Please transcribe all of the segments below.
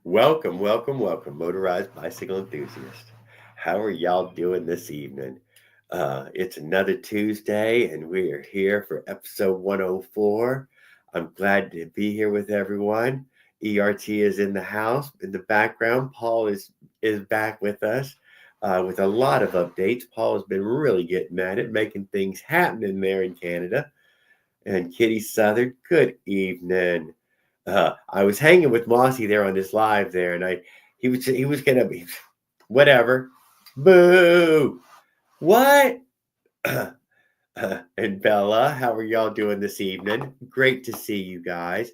Welcome, motorized bicycle enthusiast. How are y'all doing this evening? It's another Tuesday, and we are here for episode 104. I'm glad to be here with everyone. ERT is in the house. In the background, Paul is back with us with a lot of updates. Paul has been really getting at it, making things happen in there in Canada. And Kitty Southern, good evening. I was hanging with Mossy there on this live there, and he was gonna be whatever. Boo! What? And Bella, how are y'all doing this evening? Great to see you guys.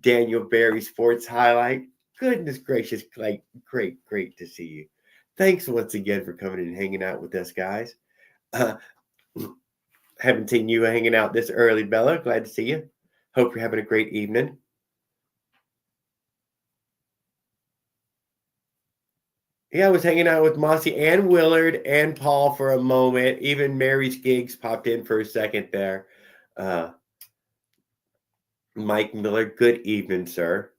Daniel Barry Sports Highlight. Goodness gracious, like great to see you. Thanks once again for coming and hanging out with us, guys. Uh, haven't seen you hanging out this early, Bella. Glad to see you. Hope you're having a great evening. Yeah, I was hanging out with Mossy and Willard and Paul for a moment. Even Mary's Gigs popped in for a second there. Mike Miller, good evening, sir.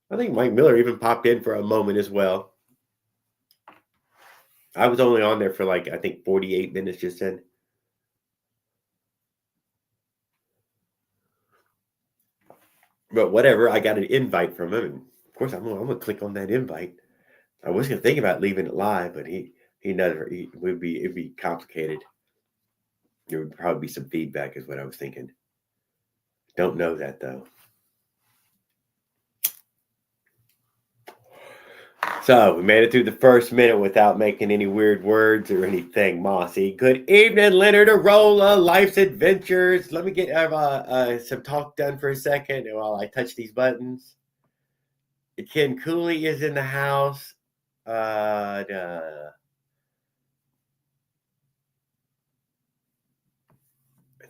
I think Mike Miller even popped in for a moment as well. I was only on there for I think 48 minutes just then. But whatever, I got an invite from him. And of course, I'm gonna click on that invite. I was gonna think about leaving it live, but it'd be complicated. There would probably be some feedback, is what I was thinking. Don't know that though. So we made it through the first minute without making any weird words or anything. Mossy, good evening, Leonard Arola, Life's Adventures. Let me get some talk done for a second while I touch these buttons. Ken Cooley is in the house. Then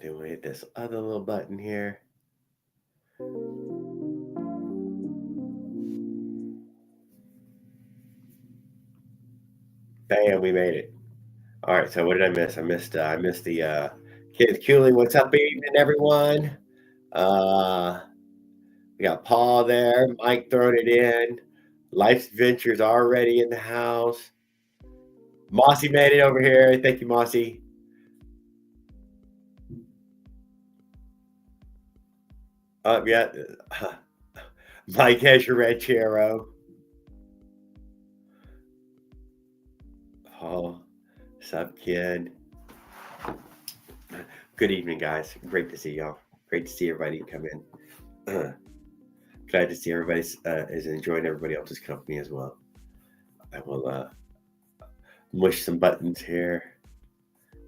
we hit this other little button here. Bam, we made it. All right, so what did I miss? I missed the Ken Cooley. What's up, evening, everyone? We got Paul there, Mike throwing it in. Life's Adventures already in the house. Mossy made it over here. Thank you, Mossy. Yeah. Mike has your red Chero. Oh, what's up, kid? Good evening, guys. Great to see y'all. Great to see everybody come in. Glad to see everybody is enjoying everybody else's company as well. I will mush some buttons here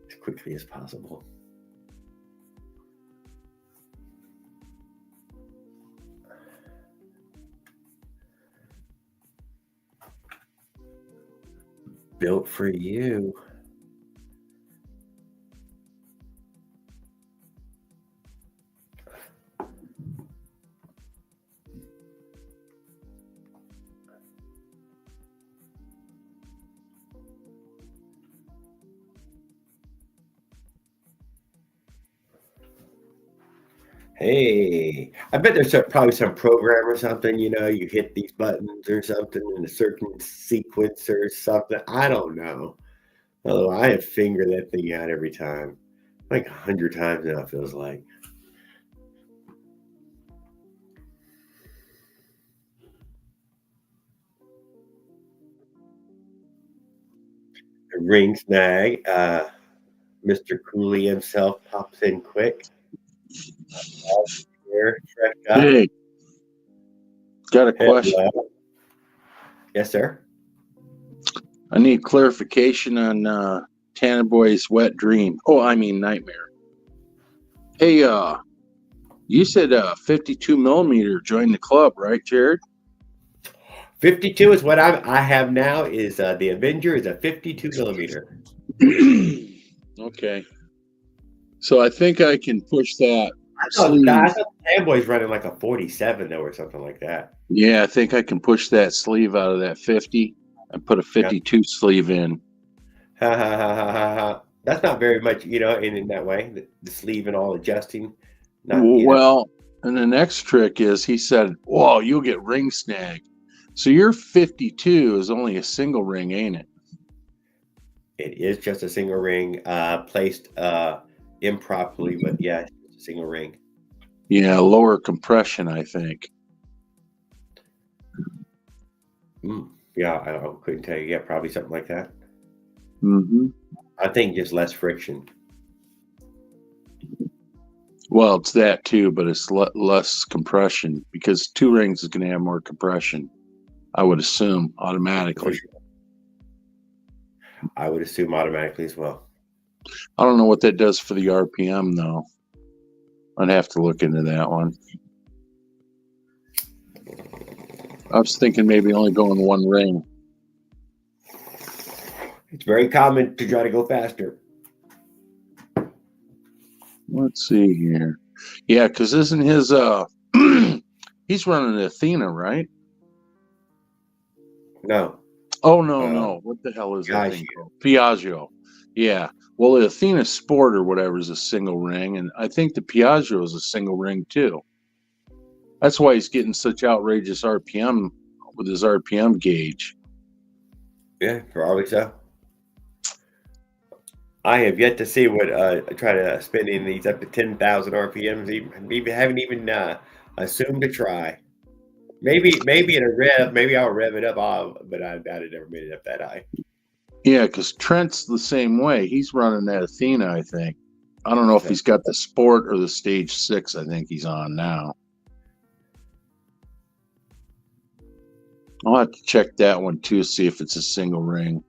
as quickly as possible. Built for you. Hey, I bet there's probably some program or something, you hit these buttons or something in a certain sequence or something. I don't know. Although I have fingered that thing out every time. Like 100 times now, it feels like. A ring snag. Mr. Cooley himself pops in quick. Here, hey, got a question. Yes, sir. I need clarification on Tanner Boy's wet dream. Oh, I mean nightmare. Hey, you said 52 millimeter joined the club, right, Jared? 52 is what I have now. Is the Avenger is a 52 millimeter. Okay. So I think I can push that. I thought the Fanboy's running like a 47 though, or something like that. Yeah, I think I can push that sleeve out of that 50 and put a 52 sleeve in. That's not very much, in that way. The sleeve and all adjusting. Well, and the next trick is he said, "Whoa, you'll get ring snag." So your 52 is only a single ring, ain't it? It is just a single ring, placed improperly, but yeah, it's just a single ring. Yeah, lower compression, I think. Yeah, I couldn't tell you. Yeah, probably something like that. Mm-hmm. I think just less friction. Well, it's that too, but it's less compression because two rings is going to have more compression, I would assume, automatically. Sure. I would assume automatically as well. I don't know what that does for the RPM, though. I'd have to look into that one. I was thinking maybe only going one ring. It's very common to try to go faster. Let's see here. Yeah, because isn't his he's running Athena, right? No. Oh no. What the hell is that Piaggio. thing called? Piaggio. Yeah. Well, the Athena Sport or whatever is a single ring, and I think the Piaggio is a single ring too. That's why he's getting such outrageous RPM with his RPM gauge. Yeah, probably so. I have yet to see what try to spin in these up to 10,000 RPMs. Even haven't even assumed to try. Maybe in a rev, maybe I'll rev it up, but I doubt it ever made it up that high. Yeah, because Trent's the same way. He's running that Athena, I think. I don't know if he's got the Sport or the Stage 6. I think he's on now. I'll have to check that one too, see if it's a single ring.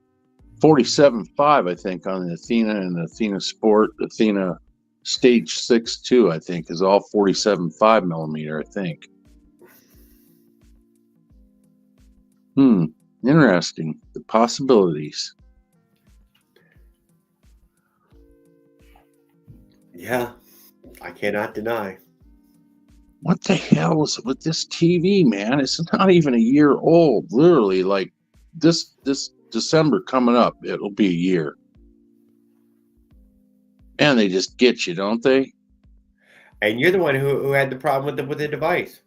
47.5, I think, on the Athena and the Athena Sport. Athena Stage 6 too, I think, is all 47.5 millimeter, I think. Interesting. The possibilities. Yeah, I cannot deny. What the hell is it with this TV, man? It's not even a year old. Literally, like this December coming up, it'll be a year. And they just get you, don't they? And you're the one who had the problem with the device.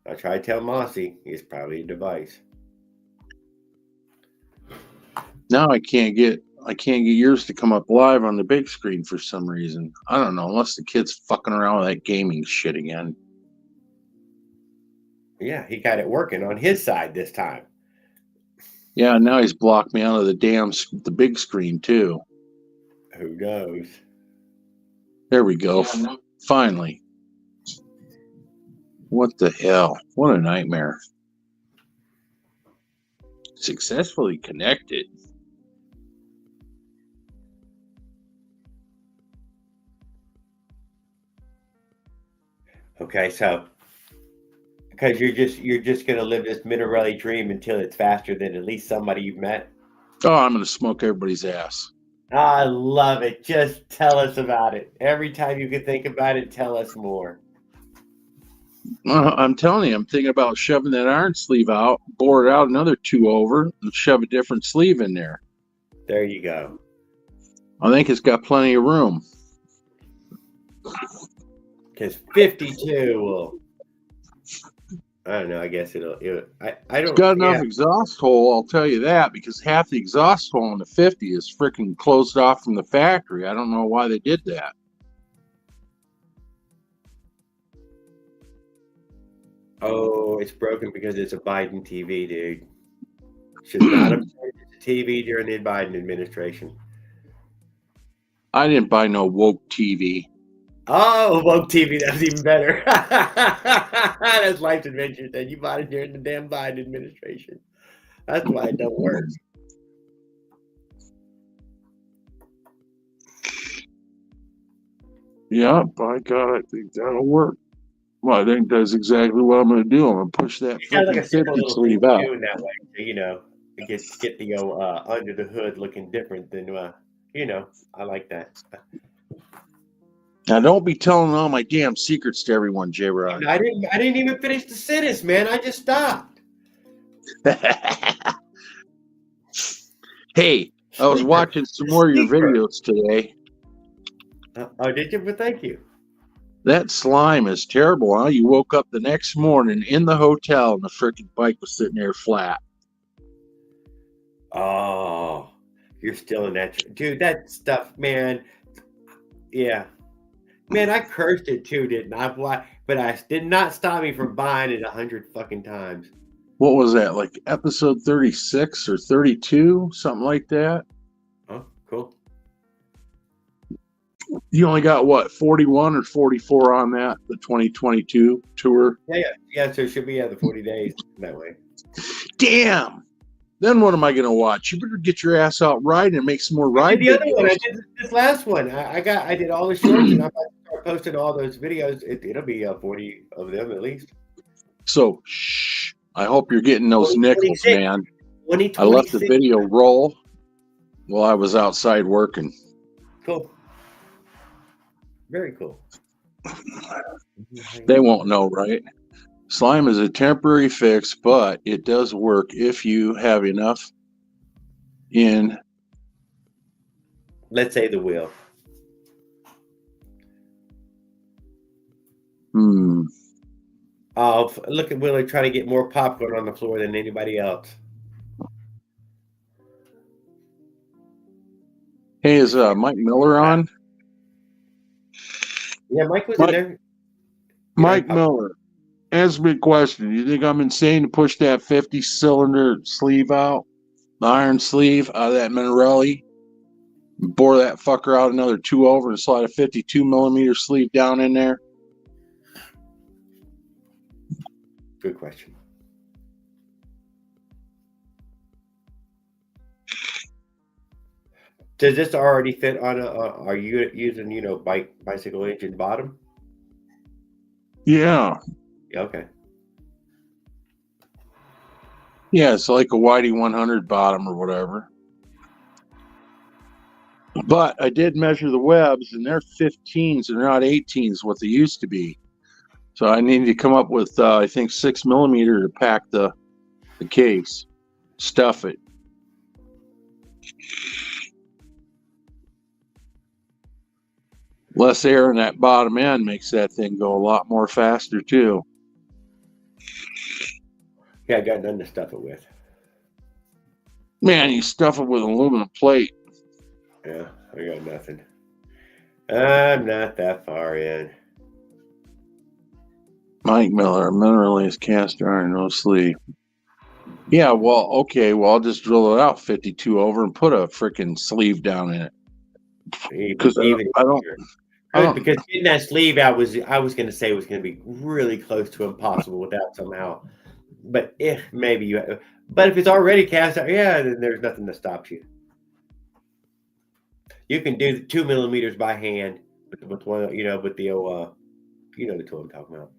I tried to tell Mossy, it's probably a device. Now I can't get yours to come up live on the big screen for some reason. I don't know, unless the kid's fucking around with that gaming shit again. Yeah, he got it working on his side this time. Yeah, now he's blocked me out of the big screen too. Who knows? There we go. Yeah, finally. What the hell? What a nightmare. Successfully connected. Okay, so because you're just gonna live this Minarelli dream until it's faster than at least somebody you've met. Oh, I'm gonna smoke everybody's ass. I love it. Just tell us about it. Every time you can think about it, tell us more. I'm telling you, I'm thinking about shoving that iron sleeve out, bore it out another 2 over, and shove a different sleeve in there. There you go. I think it's got plenty of room. Because 52 will, I don't know, I guess I don't. It's got enough exhaust hole, I'll tell you that, because half the exhaust hole in the 50 is freaking closed off from the factory. I don't know why they did that. Oh, it's broken because it's a Biden TV, dude. Should not have changed the TV during the Biden administration. I didn't buy no woke TV. Oh, woke TV, that's even better. That's Life's Adventure. Then you bought it during the damn Biden administration. That's why it don't work. Yeah, by God, I think that'll work. Well, I think that's exactly what I'm going to do. I'm going to push that freaking 50 sleeve out. Doing that way, so, you know, get the under the hood looking different than you know. I like that. Now, don't be telling all my damn secrets to everyone, J-Rod. I didn't even finish the sentence, man. I just stopped. Hey, I was watching some more of your videos today. Oh, did you? But thank you. That slime is terrible, huh? You woke up the next morning in the hotel and the freaking bike was sitting there flat. Oh, you're still in that, dude. That stuff, man. Yeah, man. I cursed it too, didn't I? Why? But I did not stop me from buying it 100 fucking times. What was that, like episode 36 or 32? Something like that? Oh, cool. You only got what, 41 or 44 on that, the 2022 tour? Yeah. So it should be the 40 days that way. Damn! Then what am I going to watch? You better get your ass out riding and make some more I ride did the other one. I videos. did this last one. I did all the shorts, and I'm about to start posting all those videos. It'll be 40 of them at least. So, shh. I hope you're getting those nickels, 2026. man. I 2026. left the video roll while I was outside working. Cool. Very cool. They won't know, right? Slime is a temporary fix, but it does work if you have enough in. Let's say the wheel. Oh, look at Willie trying to get more popcorn on the floor than anybody else. Hey, is Mike Miller on? Yeah, Mike was in there. Mike Miller, answer me a question. You think I'm insane to push that 50-cylinder sleeve out, the iron sleeve out of that Minarelli, bore that fucker out another 2 over and slide a 52-millimeter sleeve down in there? Good question. Does this already fit on a? Are you using bicycle engine bottom? Yeah. Okay. Yeah, it's like a Whitey 100 bottom or whatever. But I did measure the webs, and they're 15s and they're not 18s, what they used to be. So I need to come up with, I think, 6 millimeter to pack the case, stuff it. Less air in that bottom end makes that thing go a lot more faster too. Yeah, I got nothing to stuff it with. Man, you stuff it with aluminum plate. Yeah, I got nothing. I'm not that far in. Mike Miller, Minerally cast iron, no sleeve. Yeah, well, okay, well, I'll just drill it out 52 over and put a freaking sleeve down in it. Because I don't. Because getting that sleeve out I was going to say was going to be really close to impossible without somehow. But if maybe but if it's already cast out, yeah, then there's nothing that stops you. You can do the 2 millimeters by hand with one, with the the tool I'm talking about.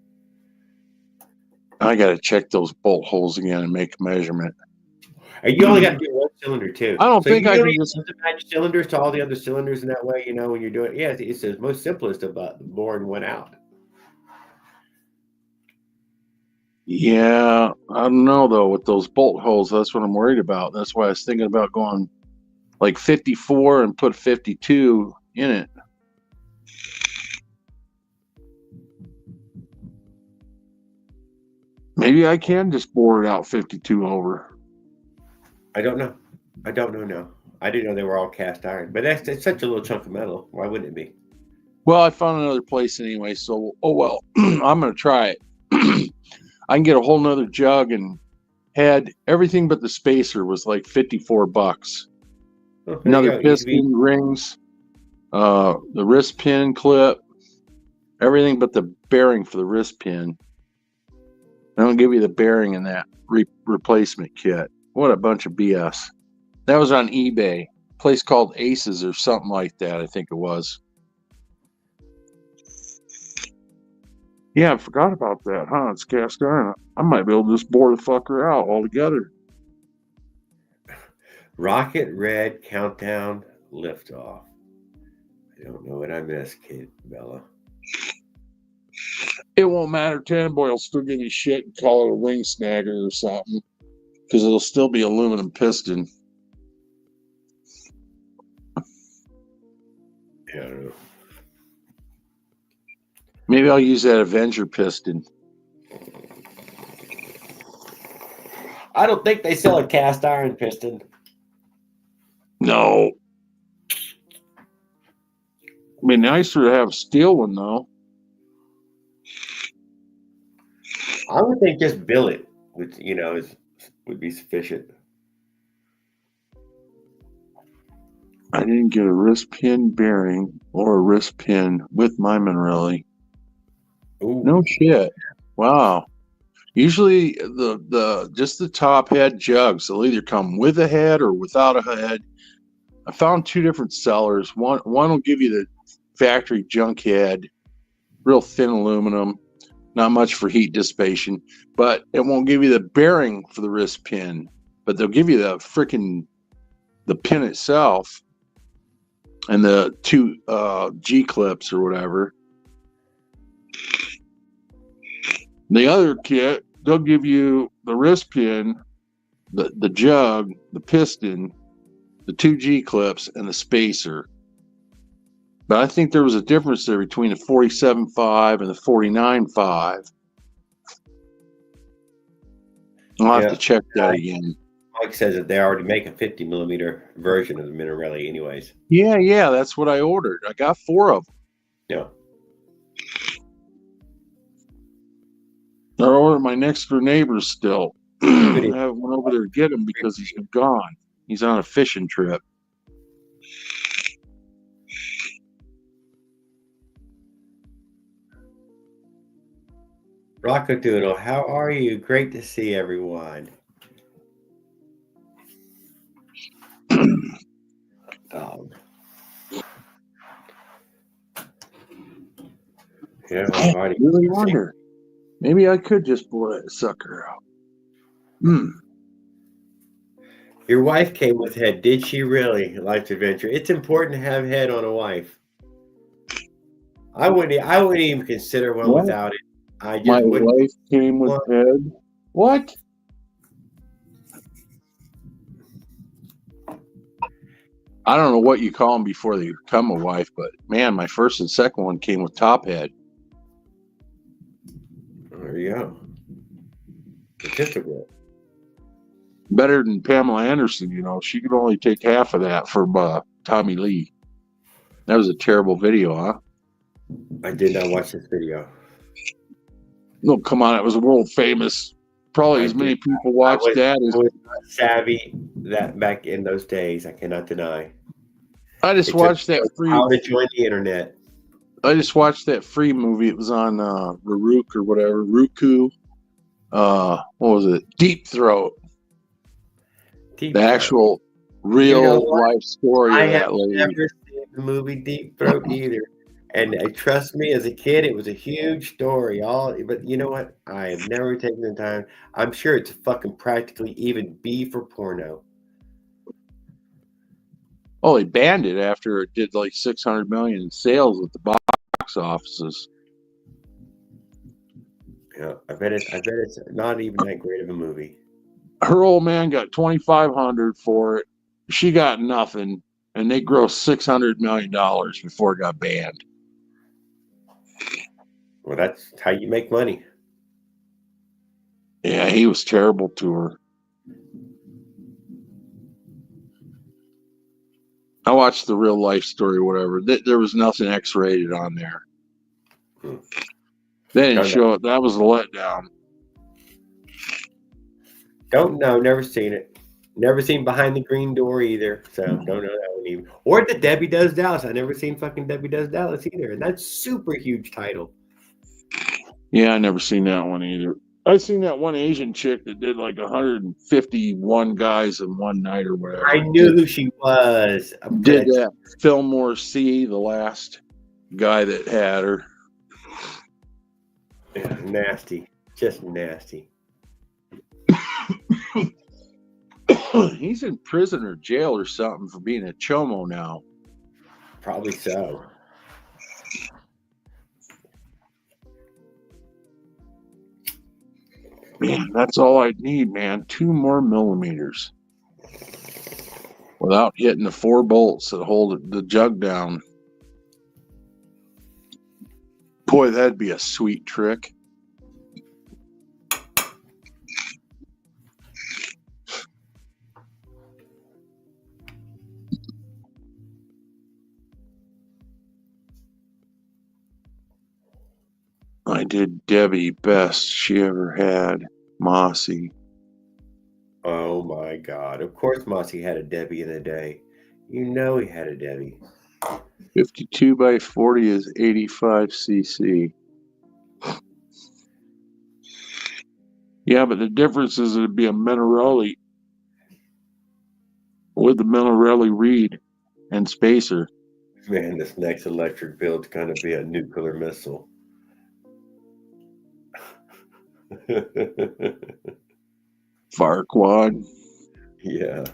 I got to check those bolt holes again and make a measurement. And you only got to do one cylinder too. I don't think I can just match cylinders to all the other cylinders in that way. When you're doing, it's the most simplest of boring one out. Yeah, I don't know though with those bolt holes. That's what I'm worried about. That's why I was thinking about going like 54 and put 52 in it. Maybe I can just bore it out 52 over. I don't know. No. I didn't know they were all cast iron, but it's such a little chunk of metal. Why wouldn't it be? Well, I found another place anyway, so oh well. I'm gonna try it. I can get a whole nother jug and had everything but the spacer was like $54. Another piston, rings, the wrist pin clip, everything but the bearing for the wrist pin. I don't give you the bearing in that replacement kit. What a bunch of BS. That was on eBay. A place called Aces or something like that, I think it was. Yeah, I forgot about that, huh? It's cast iron. I might be able to just bore the fucker out altogether. Rocket Red Countdown Liftoff. I don't know what I missed, Kid Bella. It won't matter. Tannenboy will still give you shit and call it a ring snagger or something. Because it'll still be aluminum piston. Yeah, I don't know. Maybe I'll use that Avenger piston. I don't think they sell a cast iron piston. No. It'd be nicer to have a steel one, though. I would think just billet, which would be sufficient. I didn't get a wrist pin bearing or a wrist pin with my Minarelli. Ooh. No shit. Wow. Usually just the top head jugs, they'll either come with a head or without a head. I found two different sellers. One will give you the factory junk head, real thin aluminum, not much for heat dissipation, but it won't give you the bearing for the wrist pin, but they'll give you the pin itself and the two G clips or whatever. The other kit, they'll give you the wrist pin, the jug, the piston, the two G clips, and the spacer. But I think there was a difference there between the 47.5 and the 49.5. I'll have to check that again. Mike says that they already make a 50 millimeter version of the Minarelli anyways. Yeah, that's what I ordered. I got 4 of them. Yeah. I ordered my next door neighbor's still. I went over there to get him because he's gone. He's on a fishing trip. Rockadoodle, how are you? Great to see everyone. Yeah, I really wonder. Maybe I could just blow that sucker out. Your wife came with head. Did she really? Life's adventure. It's important to have head on a wife. I wouldn't even consider one without it. My wife came with head. What? I don't know what you call them before they become a wife, but man, my first and second one came with top head. There you go. Certificate. Better than Pamela Anderson, she could only take half of that from Tommy Lee. That was a terrible video, huh? I did not watch this video. No, come on, it was world famous. Probably as many people watched that as was not savvy that back in those days. I cannot deny. I just watched that free. How to join the internet. I just watched that free movie. It was on Roku or whatever. Roku. What was it? Deep Throat. The actual real life story of that lady. I have never seen the movie Deep Throat either. And trust me, as a kid, it was a huge story. But you know what? I have never taken the time. I'm sure it's fucking practically even B for porno. Oh, they banned it after it did like 600 million in sales at the box offices. Yeah, I bet it's not even that great of a movie. Her old man got $2,500 for it. She got nothing, and they grossed $600 million before it got banned. Well, that's how you make money. Yeah, he was terrible to her. I watched the real life story, whatever. There was nothing X-rated on there. They didn't show it. That was a letdown. Don't know. Never seen it. Never seen Behind the Green Door either. So don't know that one even. Or the Debbie Does Dallas. I never seen fucking Debbie Does Dallas either. And that's super huge title. Yeah, I never seen that one either. I seen that one Asian chick that did like 151 guys in one night or whatever. I knew who she was. Did that Fillmore C, the last guy that had her. Yeah, nasty. Just nasty. He's in prison or jail or something for being a chomo now. Probably so. Man, that's all I need, man. 2 more millimeters. Without hitting the 4 bolts that hold the jug down. Boy, that'd be a sweet trick. I did Debbie best she ever had. Mossy. Oh my God. Of course Mossy had a Debbie in a day. You know he had a Debbie. 52 by 40 is 85 cc. Yeah, but the difference is it'd be a Minarelli with the Minarelli reed and spacer. Man, this next electric build's gonna be a nuclear missile. Farquad. Yeah.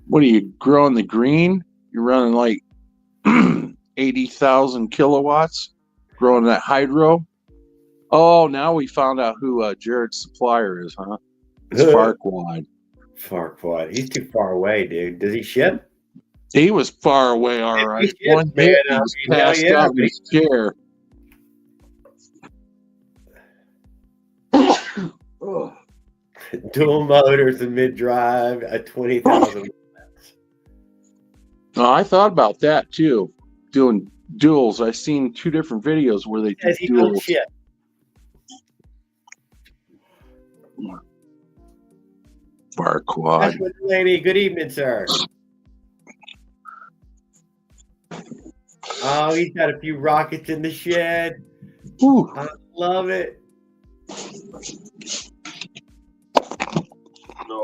What are you growing the green? You're running like 80,000 kilowatts, growing that hydro. Oh, now we found out who Jared's supplier is, huh? It's Farquad. Farquad. He's too far away, dude. Does he ship? He was far away, all right. He ships, One hit, he was passed out in his chair. Dual motors and mid-drive at 20,000. Oh, I thought about that too. Doing duals. I've seen 2 different videos where they do duals. Ship. Farquad. Lady, good evening, sir. Oh, he's got a few rockets in the shed. Ooh. I love it. No.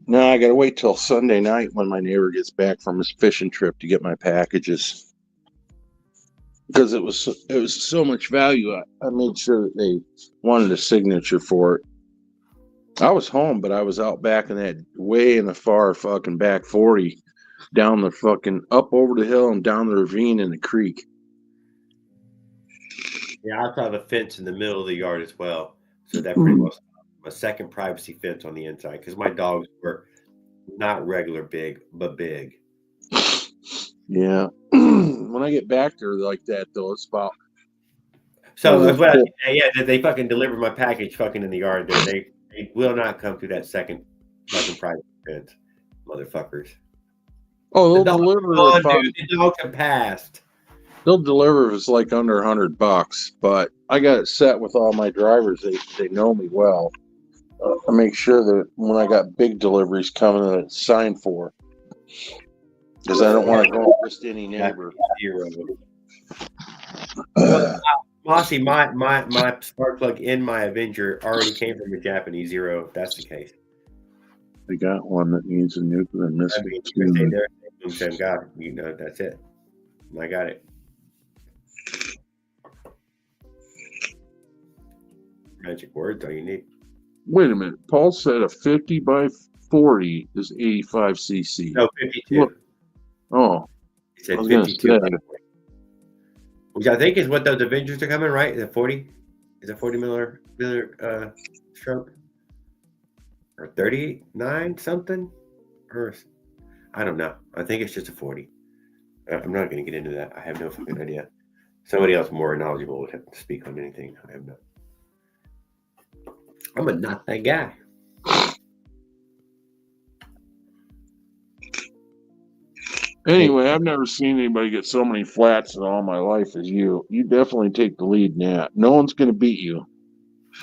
No, I gotta wait till Sunday night when my neighbor gets back from his fishing trip to get my packages. Because it was so much value, I made sure that they wanted a signature for it. I was home, but I was out back in that way in the far fucking back 40, down the fucking up over the hill and down the ravine in the creek. Yeah, I saw the fence in the middle of the yard as well. So that pretty much a second privacy fence on the inside because my dogs were not regular big, but big. Yeah. When I get back there like that, though, it's about. So that's what they fucking delivered my package fucking in the yard there. They will not come through that second fucking private fence, motherfuckers. Oh, they'll deliver if the dogs have passed. They'll deliver if it's like under $100, but I got it set with all my drivers. They know me well. I make sure that when I got big deliveries coming, that it's signed for. Because I don't want to go just any neighbor. Mossy, my spark plug in my Avenger already came from a Japanese Zero, if that's the case. I got one that needs a nuclear missile. God, you know, that's it. I got it. Magic words all you need. Wait a minute. Paul said a 50 by 40 is 85 cc. No, 52. Look. Oh. He said 52. Which I think is what those Avengers are coming, right? Is it 40? Is it 40 Miller stroke? Or 39 something? Or I don't know. I think it's just a 40. I'm not going to get into that. I have no fucking idea. Somebody else more knowledgeable would have to speak on anything. I have no. I'm not that guy. Anyway, I've never seen anybody get so many flats in all my life as you. You definitely take the lead in that. No one's going to beat you.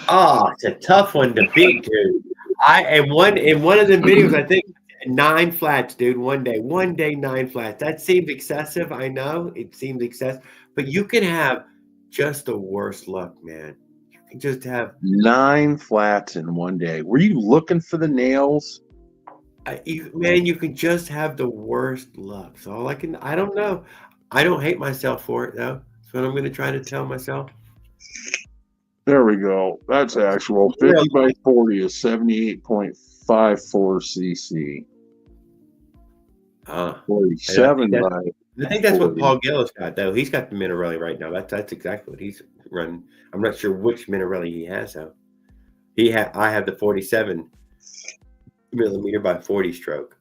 Oh, it's a tough one to beat, dude. In one of the videos, I think 9 flats, dude. One day, 9 flats. That seems excessive. I know it seems excessive, but you can have just the worst luck, man. You can just have 9 flats in one day. Were you looking for the nails? Man, you can just have the worst luck. So I don't know. I don't hate myself for it though. That's what I'm going to try to tell myself. There we go. That's actual. 50 by 40 is 78.54 cc. 47 by. I think that's 40. What Paul Gillis got though. He's got the Minarelli right now. That's exactly what he's running. I'm not sure which Minarelli he has though. I have the 47. millimeter by 40 stroke.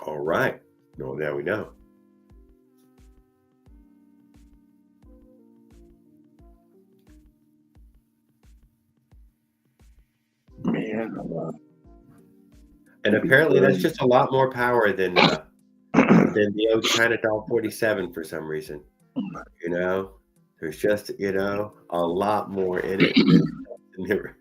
All right. No, now we know. Man, and apparently that's just a lot more power than the old China Doll 47 for some reason. You know, there's just a lot more in it than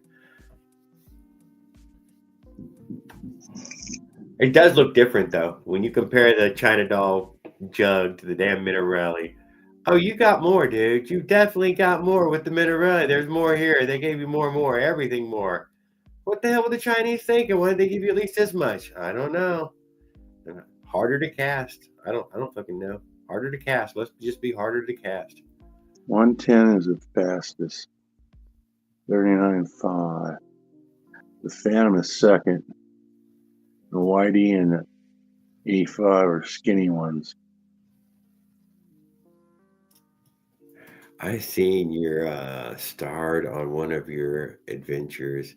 it does look different though when you compare the China Doll jug to the damn Minarelli. Oh, you got more, dude. You definitely got more with the Minarelli. There's more here. They gave you more, everything more. What the hell were the Chinese thinking? Why did they give you at least this much? I don't know. Harder to cast. I don't fucking know. Harder to cast. Must just be harder to cast. 110 is the fastest. 39.5. The Phantom is second. The Whitey and the 85 are skinny ones. I seen your starred on one of your adventures.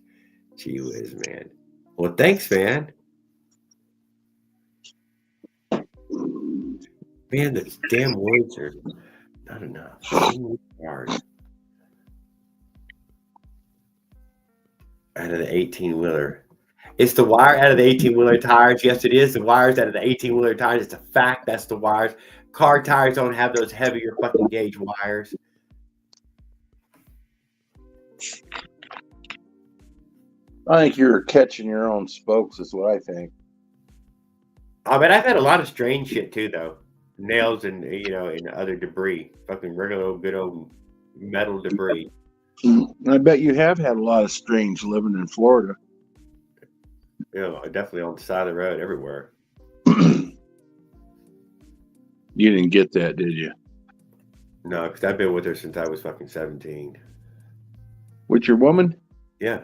Gee whiz, man. Well, thanks, man. Man, the damn words are not enough. Hard. Out of the 18-wheeler. It's the wire out of the 18-wheeler tires. Yes, it is. The wires out of the 18-wheeler tires. It's a fact. That's the wires. Car tires don't have those heavier fucking gauge wires. I think you're catching your own spokes is what I think. Oh, but I've had a lot of strange shit too, though. Nails and, and other debris. Fucking regular good old metal debris. I bet you have had a lot of strange living in Florida. Definitely on the side of the road everywhere. You didn't get that, did you? No, because I've been with her since I was fucking 17. With your woman? Yeah.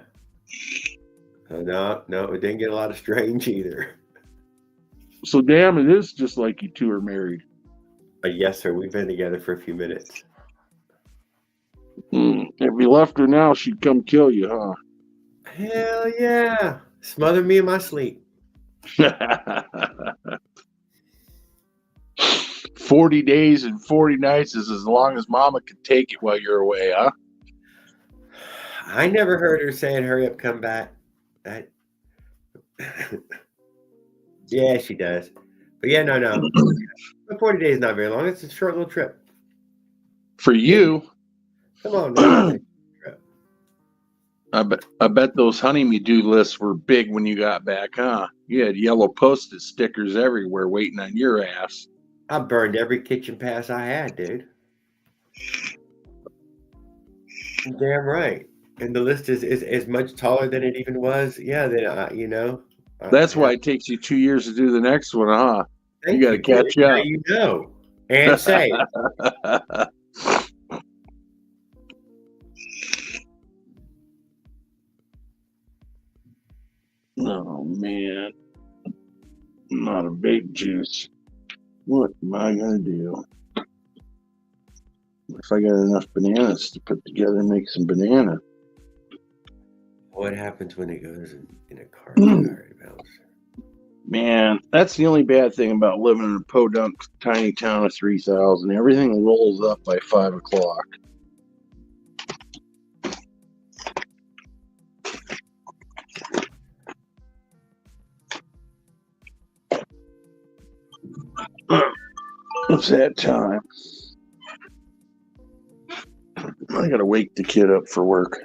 No, it didn't get a lot of strange either. So damn, it is just like you two are married. Yes, sir. We've been together for a few minutes. If you left her now, she'd come kill you, huh? Hell yeah. Smother me in my sleep. 40 days and 40 nights is as long as Mama can take it while you're away, huh? I never heard her saying, hurry up, come back. Yeah, she does. But yeah, no. 40 days is not very long. It's a short little trip. For you. Come on, man. I bet those honeydew lists were big when you got back, huh? You had yellow Post-it stickers everywhere waiting on your ass. I burned every kitchen pass I had, dude. Damn right. And the list is much taller than it even was. Yeah, then That's why it takes you 2 years to do the next one, huh? You got to catch up. And say it. Oh, man. Not a big juice. What am I going to do? If I got enough bananas to put together and make some banana. What happens when it goes in a car tire bounce? Man, that's the only bad thing about living in a podunk tiny town of 3,000. Everything rolls up by 5 o'clock. What's that time? I gotta wake the kid up for work.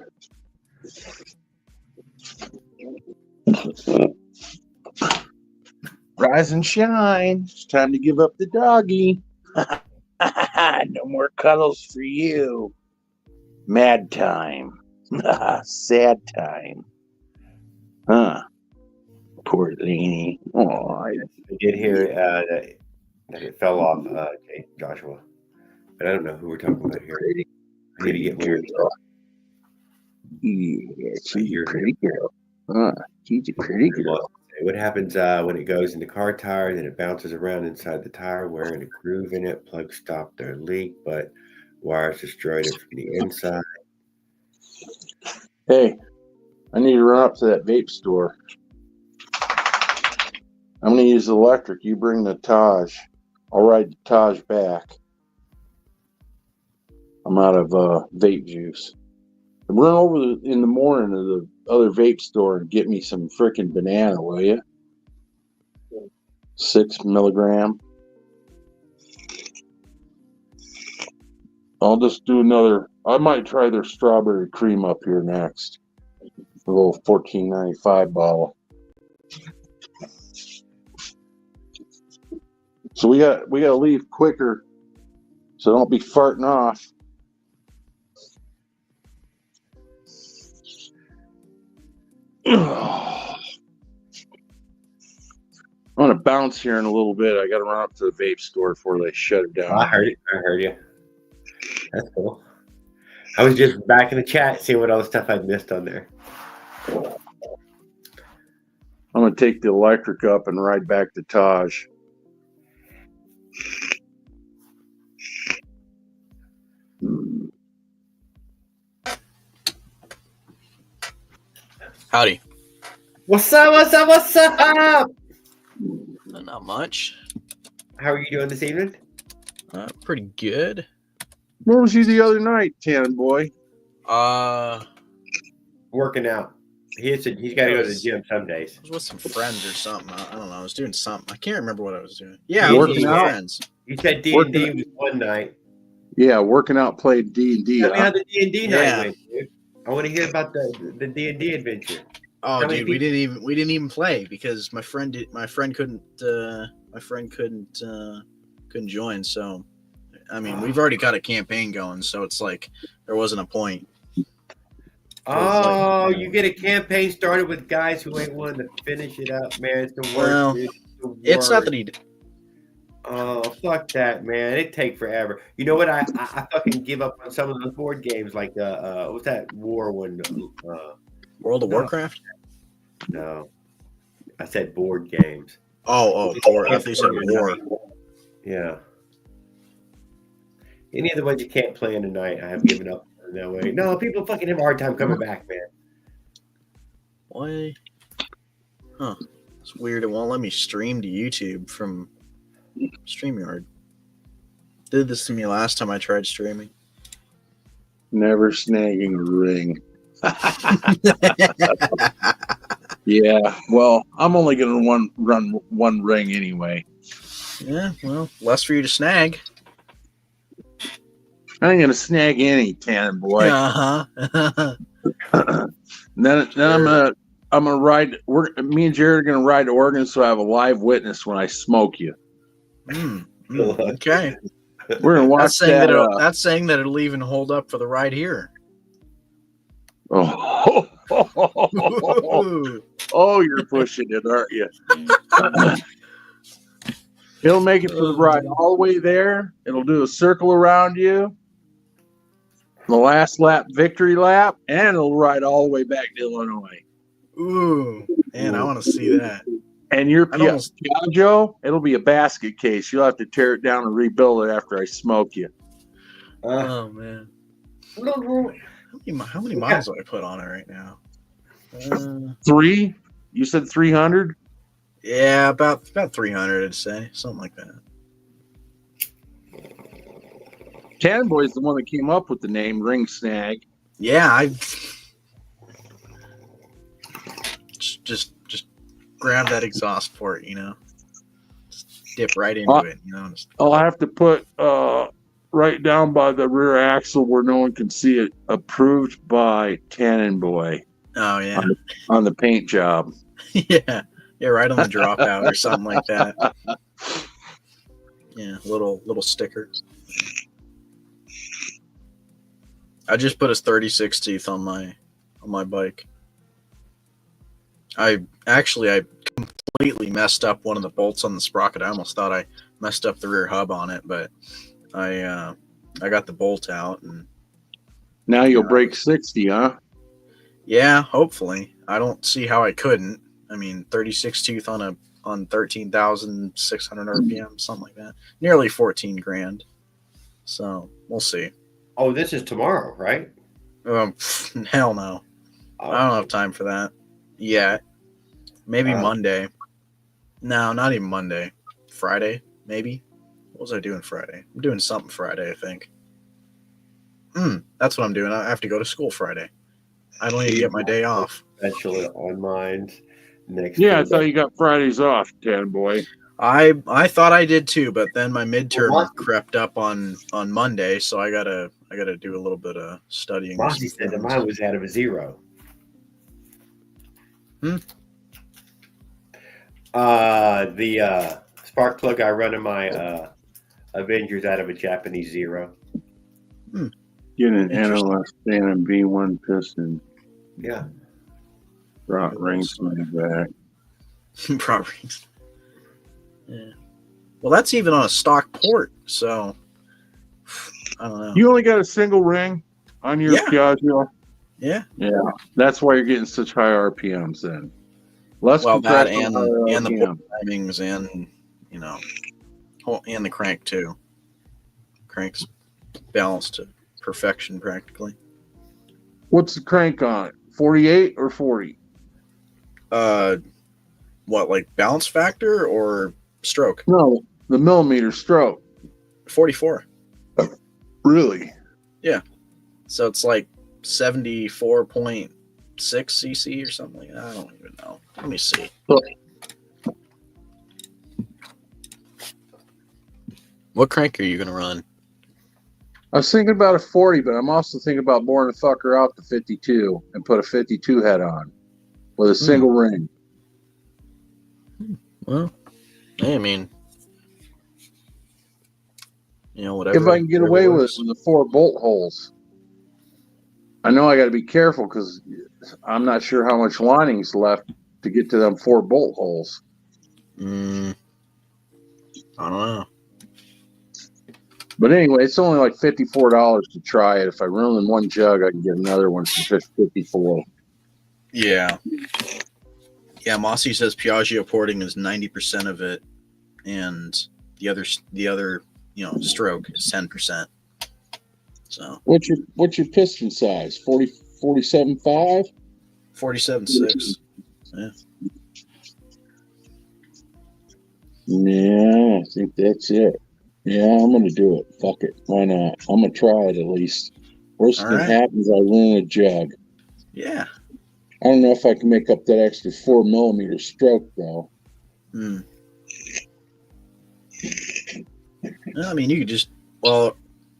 Rise and shine. It's time to give up the doggy. No more cuddles for you. Mad time. Sad time. Huh. Poor Laney. Oh, I did hear that it fell off, Joshua. But I don't know who we're talking about here. I need to get more. Yeah, she's a pretty girl. She's a pretty girl. What happens when it goes in the car tire, then it bounces around inside the tire, wearing a groove in it. Plug stopped their leak, but wires destroyed it from the inside. Hey, I need to run up to that vape store. I'm going to use the electric. You bring the Taj. I'll ride the Taj back. I'm out of vape juice. Run over in the morning to the other vape store and get me some freaking banana, will you? 6 milligram. I'll just do another. I might try their strawberry cream up here next. A little $14.95 bottle. So we got to leave quicker, so don't be farting off. I'm gonna bounce here in a little bit. I got to run up to the vape store before they shut it down. I heard it. I heard you. That's cool. I was just back in the chat seeing what all the stuff I missed on there. I'm gonna take the electric up and ride back to Taj. Howdy. What's up? What's up? What's up? Not much. How are you doing this evening? Pretty good. Where was you the other night, Tannin boy? Working out. He's got to go to the gym some days. I was with some friends or something. I don't know. I was doing something. I can't remember what I was doing. Yeah, I You was working with some out? friends. You said D&D was one night. Yeah, working out, played D&D. Tell me how the D&D night Yeah. went, dude. I want to hear about the D&D adventure. Oh, How many dude, we didn't even play because my friend couldn't join. So, I mean, we've already got a campaign going, so it's like there wasn't a point. Oh, you get a campaign started with guys who ain't willing to finish it up, man. It's the worst. Well, dude. It's the worst. It's not that he. Oh, fuck that, man. It take forever. You know what? I fucking give up on some of those board games like what's that war one? World of No. Warcraft? No. I said board games. Oh, war. I think you said war. Yeah. Any of the ones you can't play in the night, I have given up in that way. No, people fucking have a hard time coming back, man. Why? Huh. It's weird. It won't let me stream to YouTube from StreamYard. Did this to me last time I tried streaming. Never snagging a ring. Yeah, well, I'm only going to run one ring anyway. Yeah, well, less for you to snag. I ain't going to snag any, Tannin boy. Uh-huh. Then I'm gonna ride. Me and Jared are gonna ride to Oregon, so I have a live witness when I smoke you. Okay. We're gonna watch That's saying that it'll even hold up for the ride here. Oh, you're pushing it, aren't you? It'll make it for the ride all the way there. It'll do a circle around you, the last lap, victory lap, and it'll ride all the way back to Illinois. Ooh, man, I want to see that. And your Piaggio, it'll be a basket case. You'll have to tear it down and rebuild it after I smoke you. Oh man, how many miles do I put on it right now? 3? You said 300? Yeah, about 300, I'd say, something like that. Cannonboy's the one that came up with the name Ring Snag. Yeah, I just grab that exhaust port, just dip right into it, I'll have to put right down by the rear axle where no one can see it. Approved by Cannonboy. Oh yeah, on the paint job. yeah, right on the dropout or something like that. Yeah, little sticker. I just put his 36 teeth on my bike. I completely messed up one of the bolts on the sprocket. I almost thought I messed up the rear hub on it, but I got the bolt out, and now you'll break 60, huh? Yeah, hopefully. I don't see how I couldn't. I mean, 36 tooth on 13,600 RPM, something like that. Nearly 14 grand. So we'll see. Oh, this is tomorrow, right? Hell no. I don't have time for that. Yeah. Maybe Monday. No, not even Monday. Friday, maybe. What was I doing Friday? I'm doing something Friday, I think. That's what I'm doing. I have to go to school Friday. I don't even get my day off. Special on mines next Yeah, I to thought you got Fridays off, Tan Boy. I thought I did too, but then my Well, midterm crept up on Monday, so I gotta do a little bit of studying. Mossy said that mine was out of a 0. The spark plug I run in my Avengers out of a Japanese 0. Get an NLS fan and V1 piston. Yeah. Brought rings on the back. Brought rings. Yeah. Well, that's even on a stock port, so I don't know. You only got a single ring on your Piaggio? Yeah. Yeah. That's why you're getting such high RPMs then. Less that compression, and the port timings and and the crank too. Crank's balanced to perfection practically. What's the crank on? 48 or 40? What, like balance factor or stroke? No, the millimeter stroke. 44. Really? Yeah. So it's like 74.6 cc or something like that. I don't even know. Let me see. What crank are you gonna run? I was thinking about a 40, but I'm also thinking about boring the fucker out to 52 and put a 52 head on with a single ring. Well, I mean, whatever. If I can get away with it with the 4 bolt holes. I know I got to be careful because I'm not sure how much lining's left to get to them 4 bolt holes. I don't know. But anyway, it's only like $54 to try it. If I run in one jug, I can get another one for $54. Yeah. Yeah, Mossy says Piaggio porting is 90% of it, and the other stroke is 10%. So what's your piston size? 47.5? 47.6. Yeah. Yeah, I think that's it. Yeah, I'm gonna do it. Fuck it. Why not? I'm gonna try it at least. Worst thing happens, I ruin a jug. Yeah. I don't know if I can make up that extra 4 millimeter stroke though. I mean, you could just. Well,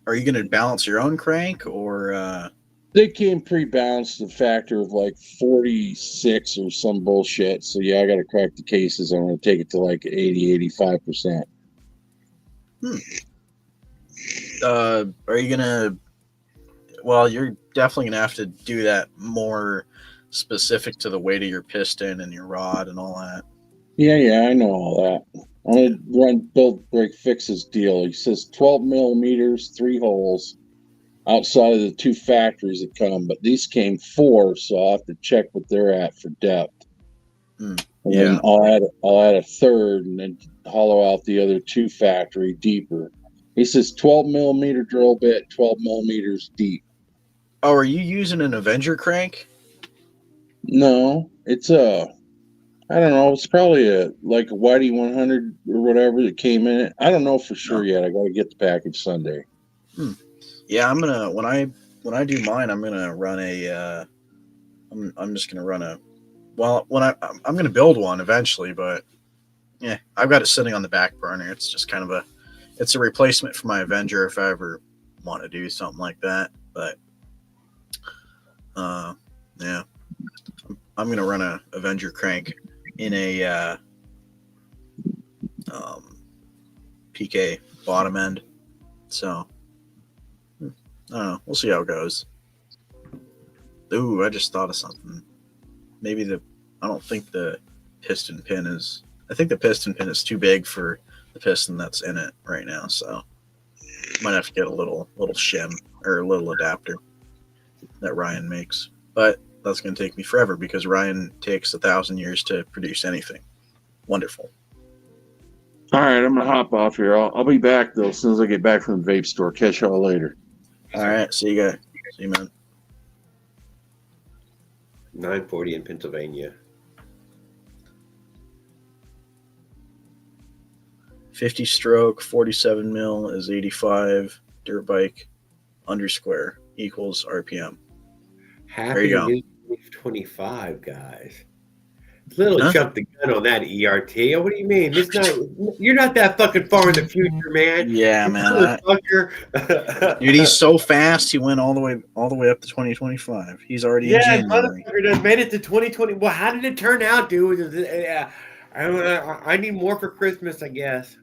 are you going to balance your own crank or? They came pre-balanced, a factor of like 46 or some bullshit. So yeah, I got to crack the cases. I'm going to take it to like 80-85%. Are you gonna? Well, you're definitely gonna have to do that more specific to the weight of your piston and your rod and all that. Yeah, I know all that. I'm gonna run Build Break Fix's deal. He says 12 millimeters, 3 holes outside of the 2 factories that come, but these came 4, so I'll have to check what they're at for depth. And then I'll add a third and then hollow out the other 2 factory deeper. He says 12 millimeter drill bit, 12 millimeters deep. Oh, are you using an Avenger crank? No, it's I don't know. It's probably a Whitey 100 or whatever that came in it. I don't know for sure yet. I got to get the package Sunday. Yeah, I'm gonna when I do mine, I'm gonna run a. I'm just gonna run a. Well, I'm gonna build one eventually, but yeah, I've got it sitting on the back burner. It's just kind of it's a replacement for my Avenger if I ever want to do something like that. But yeah, I'm gonna run a Avenger crank in a PK bottom end. So I don't know. We'll see how it goes. Ooh, I just thought of something. Maybe I don't think the piston pin is. I think the piston pin is too big for the piston that's in it right now. So might have to get a little shim or a little adapter that Ryan makes. But that's going to take me forever because Ryan takes 1,000 years to produce anything. Wonderful. All right, I'm going to hop off here. I'll be back, though, as soon as I get back from the vape store. Catch y'all later. All right. See you guys. See you, man. 940 in Pennsylvania. 50 stroke, 47 mil is 85. Dirt bike under square equals RPM. There you Happy go. New 2025, guys. Little Huh? jump the gun on that ERT. What do you mean? It's not. You're not that fucking far in the future, man. Yeah, You man. motherfucker. Dude, he's so fast. He went all the way up to 2025. He's already in Yeah, January. motherfucker just made it to 2020. Well, how did it turn out, dude? Yeah, I need more for Christmas, I guess.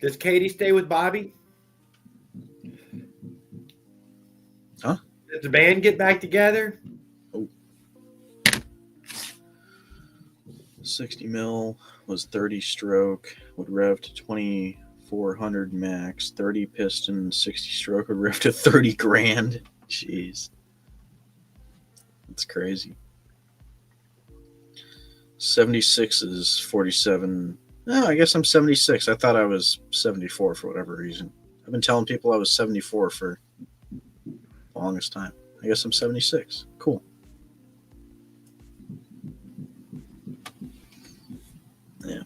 Does Katie stay with Bobby? Huh? Does the band get back together? 60 mil was 30 stroke, would rev to 2400 max. 30 piston, 60 stroke would rev to 30 grand. Jeez. That's crazy. 76 is 47. No, I guess I'm 76. I thought I was 74 for whatever reason. I've been telling people I was 74 for the longest time. I guess I'm 76. Cool. Yeah.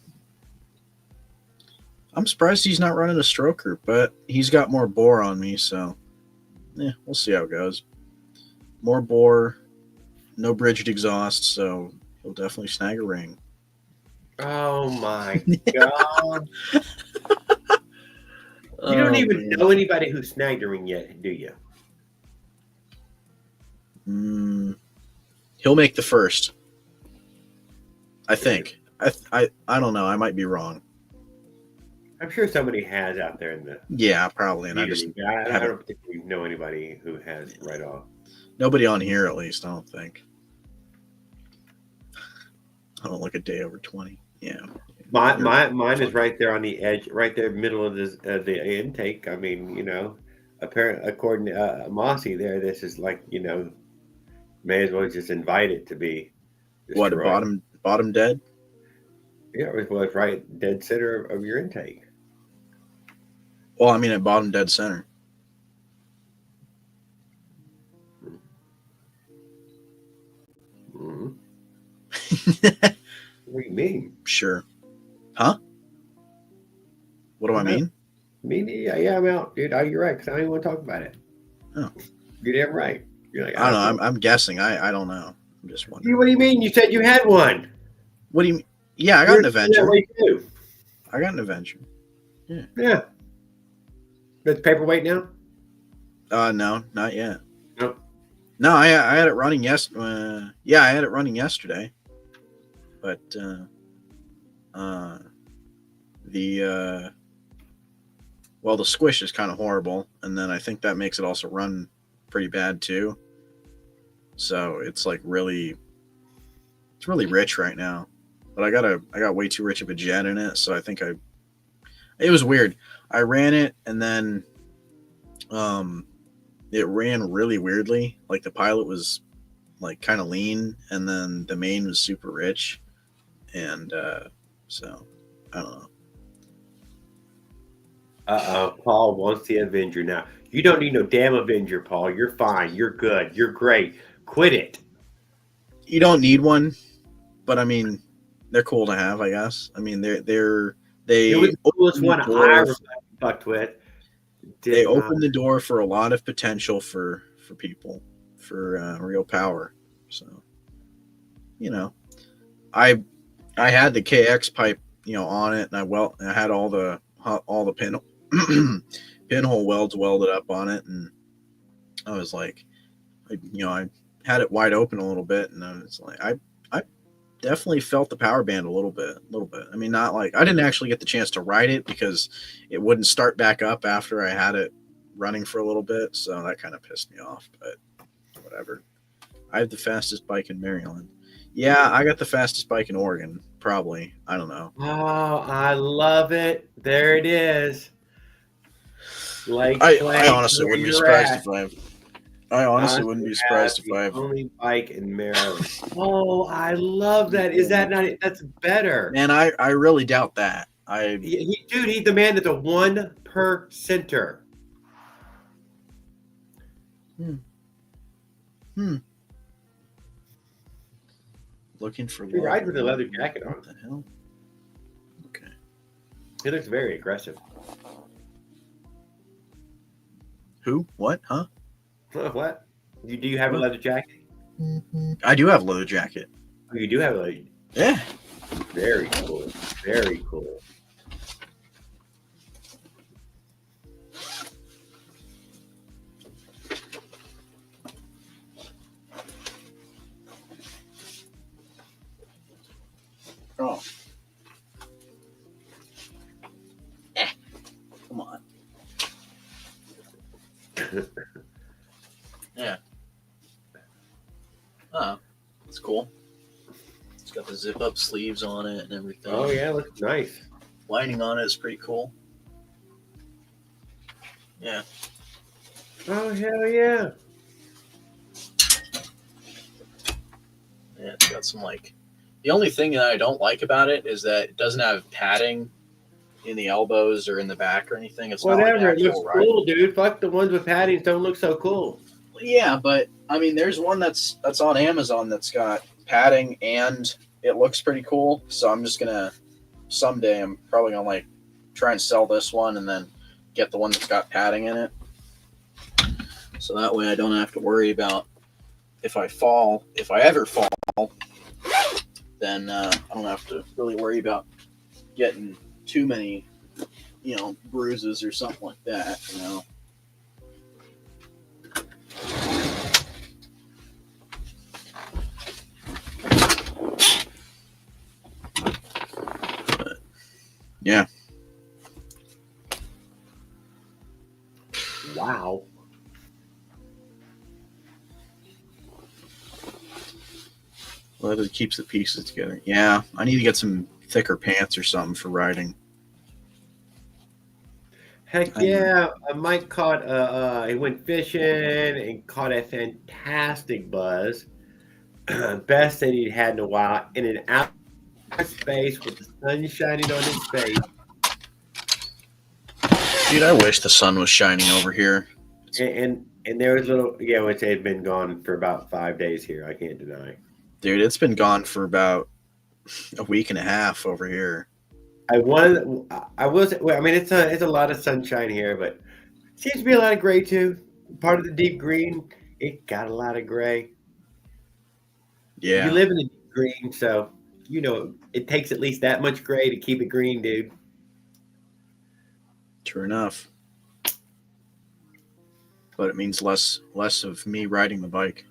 I'm surprised he's not running a stroker, but he's got more bore on me, so yeah, we'll see how it goes. More bore, no bridged exhaust, so he'll definitely snag a ring. Oh my god! You don't even know anybody who snagged a ring yet, do you? He'll make the first. I think. I don't know. I might be wrong. I'm sure somebody has out there in the Yeah, probably. And I don't particularly know anybody who has right off. Nobody on here, at least. I don't think. I don't look a day over 20. Yeah. Mine is right there on the edge, right there, middle of the intake. I mean, apparently, according to Mossy, this is like, may as well just invite it to be destroyed. What, bottom dead? Yeah, it was right dead center of your intake. Well, I mean, at bottom dead center. Mm-hmm. What do you mean? Sure. Huh? What do I mean? Yeah, I'm out, dude. You're right, because I don't even want to talk about it. Oh. You're damn right. You're like, I don't know. I'm guessing. I don't know. I'm just wondering. What do you mean? You said you had one. What do you mean? Yeah, I got an Avenger. That way too. I got an Avenger. Yeah. That's paperweight now? No, not yet. Nope. No, I had it running yesterday. Yeah, I had it running yesterday. But the squish is kind of horrible, and then I think that makes it also run pretty bad too. So it's like really rich right now. But I got way too rich of a jet in it, so I think it was weird. I ran it, and then it ran really weirdly. Like the pilot was like kind of lean, and then the main was super rich, and so I don't know. Paul wants the Avenger now. You don't need no damn Avenger, Paul. You're fine. You're good. You're great. Quit it. You don't need one, but I mean, they're cool to have, I guess. I mean, they It was the coolest one I ever fucked with. They opened the door for a lot of potential for people, for real power. So, I had the KX pipe, on it, and I had all the pinhole welds welded up on it, and I was like, I had it wide open a little bit, and I was like, I definitely felt the power band a little bit. I mean, not like I didn't actually get the chance to ride it because it wouldn't start back up after I had it running for a little bit, so that kind of pissed me off. But whatever. I have the fastest bike in Maryland. Yeah, I got the fastest bike in Oregon, probably. I don't know. Oh, I love it. There it is. I honestly wouldn't be surprised if I have only bike in Maryland. Oh, I love that. Is that not it? That's better. Man, I really doubt that. He's the man that's a 1%er. Looking for He love. rides with a leather jacket on. What the hell? Okay. He looks very aggressive. Who? What? Huh? What? Do you have a What? leather jacket? I do have a leather jacket. Oh, you do have a. Yeah. Very cool. Very cool. Oh. Come on. Yeah. Oh, that's cool. It's got the zip up sleeves on it and everything. Oh yeah, looks nice. Lining on it is pretty cool. Yeah. Oh hell yeah. Yeah, it's got some like. The only thing that I don't like about it is that it doesn't have padding in the elbows or in the back or anything. It's Whatever, not it looks cool, dude. Fuck the ones with paddings don't look so cool. Yeah, but I mean, there's one that's on Amazon that's got padding and it looks pretty cool. So I'm just gonna someday I'm probably gonna like try and sell this one and then get the one that's got padding in it. So that way I don't have to worry about if I ever fall, then I don't have to really worry about getting too many, bruises or something like that. But, yeah. Wow. Leather keeps the pieces together. Yeah, I need to get some thicker pants or something for riding. Heck yeah. Mike caught he went fishing and caught a fantastic buzz. Best that he'd had in a while in an outer space with the sun shining on his face. Dude, I wish the sun was shining over here. And there was which had been gone for about 5 days here, I can't deny. Dude, it's been gone for about a week and a half over here. I mean, it's a lot of sunshine here, but seems to be a lot of gray too. Part of the deep green, it got a lot of gray. Yeah. You live in the deep green, so it takes at least that much gray to keep it green, dude. True enough. But it means less of me riding the bike.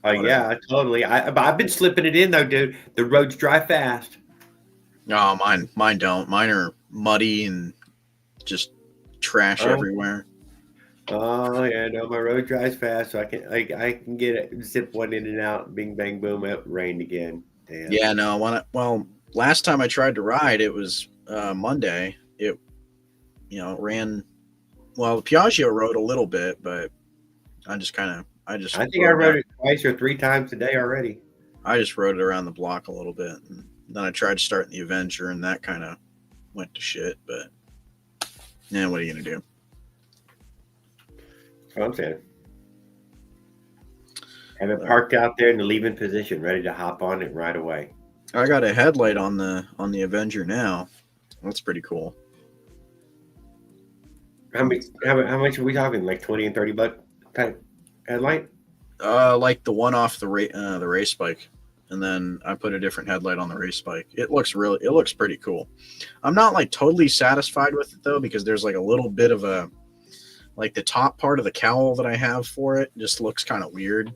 Oh yeah, totally. I've been slipping it in though, dude. The roads dry fast. No, mine don't. Mine are muddy and just trash everywhere. Oh yeah, no, my road dries fast, so I can get it, zip one in and out, bing bang boom, it rained again. Damn. Yeah, no. Last time I tried to ride, it was Monday. It ran. Well, the Piaggio rode a little bit, but I think I rode it twice or 3 times a day already. I just rode it around the block a little bit, and then I tried starting the Avenger, and that kind of went to shit. But yeah, what are you gonna do? That's what I'm saying. Have it parked out there in the leaving position, ready to hop on it right away. I got a headlight on the Avenger now. That's pretty cool. How much are we talking? Like $20 and $30 type headlight? Like the one off the race bike, and then I put a different headlight on the race bike. It looks pretty cool. I'm not like totally satisfied with it though, because there's like a little bit of like the top part of the cowl that I have for it just looks kind of weird,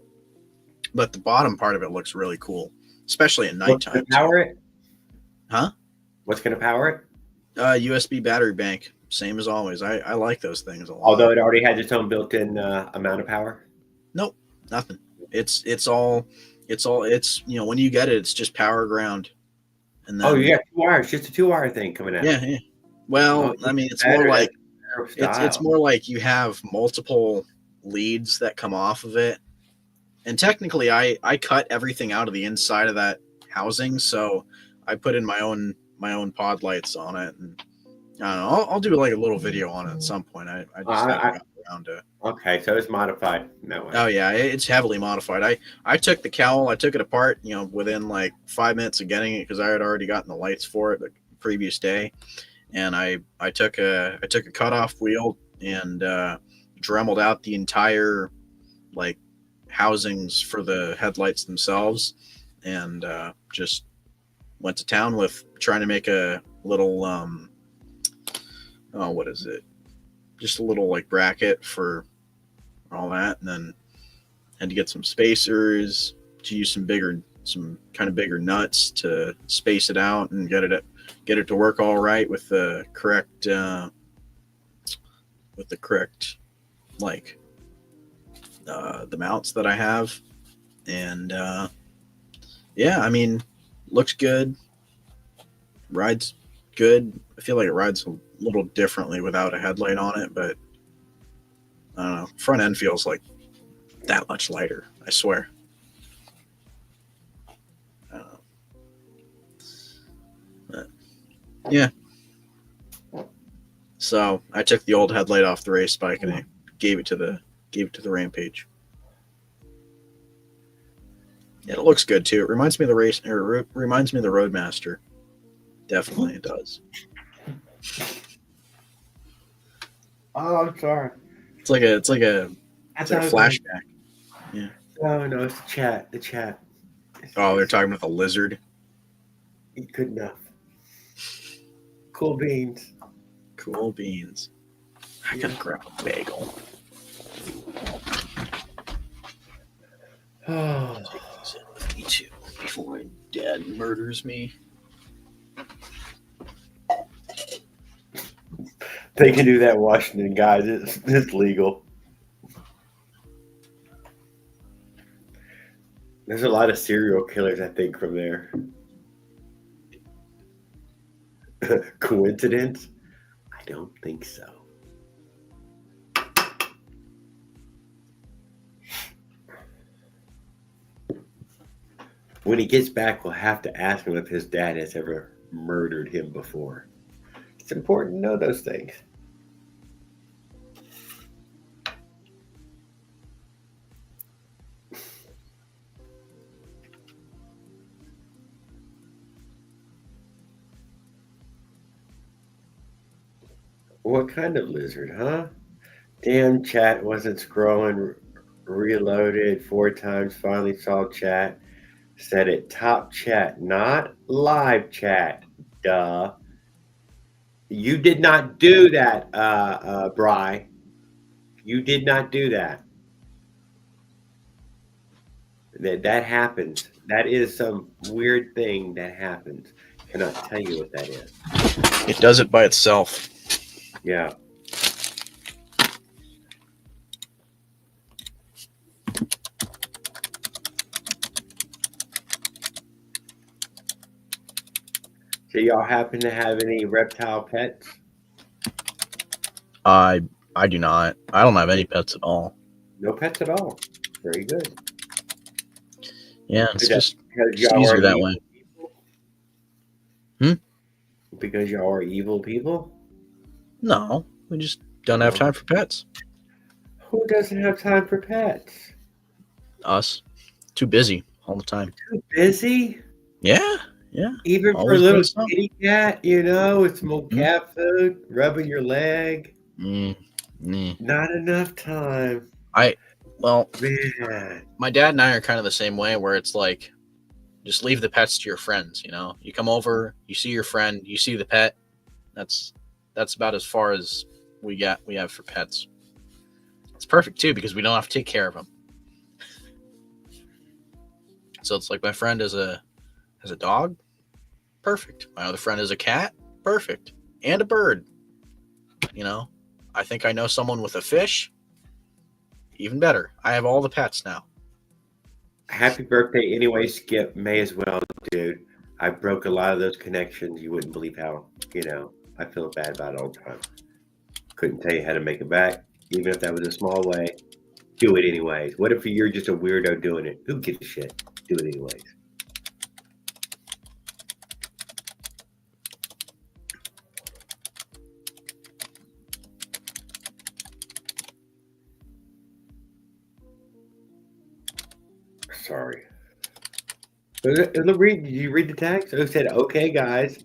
but the bottom part of it looks really cool, especially at nighttime. What's gonna power it? Huh? What's gonna power it? USB battery bank, same as always. I like those things a lot. Although it already has its own built-in amount of power. Nope, nothing. It's when you get it, it's just power ground. And then, you got 2 wires, just a 2-wire thing coming out. Yeah. Well, I mean, it's more like it's more like you have multiple leads that come off of it, and technically, I cut everything out of the inside of that housing, so I put in my own pod lights on it, and I don't know. I'll do like a little video on it at some point. I just haven't got around to. Okay, so it's modified that way. Oh yeah, it's heavily modified. I took the cowl, I took it apart, within like 5 minutes of getting it because I had already gotten the lights for it the previous day, and I took a cutoff wheel and dremeled out the entire like housings for the headlights themselves, and just went to town with trying to make a little what is it? Just a little like bracket for all that, and then had to get some spacers to use some kind of bigger nuts to space it out and get it to work all right with the correct like the mounts that I have, and yeah, I mean, looks good, rides good. I feel like it rides a little differently without a headlight on it, but I don't know. Front end feels like that much lighter, I swear. I don't know. But, yeah. So I took the old headlight off the race bike and I gave it to the Rampage. And it looks good too. It reminds me of the reminds me of the Roadmaster. Definitely, it does. Oh, I'm sorry. It's like a flashback. Yeah. Oh no, it's the chat. Oh, they're talking about the lizard. Good enough. Cool beans. Cool beans. I gotta grab a bagel. Oh, Me too. Before my dad murders me. they can do that in Washington, guys. It's legal. There's a lot of serial killers, I think, from there. Coincidence? I don't think so. When he gets back, we'll have to ask him if his dad has ever murdered him before. It's important to know those things. What kind of lizard, huh? Damn, chat wasn't scrolling. Reloaded 4 times. Finally saw chat. Said it top chat, not live chat. Duh. You did not do that, Bry. You did not do that. That happens. That is some weird thing that happens. Cannot tell you what that is. It does it by itself. Yeah. So y'all happen to have any reptile pets? I do not. I don't have any pets at all. No pets at all. Very good. Yeah, it's just because y'all easier are that evil way. People? Because y'all are evil people? No, we just don't have time for pets. Who doesn't have time for pets? Us. Too busy all the time. Too busy? Yeah. Even for a little kitty cat, with some old cat food, rubbing your leg. Not enough time. Man. My dad and I are kind of the same way, where it's like, just leave the pets to your friends. You come over, you see your friend, you see the pet. That's about as far as we have for pets. It's perfect too because we don't have to take care of them. So it's like my friend has a dog, perfect. My other friend is a cat, perfect, and a bird. I think I know someone with a fish, even better. I have all the pets now. Happy birthday anyway, Skip. May as well, dude. I broke a lot of those connections. You wouldn't believe how, I feel bad about it all the time. Couldn't tell you how to make it back, even if that was a small way. Do it anyways. What if you're just a weirdo doing it? Who gives a shit? Do it anyways. Sorry. Did you read the text? It said, okay, guys.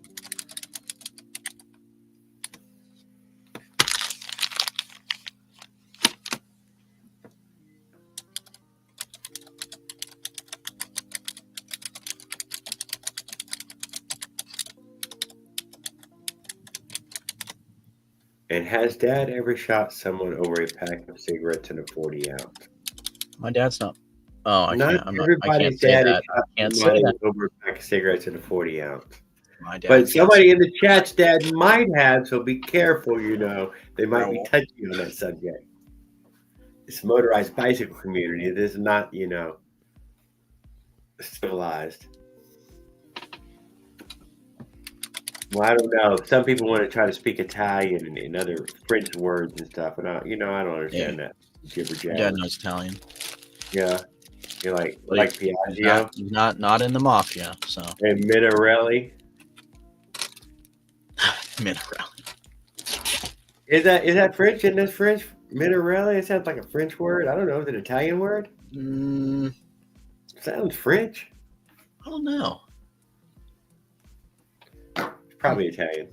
And has Dad ever shot someone over a pack of cigarettes in a 40 ounce? My dad's not. Oh, I Not can't. I'm not. I everybody's can't say dad has that. shot Can't say somebody that. over a pack of cigarettes in a 40 ounce. My dad. But somebody in the chat's dad might have, so be careful, you know. They might be touchy on that subject. It's motorized bicycle community. It is not, you know, civilized. Well, I don't know. Some people want to try to speak Italian and other French words and stuff, and I don't understand that jibber jabber. Dad knows Italian. Yeah, you're like He's Piaggio, not in the mafia, so. and Minarelli. Minarelli. Is that French? Isn't that French? Minarelli? It sounds like a French word. I don't know. Is it an Italian word? Sounds French. I don't know. Probably Italian.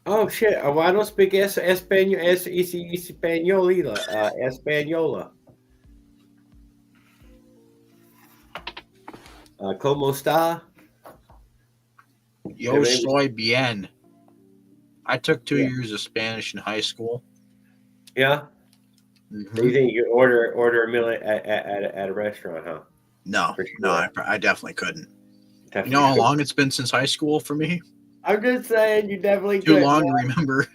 Oh shit! Well, I don't speak Espanol either. Española. ¿Cómo está? Yo soy bien. I took 2 years of Spanish in high school. Yeah. Mm-hmm. So you think you could order a meal at a restaurant, huh? No, Sure. no, I definitely couldn't. You know how long it's been since high school for me? I'm just saying, you definitely Too could. long to remember.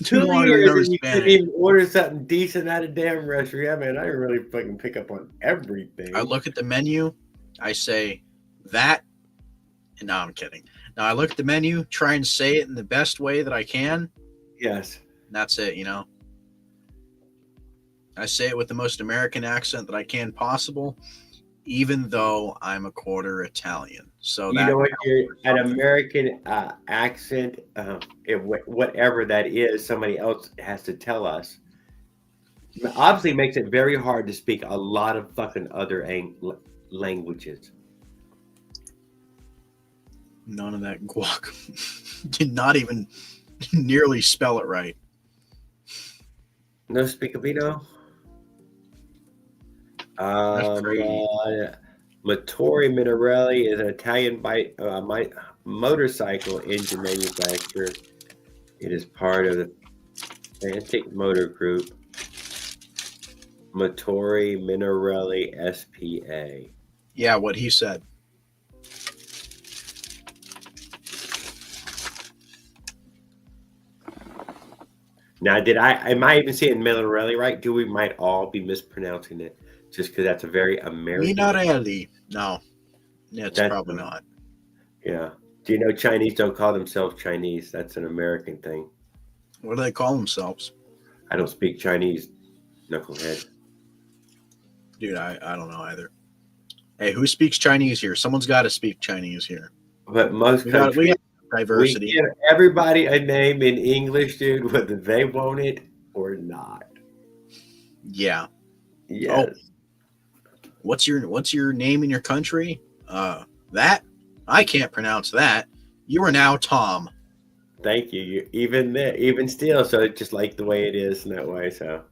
Too long to remember Spanish. You couldn't even order something decent at a damn restaurant. Yeah, man, I really fucking pick up on everything. I look at the menu, I say that, and no, I'm kidding. Now I look at the menu, try and say it in the best way that I can. Yes. And that's it, you know. I say it with the most American accent that I can possible, even though I'm a quarter Italian. So you know what? An American accent, whatever that is, somebody else has to tell us. Obviously, makes it very hard to speak a lot of fucking other languages. None of that guac. Did not even nearly spell it right. No speakabino? Motori Minarelli is an Italian motorcycle engine manufacturer. It is part of the Atlantic Motor Group. Motori Minarelli SPA. Yeah, what he said. Now, am I even saying Minarelli right? We might all be mispronouncing it just because that's a very American. Minarelli. No, that's probably not. Yeah. Do you know Chinese don't call themselves Chinese? That's an American thing. What do they call themselves? I don't speak Chinese, knucklehead. Dude, I don't know either. Hey, who speaks Chinese here? Someone's got to speak Chinese here. But most countries, we got diversity. We give everybody a name in English, dude, whether they want it or not. Yeah. Yes. Oh. What's your name in your country? That I can't pronounce that. You are now Tom. Thank you. Even still, so it's just like the way it is in that way. So.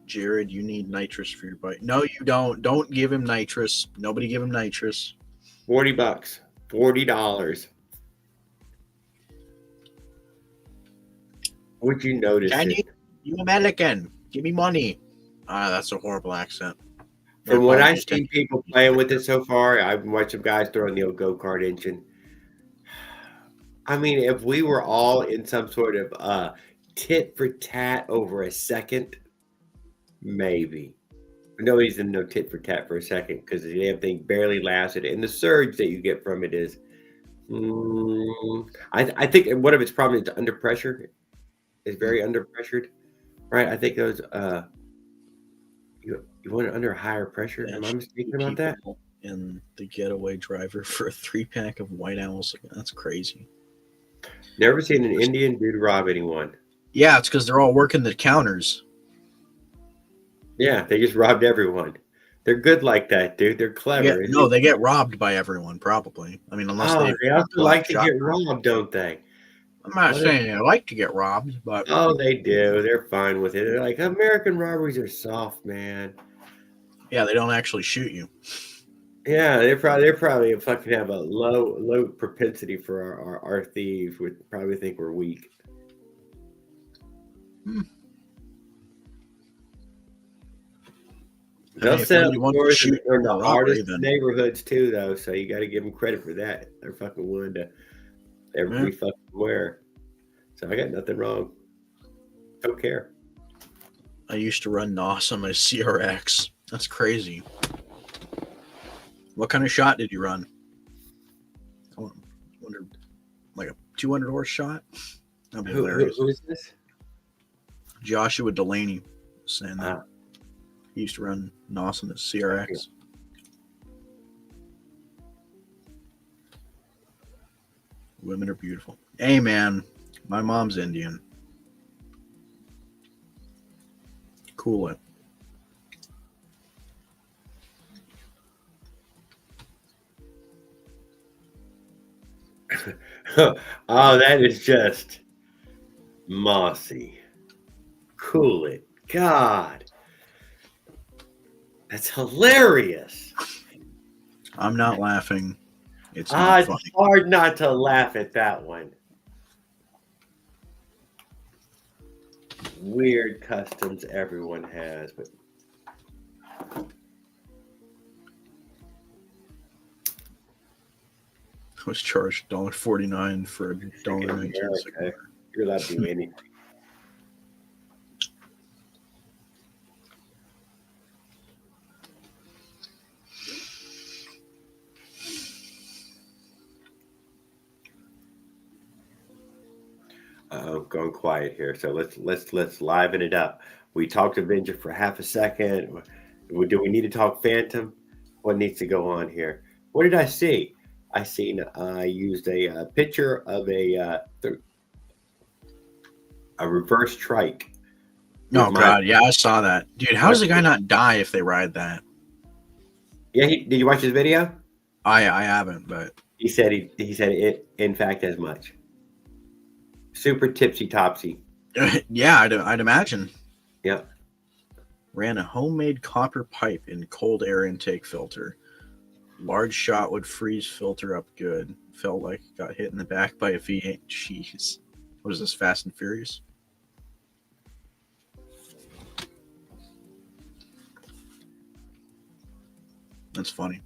Jared, you need nitrous for your bike. No, you don't. Don't give him nitrous. Nobody give him nitrous. $40. $40. Would you notice it? You American. Give me money. That's a horrible accent. From what I've seen people playing with it so far, I've watched some guys throwing the old go-kart engine. I mean, if we were all in some sort of tit for tat over a second, maybe. Nobody's in no tit for tat for a second because the damn thing barely lasted, and the surge that you get from it is, I think one of its problems is under pressure. It's very under pressured, right? I think those you want it under higher pressure. Am I Actually, mistaken about that? people in the getaway driver for a 3-pack of White Owls. That's crazy. Never seen an Indian dude rob anyone. Yeah, it's because they're all working the counters. Yeah, they just robbed everyone. They're good like that, dude. They're clever. No, they get robbed by everyone, probably. I mean, unless Oh, they also pull out like to shotgun. get robbed, don't they? I'm not What saying they like to get robbed, but Oh, they do. They're fine with it. They're like, American robberies are soft, man. yeah, they don't actually shoot you. Yeah, they're probably fucking have a low propensity for our thieves. Would probably think we're weak. They'll if set up nobody wants to stores shoot in the for a robbery, hardest then neighborhoods too, though. So you got to give them credit for that. They're fucking willing to every fucking where. So I got nothing wrong. Don't care. I used to run NOS on my CRX. That's crazy. What kind of shot did you run? I wonder, like a 200 horse shot? That'd be hilarious. Who is this? Joshua Delaney saying that he used to run NOS on his CRX. Women are beautiful. Hey, man, my mom's Indian. Cool it. Oh, that is just mossy. Cool it. God. That's hilarious. I'm not laughing. It's not funny. It's hard not to laugh at that one. Weird customs everyone has, but I was charged $1.49 for a $1.19. You're allowed to do anything. Going quiet here. So let's liven it up. We talked Avenger for half a second. Do we need to talk Phantom? What needs to go on here? What did I see? I used a picture of a reverse trike. Oh God, yeah, I saw that, dude. How does the guy not die if they ride that? Yeah, did you watch his video? I haven't, but he said it in fact as much. Super tipsy topsy. Yeah, I'd imagine. Yep. Ran a homemade copper pipe in cold air intake filter. Large shot would freeze filter up good. Felt like got hit in the back by a V8. Jeez. What is this, Fast and Furious? That's funny.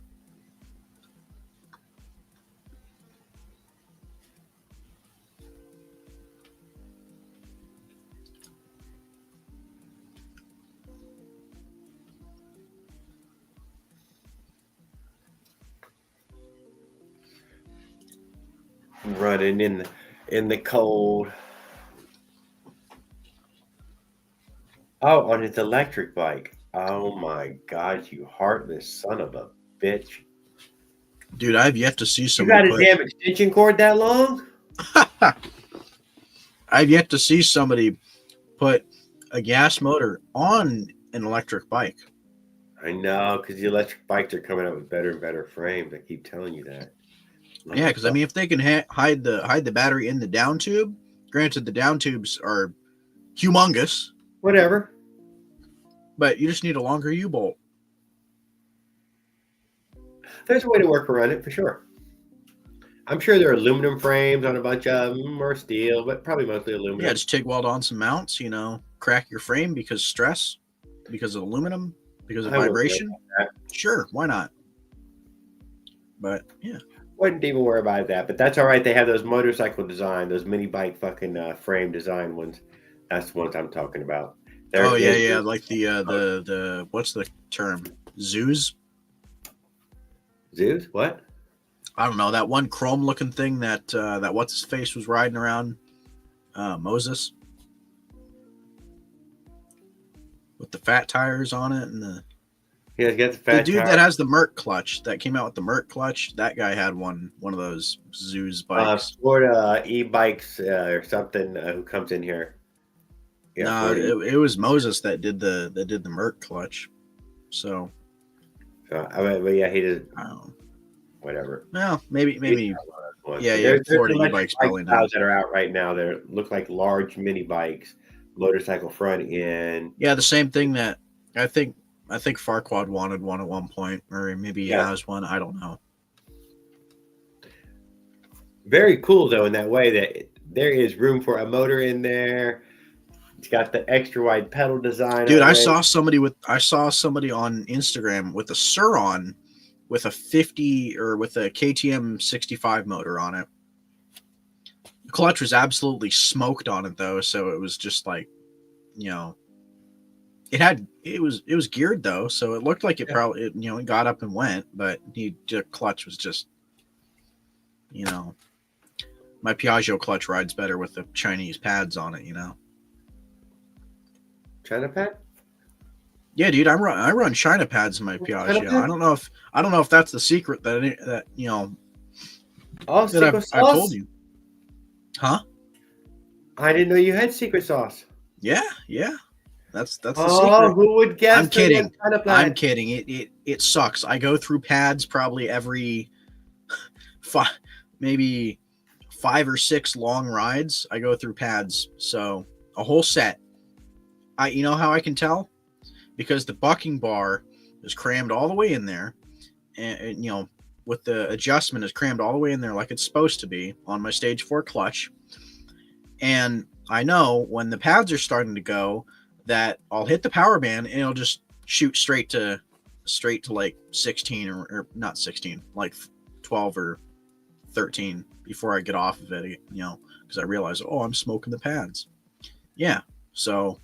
Running in the cold. Oh, on his electric bike. Oh my God, you heartless son of a bitch. Dude, I've yet to see You somebody got a damn extension cord that long? I've yet to see somebody put a gas motor on an electric bike. I know, because the electric bikes are coming out with better and better frames. I keep telling you that. Yeah, because I mean, if they can hide the battery in the down tube, granted the down tubes are humongous. Whatever. But you just need a longer U-bolt. There's a way to work around it for sure. I'm sure there are aluminum frames on a bunch of them, or steel, but probably mostly aluminum. Yeah, just TIG weld on some mounts, crack your frame because stress, because of aluminum, because of vibration. Sure, why not? But yeah. Wouldn't even worry about that, but that's all right. They have those motorcycle design, those mini bike fucking frame design ones. That's the ones I'm talking about. There Oh yeah, is yeah, like the what's the term? Zoos? Zeus. What? I don't know, that one chrome looking thing that what's his face was riding around, Moses, with the fat tires on it, and Yeah, he's got the the fat dude tire. that has the Merc clutch that came out with the Merc clutch. That guy had one of those Zoos bikes. Florida e-bikes or something who comes in here. Yeah, Nah, Florida. it was Moses that did the Merc clutch. So So, I mean, but yeah, he did I don't know. whatever. Well, He's maybe got one of those ones. yeah, But yeah. there's Florida electric e-bikes bike probably styles knows. that are out right now that look like large mini bikes, motorcycle front end. Yeah, the same thing that I think Farquad wanted one at one point, or maybe he Yeah, has one. I don't know. very cool though in that way that there is room for a motor in there. It's got the extra wide pedal design Dude, on I it. saw somebody on Instagram with a Suron with a 50 or with a KTM 65 motor on it. The clutch was absolutely smoked on it though, so it was just like, you know, it was geared though, so it looked like it Yeah. probably it got up and went, but the clutch was just, you know, my Piaggio clutch rides better with the Chinese pads on it, you know. China pad? Yeah, dude, I run China pads in my China Piaggio. pad? I don't know if that's the secret that you know Oh, that secret I've told sauce? you, huh? I didn't know you had secret sauce. Yeah, that's the Oh, secret. who would guess I'm that one kidding. China I'm pad? kidding. It sucks. I go through pads probably every five, maybe 5 or 6 long rides. I go through pads, so a whole set. You know how I can tell? Because the bucking bar is crammed all the way in there, and with the adjustment is crammed all the way in there like it's supposed to be on my stage 4 clutch. And I know when the pads are starting to go that I'll hit the power band and it'll just shoot straight to like 16 or not 16, like 12 or 13 before I get off of it, because I realize, oh, I'm smoking the pads. Yeah. So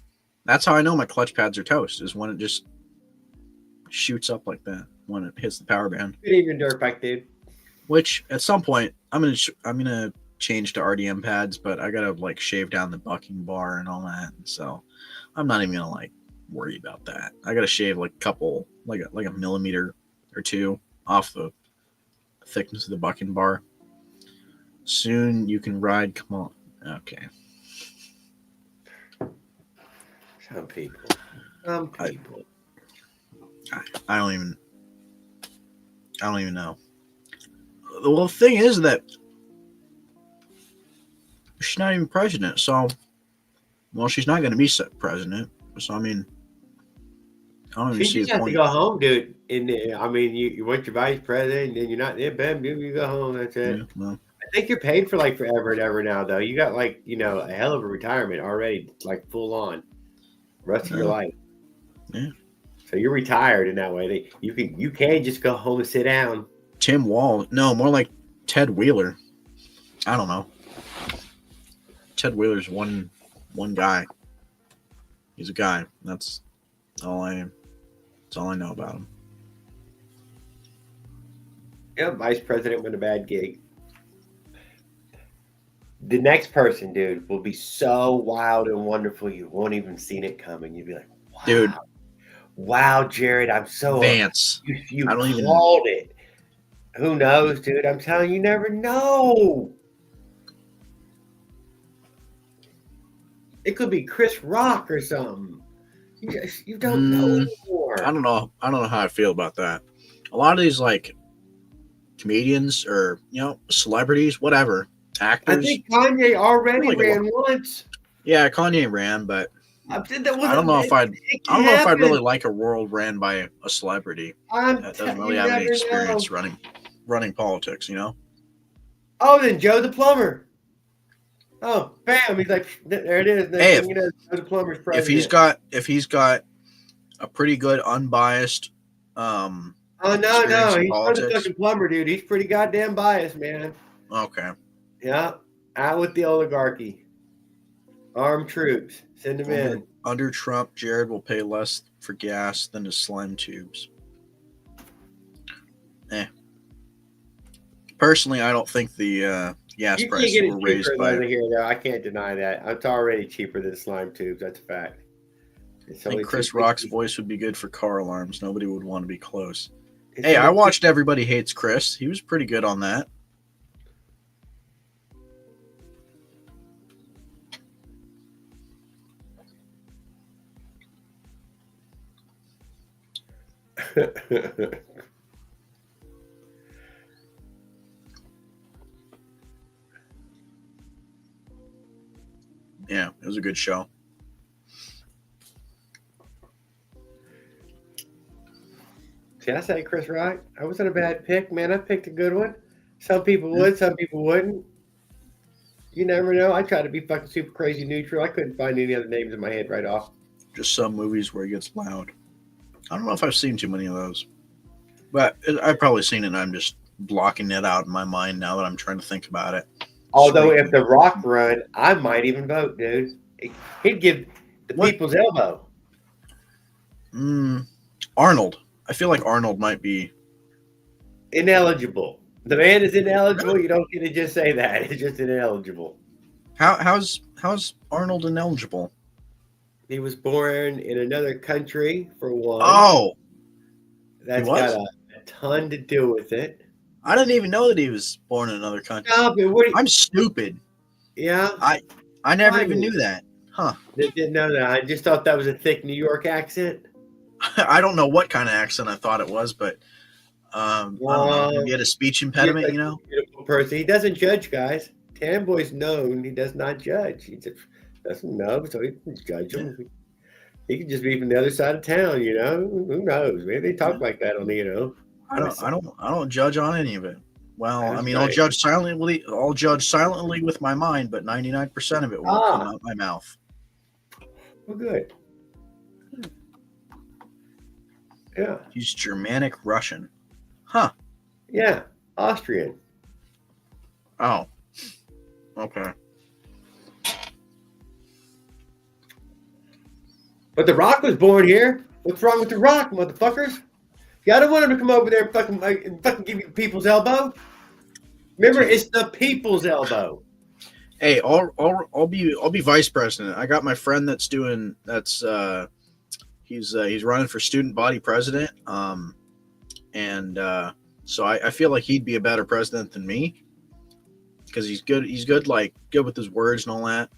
that's how I know my clutch pads are toast, is when it just shoots up like that when it hits the power band. Good evening, Dirtbike dude. Which at some point I'm gonna change to RDM pads, but I gotta like shave down the bucking bar and all that, and so I'm not even gonna like worry about that. I gotta shave like a couple, like a millimeter or two off the thickness of the bucking bar. Soon you can ride. Come on, okay. Some people. I don't even know. Well, the thing is that she's not even president, so she's not going to be president. So I mean, I don't even She see just the has to point. go home, dude. And I mean, you want your vice president, and you're not there, bam, you go home. That's it. Yeah, well, I think you're paid for like forever and ever now, though. You got like a hell of a retirement already, like full on, rest of your life. Yeah. So you're retired in that way. You can just go home and sit down. Tim Wall, no, more like Ted Wheeler. I don't know. Ted Wheeler's one guy. He's a guy. That's all I know about him. Yeah, vice president with a bad gig. The next person, dude, will be so wild and wonderful you won't even seen it coming. You'll be like, wow. Dude. Wow, Jared, I'm so Vance. You I don't even called it. Who knows, dude? I'm telling you, never know. It could be Chris Rock or something. You don't know anymore. I don't know how I feel about that. A lot of these like comedians or celebrities, whatever, actors. I think Kanye already ran once. Yeah, Kanye ran, but I don't know if I'd really like a world ran by a celebrity that doesn't really have any experience running politics, Oh, then Joe the plumber. Oh, bam! He's like, there it is. Hey, Joe the plumber's president. If he's got a pretty good unbiased oh no, he's not a fucking plumber, dude. He's pretty goddamn biased, man. Okay. Yeah, out with the oligarchy. Armed troops. Send them in. Under Trump, Jared will pay less for gas than his slime tubes. Personally, I don't think the gas You can't prices get it were raised cheaper by. over here, though. I can't deny that. It's already cheaper than slime tubes. That's a fact. It's I think only Chris Rock's $2.50. voice would be good for car alarms. Nobody would want to be close. It's Hey, I only watched Everybody Hates Chris. He was pretty good on that. Yeah, it was a good show. See, I say Chris Rock. I wasn't a bad pick, man. I picked a good one. Some people would, some people wouldn't. You never know. I tried to be fucking super crazy neutral. I couldn't find any other names in my head right off. Just some movies where he gets loud. I don't know if I've seen too many of those. But I've probably seen it and I'm just blocking it out in my mind now that I'm trying to think about it. Although Sweet. if The Rock run, I might even vote, dude. He'd give the What? people's elbow. Arnold. I feel like Arnold might be. Ineligible. The man is ineligible. You don't get to just say that. It's just ineligible. How's Arnold ineligible? He was born in another country, for one. Oh, That's he was? got a ton to do with it. I didn't even know that he was born in another country. No, but what do you, I'm stupid. yeah, I never Why? even knew that. Huh. didn't know that. I just thought that was a thick New York accent. I don't know what kind of accent I thought it was, but I don't know. Maybe he had a speech impediment, you know? Beautiful person. He doesn't judge, guys. Tan Boy's known he does not judge. He just doesn't know, so he can judge him. He could just be from the other side of town, you know. Who knows? Maybe they talk like that on the, you know. I don't judge on any of it. Well, That's I mean, right. I'll judge silently with my mind, but 99% of it will come out my mouth. Well, good. Yeah. He's Germanic Russian. Huh. Yeah. Austrian. Oh. Okay. But The Rock was born here. What's wrong with The Rock, motherfuckers? Y'all don't want him to come over there and fucking give you the people's elbow. Remember, it's the people's elbow. Hey, I'll be vice president. I got my friend he's running for student body president. So I feel like he'd be a better president than me because he's good with his words and all that.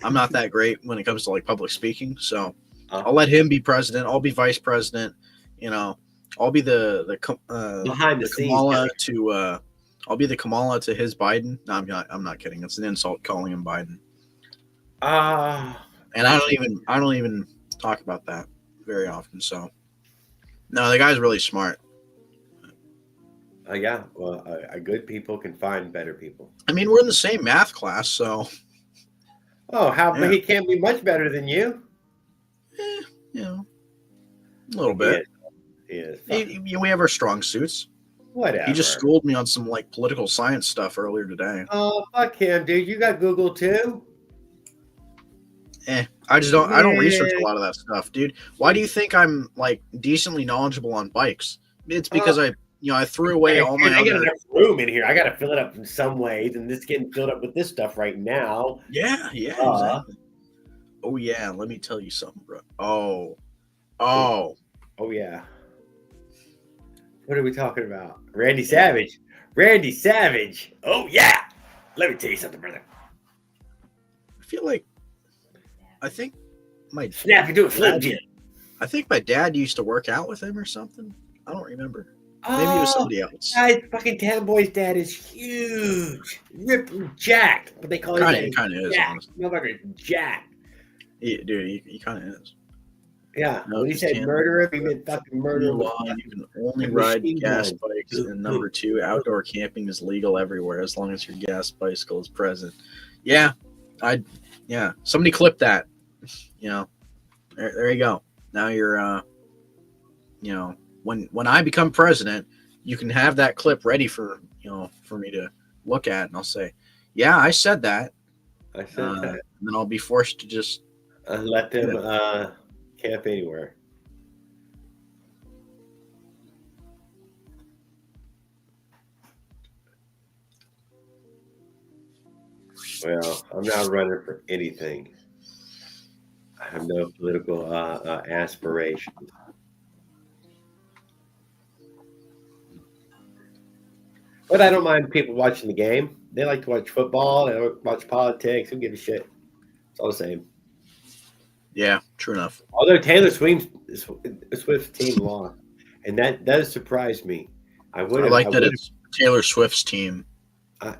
I'm not that great when it comes to like public speaking, so I'll let him be president. I'll be vice president. You know, I'll be the behind the scenes Kamala to I'll be the Kamala to his Biden. No, I'm not kidding. It's an insult calling him Biden. And I don't even talk about that very often. So no, the guy's really smart. Yeah. Well, good people can find better people. I mean, we're in the same math class, so. Oh, but he can't be much better than you. You know, a little bit. He is. We have our strong suits. Whatever. He just schooled me on some like political science stuff earlier today. Oh, fuck him, dude. You got Google too? I don't research a lot of that stuff, dude. Why do you think I'm like decently knowledgeable on bikes? It's because I threw away all my I got enough room in here. I got to fill it up in some ways, and this getting filled up with this stuff right now. Yeah, exactly. Oh yeah, let me tell you something, bro. Oh yeah. What are we talking about? Randy Savage. Randy Savage. Oh yeah. Let me tell you something, brother. I think my snap into a flip jib. I think my dad used to work out with him or something. I don't remember. Maybe it was somebody else. Guys, fucking Tan Boy's dad is huge, ripped and jacked. What they call it? Kind of is. Motherfucker, jacked. Yeah, dude, he kind of is. Yeah. When he said murderer, he meant fucking murderer. You can only ride gas bikes, and number 2, outdoor camping is legal everywhere as long as your gas bicycle is present. Yeah, somebody clip that. You know, there you go. Now you're, when I become president, you can have that clip ready for me to look at, and I'll say, yeah, I said that. I said that. And then I'll be forced to just Let them camp anywhere. Well, I'm not running for anything. I have no political aspirations. But I don't mind people watching the game. They like to watch football. They like to watch politics. Who gives a shit? It's all the same. Yeah, true enough. Although Taylor Swift's team lost, and that does surprise me. I would I have. like that it's Taylor Swift's team,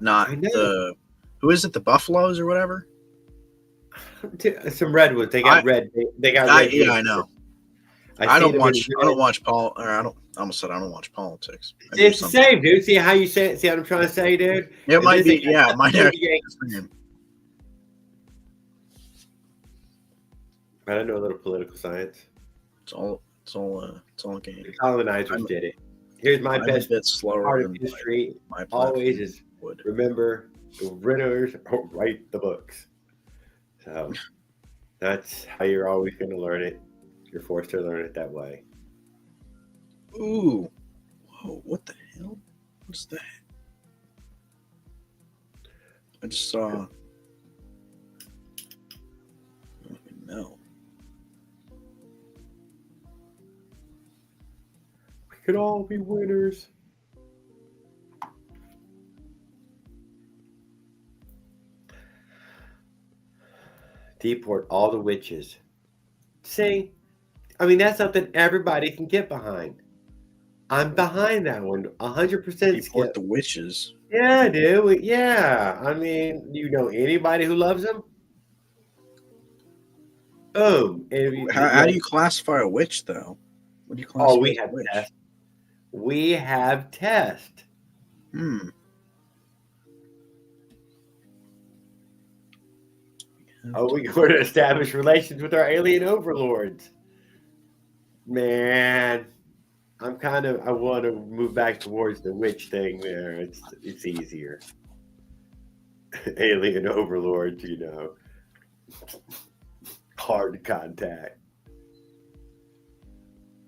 not I know. the who is it? The Buffaloes or whatever. Some redwoods. They got red. They got red. Yeah, I know. I don't watch. I don't watch I almost said I don't watch politics. It's the same, dude. See how you say it? See what I'm trying to say, dude? It might be. Yeah, it might actually be the same. I don't know a little political science. It's all a game. The colonizers did it. Here's my best part of history. Always is remember the winners write the books. So that's how you're always going to learn it. You're forced to learn it that way. Ooh. Whoa, what the hell? What's that? I just saw. I don't even know. We could all be winners. Deport all the witches. See? I mean, that's something everybody can get behind. I'm behind that one. 100% Deport the witches. Yeah, dude. Yeah. I mean, you know anybody who loves them? Boom. How do you classify a witch, though? What do you classify? Oh, we have tests. We have tests. Oh, we go to establish relations with our alien overlords. Man, I want to move back towards the witch thing there. It's easier. Alien overlords, you know. Hard contact.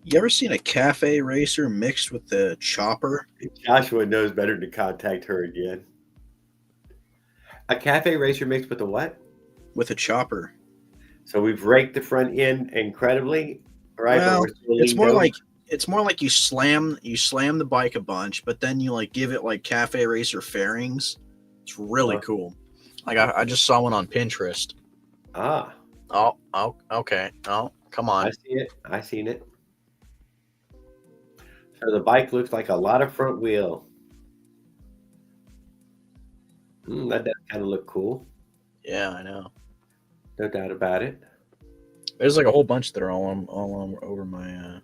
You ever seen a cafe racer mixed with the chopper? Joshua knows better to contact her again. A cafe racer mixed with a what? With a chopper. So we've raked the front end incredibly, right? Well, it's more like you slam the bike a bunch, but then you like give it like cafe racer fairings. It's really cool. Like I just saw one on Pinterest. Ah. Oh, okay. Oh, come on. I see it. I seen it. So the bike looks like a lot of front wheel. That does kind of look cool. Yeah, I know. No doubt about it. There's like a whole bunch that are all over my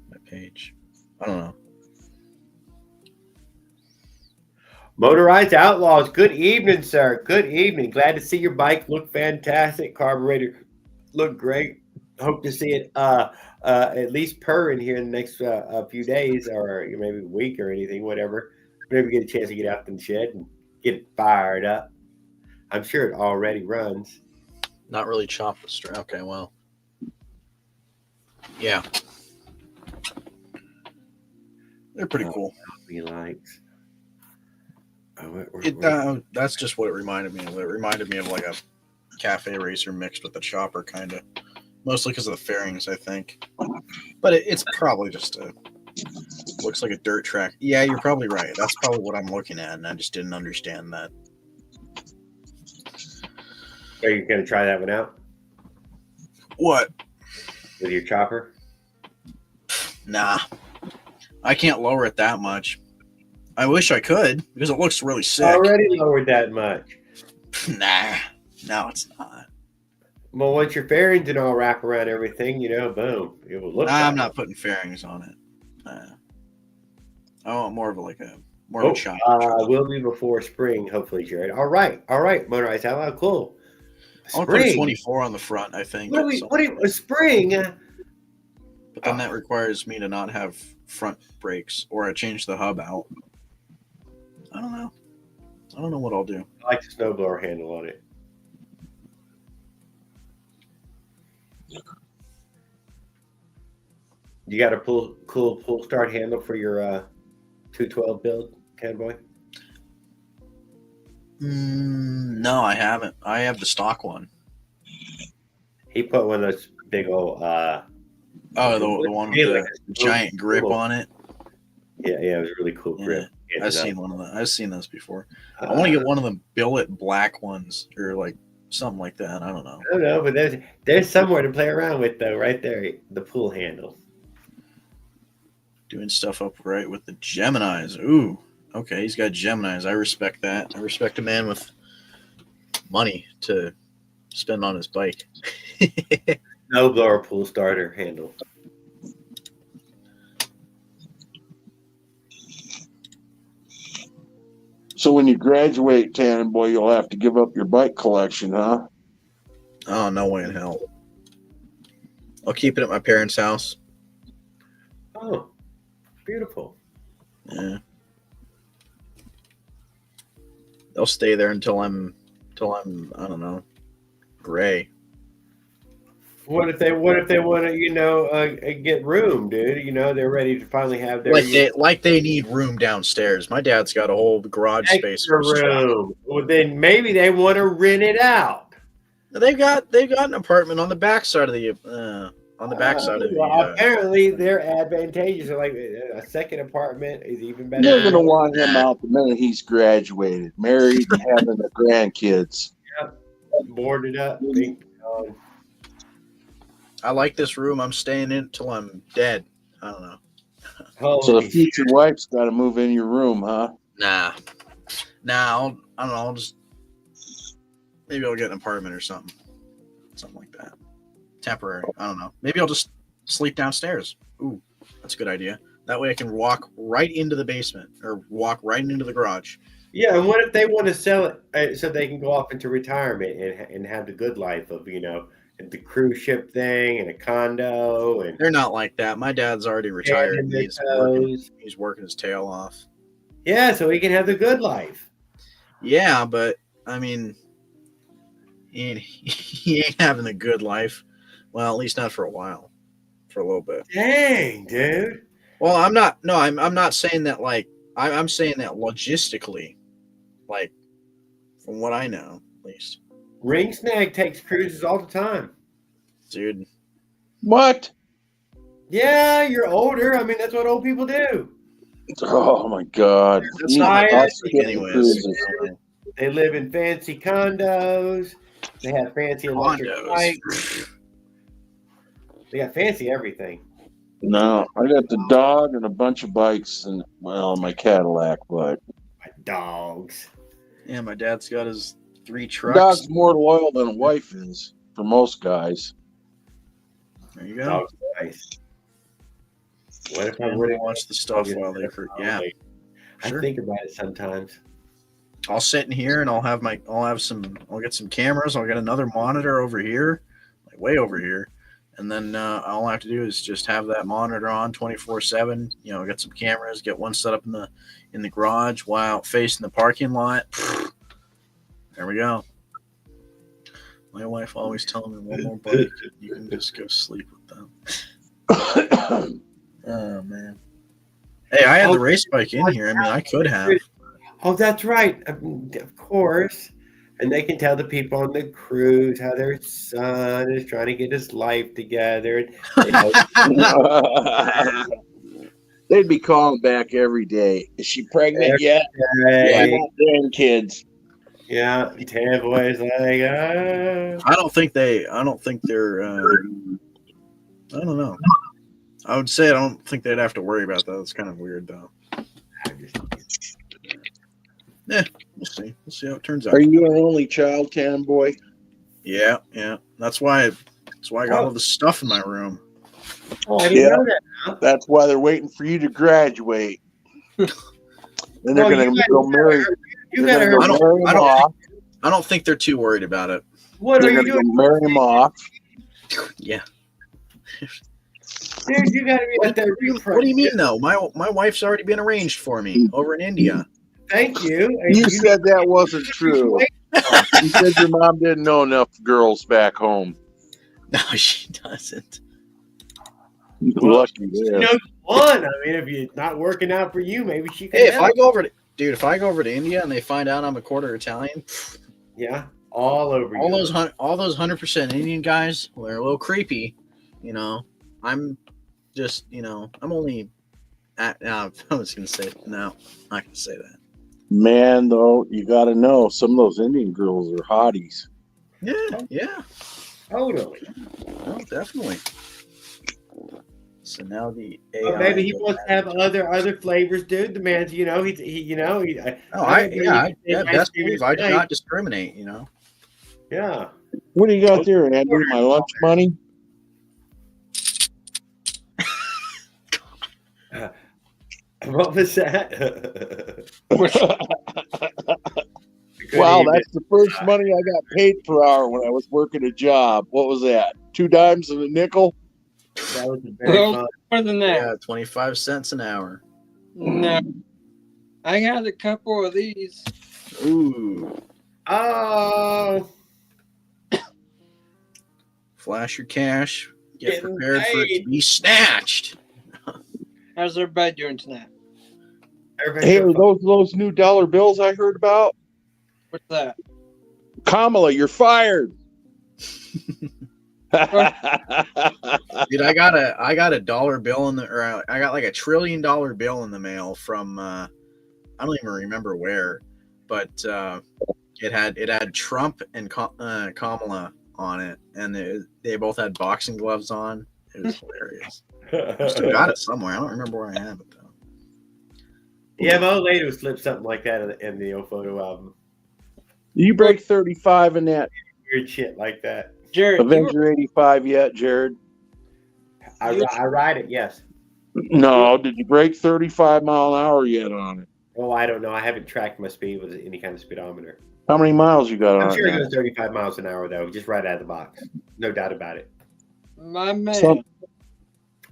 my page. I don't know. Motorized Outlaws. Good evening, sir. Good evening. Glad to see your bike look fantastic. Carburetor look great. Hope to see it at least purr in here in the next few days, or maybe a week or anything, whatever. Maybe get a chance to get out in the shed and get it fired up. I'm sure it already runs. Not really chopped the string. Okay, well. Yeah. They're pretty cool. He likes. That's just what it reminded me of. It reminded me of like a cafe racer mixed with a chopper, kind of. Mostly because of the fairings, I think. But it's probably just looks like a dirt track. Yeah, you're probably right. That's probably what I'm looking at, and I just didn't understand that. Are you going to try that one out? What? With your chopper? Nah. I can't lower it that much. I wish I could, because it looks really sick. Already lowered that much. Nah. No, it's not. Well, once your fairings and all wrap around everything, boom. It will look I'm not putting fairings on it. I want more of a chopper. Will be before spring, hopefully, Jared. All right. Motorized Outlaw, cool. I want to put a 24 on the front, I think. Spring? But then that requires me to not have front brakes, or I change the hub out. I don't know what I'll do. I like the snowblower handle on it. You got a cool pull start handle for your 212 build, Cowboy? No, I haven't. I have the stock one. He put one of those big old. The one with the giant grip on it. Yeah, it was a really cool grip. I've seen one of them. I've seen those before. I want to get one of the billet black ones or like something like that. I don't know, but there's somewhere to play around with though, right there, the pull handle. Doing stuff upright with the Geminis. Ooh, okay, he's got Geminis. I respect that. I respect a man with money to spend on his bike. No blower pull starter handle. So when you graduate, Tannin Boy, you'll have to give up your bike collection, huh? Oh, no way in hell. I'll keep it at my parents' house. Oh, beautiful. Yeah. They'll stay there until I'm I don't know, gray. What if they want to, get room, dude? They're ready to finally have their like they need room downstairs. My dad's got a whole garage space for room. Well, then maybe they want to rent it out. They've got an apartment on the backside of the apparently they're advantageous. Like a second apartment is even better. You're gonna want him out the minute he's graduated, married, and having the grandkids. Yep, boarded up. I like this room. I'm staying in till I'm dead. I don't know. So the future wife's got to move in your room, huh? Nah. I don't know. I'll just maybe I'll get an apartment or something like that. Temporary. I don't know. Maybe I'll just sleep downstairs. Ooh, that's a good idea. That way I can walk right into the basement or walk right into the garage. Yeah, and what if they want to sell it so they can go off into retirement and have the good life of the cruise ship thing and a condo? And they're not like that. My dad's already retired. He's working his tail off. Yeah, so he can have the good life. Yeah, but I mean, he ain't having a good life. Well, at least not for a while, for a little bit. Dang, dude. Well, I'm not saying that like I'm saying that logistically, like from what I know, at least. Ring Snag takes cruises all the time. Dude. What? Yeah, you're older. I mean, that's what old people do. Oh my God. That's not anyways. They live in fancy condos. They have fancy electric bikes. They got fancy everything. No, I got the dog and a bunch of bikes and my Cadillac, but my dogs. Yeah, my dad's got his 3 trucks. Dog's more loyal than a wife is for most guys. There you go. Dog's nice. What if I would watch the stuff while they yeah. I think about it sometimes. I'll sit in here and I'll get some cameras. I'll get another monitor over here, like way over here. And then all I have to do is just have that monitor on 24/7. Get some cameras, get one set up in the garage while out facing the parking lot. There we go. My wife always telling me one more bike, you can just go sleep with them. Oh man. Hey, I had the race bike in here. I mean, I could have. Oh, that's right. Of course. And they can tell the people on the cruise how their son is trying to get his life together. They'd be calling back every day. Is she pregnant yet? Yeah, kids. Yeah, Tan Boy's like, I don't think they're. I don't know. I would say I don't think they'd have to worry about that. It's kind of weird, though. Yeah, we'll see. We'll see how it turns out. Are you an only child, Tan Boy? Yeah. That's why I got all the stuff in my room. Oh, I didn't know that. Huh? That's why they're waiting for you to graduate. Then they're going to go marry. I don't think they're too worried about it. What are you doing? Marry him off. Yeah. Dude, you got to be at that. What do you mean, though? My wife's already been arranged for me over in India. Thank you. You said that wasn't true. You said your mom didn't know enough girls back home. No, she doesn't. Well, Lucky she there. knows one. I mean, if it's not working out for you, maybe she can Hey, if help. I go over to if I go over to India and they find out I'm a quarter Italian, Yeah, all over all you. those 100% Indian guys, well, they're a little creepy. You know, I'm just I'm only at. No, I was gonna say no, I'm not gonna say that. Man, though, you got to know some of those Indian girls are hotties. Yeah, Totally. no, definitely. So now the But AI. maybe he wants to have other flavors, dude. The man's, Oh, not everybody you can say yeah, ice best cream believe is I do nice. not discriminate. Yeah. What do you got there, Andrew? My lunch money? What was that? Wow, that's the first money I got paid per hour when I was working a job. What was that? 2 dimes and a nickel? That was very fun. More than that. Yeah, 25 cents an hour. No. I got a couple of these. Ooh, Oh, flash your cash. Get Getting prepared for it to paid. be snatched. How's everybody doing tonight? everybody's Hey, doing are fun. those new dollar bills I heard about? What's that? Kamala, you're fired. Dude, I got a dollar bill I got like $1 trillion bill in the mail from I don't even remember where, but it had Trump and Kamala on it, and they both had boxing gloves on. It was hilarious. I still got it somewhere. I don't remember where I have it though. Yeah, my old lady would slip something like that in the old photo album. You break 35 in that Weird shit like that. Jared, Avenger 85 yet, Jared? I ride it, yes. No, did you break 35 mile an hour yet on it? Oh, I don't know. I haven't tracked my speed with any kind of speedometer. How many miles you got I'm on sure it it now? goes 35 miles an hour, though, just right out of the box. No doubt about it. my man.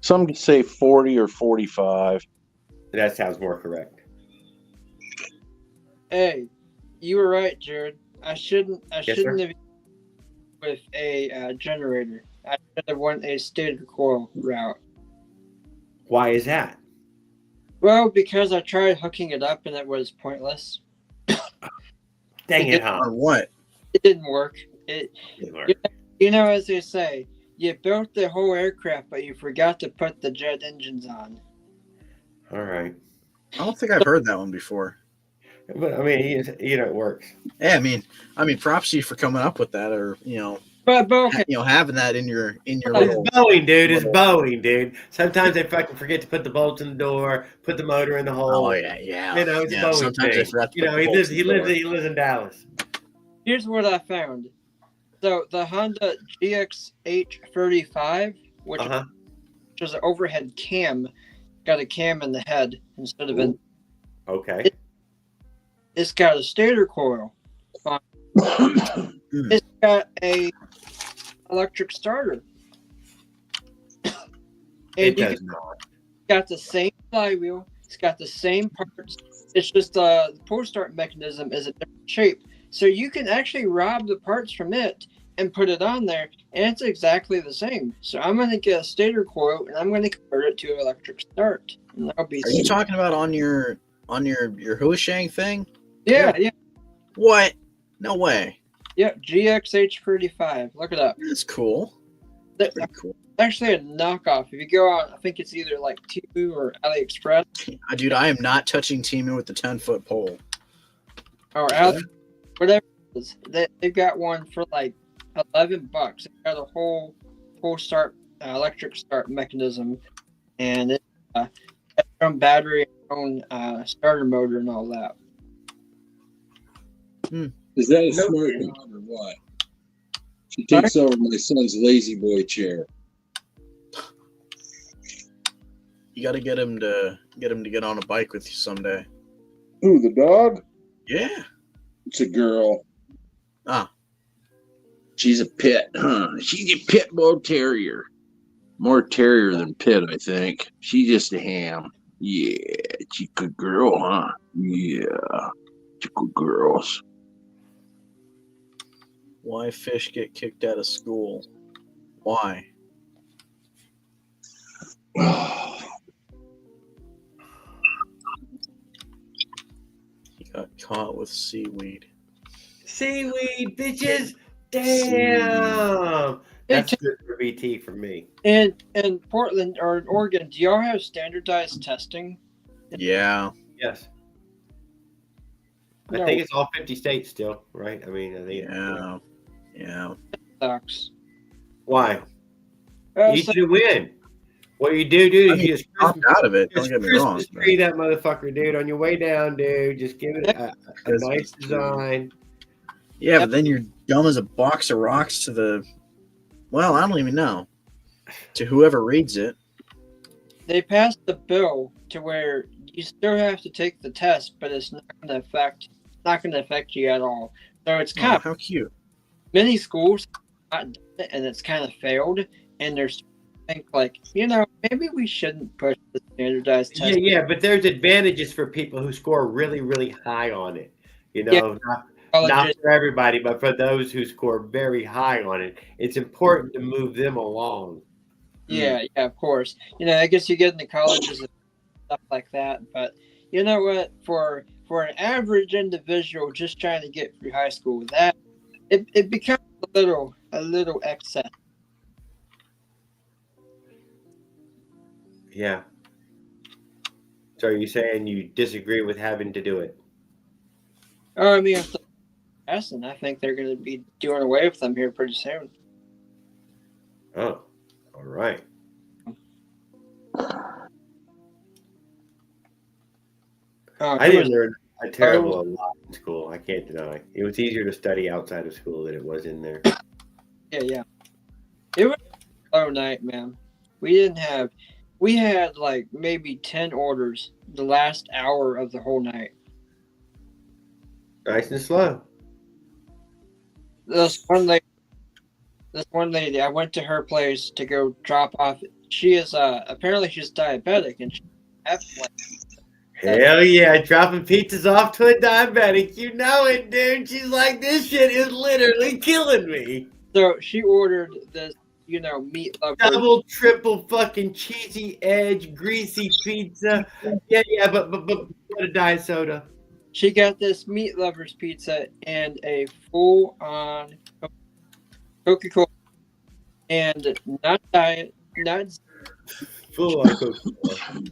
Some say 40 or 45. That sounds more correct. Hey, you were right, Jared. I shouldn't sir. have with a generator. I should have went a stator coil route. Why is that? Well, because I tried hooking it up and it was pointless. Dang it, huh? Or what? It didn't work. Didn't work. As they say, you built the whole aircraft, but you forgot to put the jet engines on. All right. I don't think I've heard that one before. But, I mean, it works. Yeah, I mean, props to you for coming up with that, or But okay. having that in your It's little. Boeing, dude. It's Boeing, dude. Sometimes they fucking forget to put the bolts in the door, put the motor in the hole. Oh yeah. It's a Boeing Sometimes thing. I forgot to put He the lives. bolts in He the lives. door. He lives in Dallas. Here's what I found. So the Honda GX835, which is an overhead cam, got a cam in the head instead of in. Okay. It's got a stator coil. It's got a electric starter. It does not. It's got the same flywheel. It's got the same parts. It's just the pull start mechanism is a different shape. So you can actually rob the parts from it and put it on there, and it's exactly the same. So I'm going to get a stator coil, and I'm going to convert it to electric start. And that'll be. Are you talking about on your Huishang thing? Yeah. What? No way. Yeah, GXH35. Look it up. That's cool. That's Pretty cool. actually a knockoff. If you go on, I think it's either like Temu or AliExpress. Dude, I am not touching Temu with the 10-foot pole. Or Ali, whatever it is. They've got one for like $11. It's got a whole start electric start mechanism, and it has its own battery, its own starter motor, and all that. Is that a smart dog or what? She takes over my son's lazy boy chair. You got to get him to get on a bike with you someday. Who, the dog? Yeah. It's a girl. Ah. She's a pit, huh? She's a pit bull terrier. More terrier than pit, I think. She's just a ham. Yeah, she's a good girl, huh? Yeah, she's good girls. Why fish get kicked out of school? Why? He got caught with seaweed. Seaweed, bitches. Seaweed. Damn. Hey, That's good for BT for me. in Portland or in Oregon, do y'all have standardized testing? Yeah. Yes. I No. think it's all 50 states still, right? I mean, I think. Yeah. Yeah. Sucks. Why? You So should win. What you do, dude, I is mean, you just opt out of it. Don't just get me wrong. Christmas tree that motherfucker, dude, on your way down, dude. Just give it a nice Christmas tree. design. Yeah, but then you're dumb as a box of rocks to the. Well, I don't even know. To whoever reads it. they passed the bill to where you still have to take the test, but it's not going to affect you at all. So it's kind Oh, of how cute. many schools have not done it, and it's kind of failed, and there's think like, maybe we shouldn't push the standardized test. Yeah, but there's advantages for people who score really, really high on it. Yeah. Not for everybody, but for those who score very high on it, it's important to move them along. Yeah, of course. I guess you get into colleges and stuff like that, but you know what? For an average individual just trying to get through high school, that it becomes a little excess. Yeah. So are you saying you disagree with having to do it? Oh, I mean, if the passing, I think they're going to be doing away with them here pretty soon. Oh, all right. I didn't learn a terrible lot in school. I can't deny. It was easier to study outside of school than it was in there. Yeah. It was a slow night, man. We had like maybe 10 orders the last hour of the whole night. Nice and slow. This one lady, I went to her place to go drop off. She is apparently she's diabetic, and she hell yeah, dropping pizzas off to a diabetic. You know it, dude. She's like, this shit is literally killing me. So she ordered this, meat lover. Double, triple fucking cheesy edge, greasy pizza. Yeah, but a diet soda. She got this meat lovers pizza and a full-on Coca-Cola, and not diet, not full on Coca-Cola.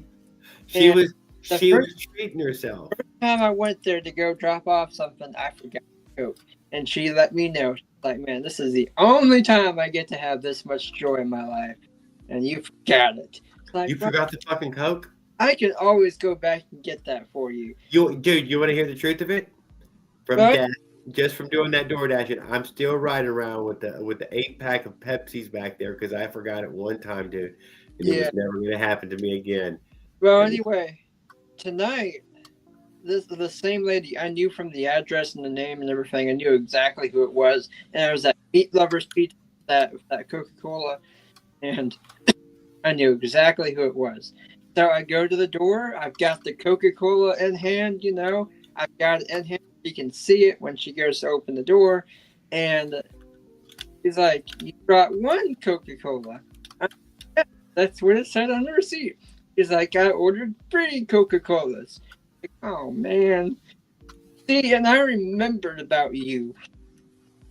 She was treating herself. First time I went there to go drop off something, I forgot Coke, and she let me know. She's like, "Man, this is the only time I get to have this much joy in my life, and you forgot it." Like, you forgot the fucking Coke? I can always go back and get that for you. Dude, you want to hear the truth of it? Just from doing that door dashing, I'm still riding around with the 8-pack of Pepsis back there because I forgot it one time, dude. And it was never going to happen to me again. Well, anyway, tonight, the same lady I knew from the address and the name and everything. I knew exactly who it was, and it was that meat lovers pizza, that Coca-Cola, and I knew exactly who it was. So I go to the door. I've got the Coca-Cola in hand, I've got it in hand. You can see it when she goes to open the door. And she's like, "You brought one Coca-Cola." Yeah, that's what it said on the receipt. She's like, "I ordered 3 Coca-Colas." Like, oh, man. See, and I remembered about you.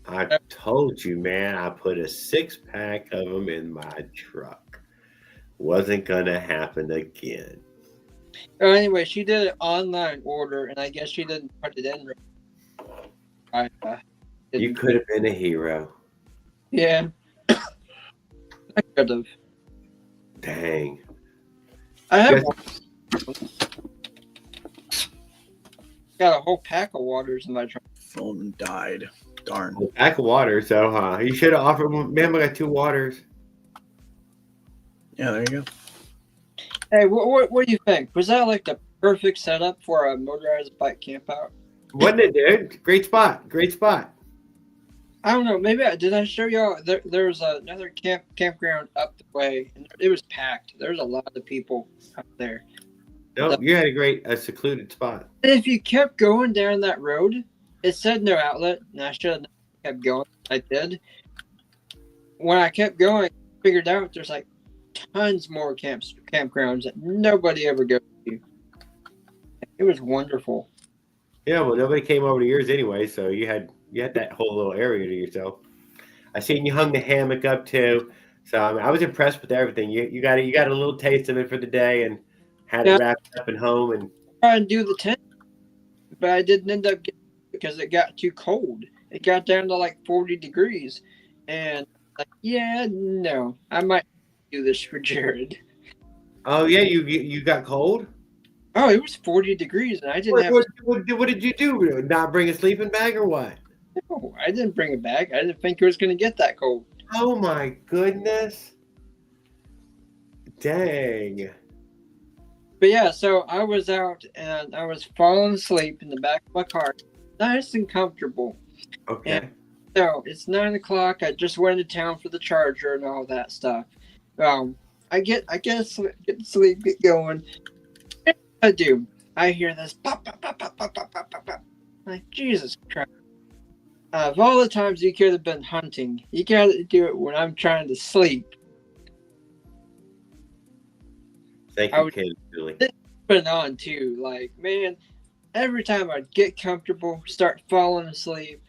I told you, man, I put a 6-pack of them in my truck. Wasn't gonna happen again. Anyway, she did an online order, and I guess she didn't put it in. You could have been a hero. Yeah, I could have. Dang. I have got a whole pack of waters in my truck. Phone died. Darn. A pack of water, so you should have offered me. Man, I got 2 waters. Yeah, there you go. Hey, what do you think? Was that like the perfect setup for a motorized bike camp out? Wasn't it, dude? Great spot. I don't know. Maybe did I show y'all? There was another campground up the way, and it was packed. There's a lot of people up there. No, you had a secluded spot. And if you kept going down that road, it said no outlet, and I should have kept going. I did. When I kept going, I figured out there's like tons more campgrounds that nobody ever goes to. It was wonderful. Yeah, well, nobody came over to yours anyway, so you had that whole little area to yourself. I seen you hung the hammock up too, so I mean, I was impressed with everything. You got a little taste of it for the day and had it Now wrapped up at home. And I tried to do the tent, but I didn't end up getting it because it got too cold. It got down to like 40 degrees, and like, yeah, no, I might do this for Jared. oh yeah, you got cold. Oh, it was 40 degrees, and I didn't What, have. what, what did you do? Not bring a sleeping bag or what? No, I didn't bring it back. I didn't think it was going to get that cold. Oh my goodness! Dang. But yeah, so I was out and I was falling asleep in the back of my car, nice and comfortable. And Okay. so it's 9 o'clock. I just went to town for the charger and all that stuff. I get get sleep, get going. I do. I hear this pop, pop, pop, pop, pop, pop, pop, pop, pop. Like, Jesus Christ. Of all the times you could have been hunting, you gotta do it when I'm trying to sleep. Thank I you, would Ken. Really. put it on too. Like, man, every time I'd get comfortable, start falling asleep,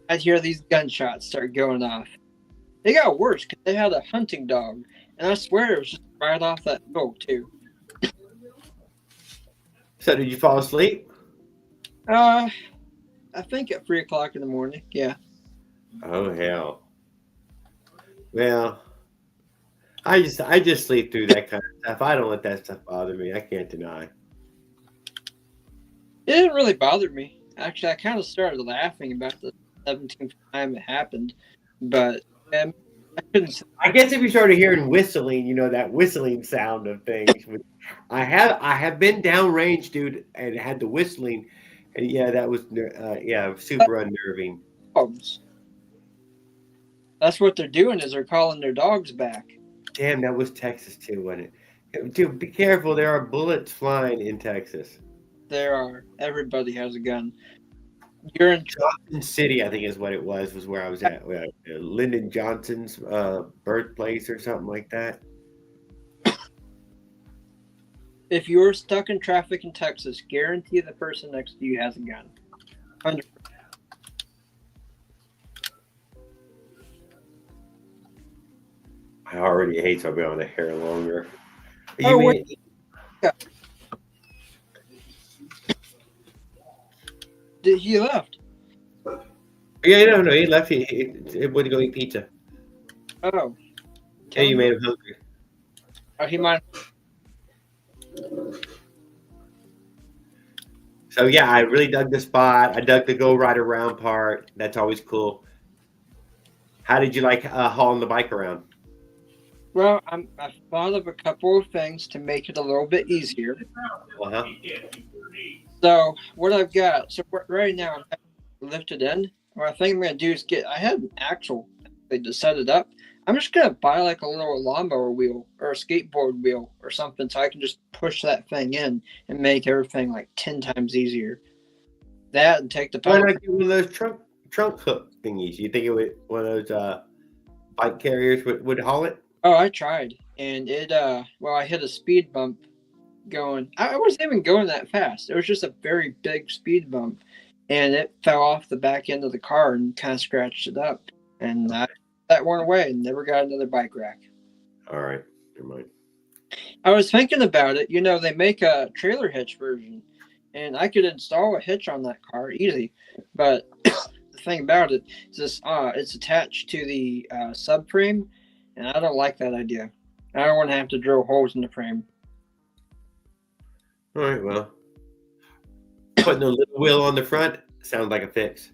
I'd hear these gunshots start going off. They got worse because they had a hunting dog, and I swear it was just right off that hill too. So did you fall asleep? Uh, I think at 3 o'clock in the morning. Yeah. Oh hell. Well, I just sleep through that kind of stuff. I don't let that stuff bother me. I can't deny. It didn't really bother me. Actually, I kind of started laughing about the 17th time it happened, but I couldn't. I guess if you started hearing whistling, that whistling sound of things. I have been downrange, dude, and had the whistling, and yeah, that was yeah, super unnerving. Dogs. That's what they're doing is they're calling their dogs back. Damn, that was Texas too, wasn't it? Dude, be careful. There are bullets flying in Texas. There are. Everybody has a gun. You're in. Johnson City, I think is what it was where I was at. Lyndon Johnson's birthplace or something like that. If you're stuck in traffic in Texas, guarantee the person next to you has a gun. 100%. I already hate so I'll be on the hair longer. Oh, wait. He left. Yeah, no, he left. He wouldn't go eat pizza. Oh. Hey, you made him hungry. Oh, he might. So yeah, I really dug the spot. I dug the go right around part. That's always cool. How did you like hauling the bike around? Well, I've thought of a couple of things to make it a little bit easier. Uh-huh. So what I've got, right now I'm lifted in. What I think I'm gonna do is I had an axle to set it up. I'm just gonna buy like a little lawnmower wheel or a skateboard wheel or something, so I can just push that thing in and make everything like 10 times easier. That and take the Why power. not get one of those trunk hook thingies? You think it would one of those bike carriers would haul it? Oh, I tried, and I hit a speed bump going. I wasn't even going that fast. It was just a very big speed bump, and it fell off the back end of the car and kind of scratched it up. And that went away and never got another bike rack. All right, never mind. I was thinking about it. They make a trailer hitch version, and I could install a hitch on that car easy. But the thing about it is it's attached to the subframe, and I don't like that idea. I don't want to have to drill holes in the frame. All right, well, putting a little wheel on the front sounds like a fix.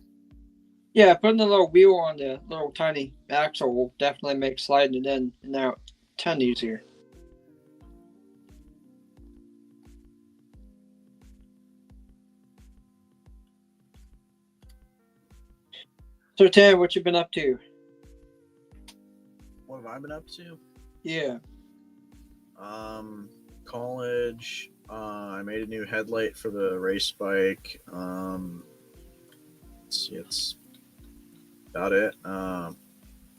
Yeah, putting a little wheel on the little tiny axle will definitely make sliding it in and out a ton easier. So, Tam, what you been up to? What have I been up to? Yeah. College. I made a new headlight for the race bike. Let's see, it's about it.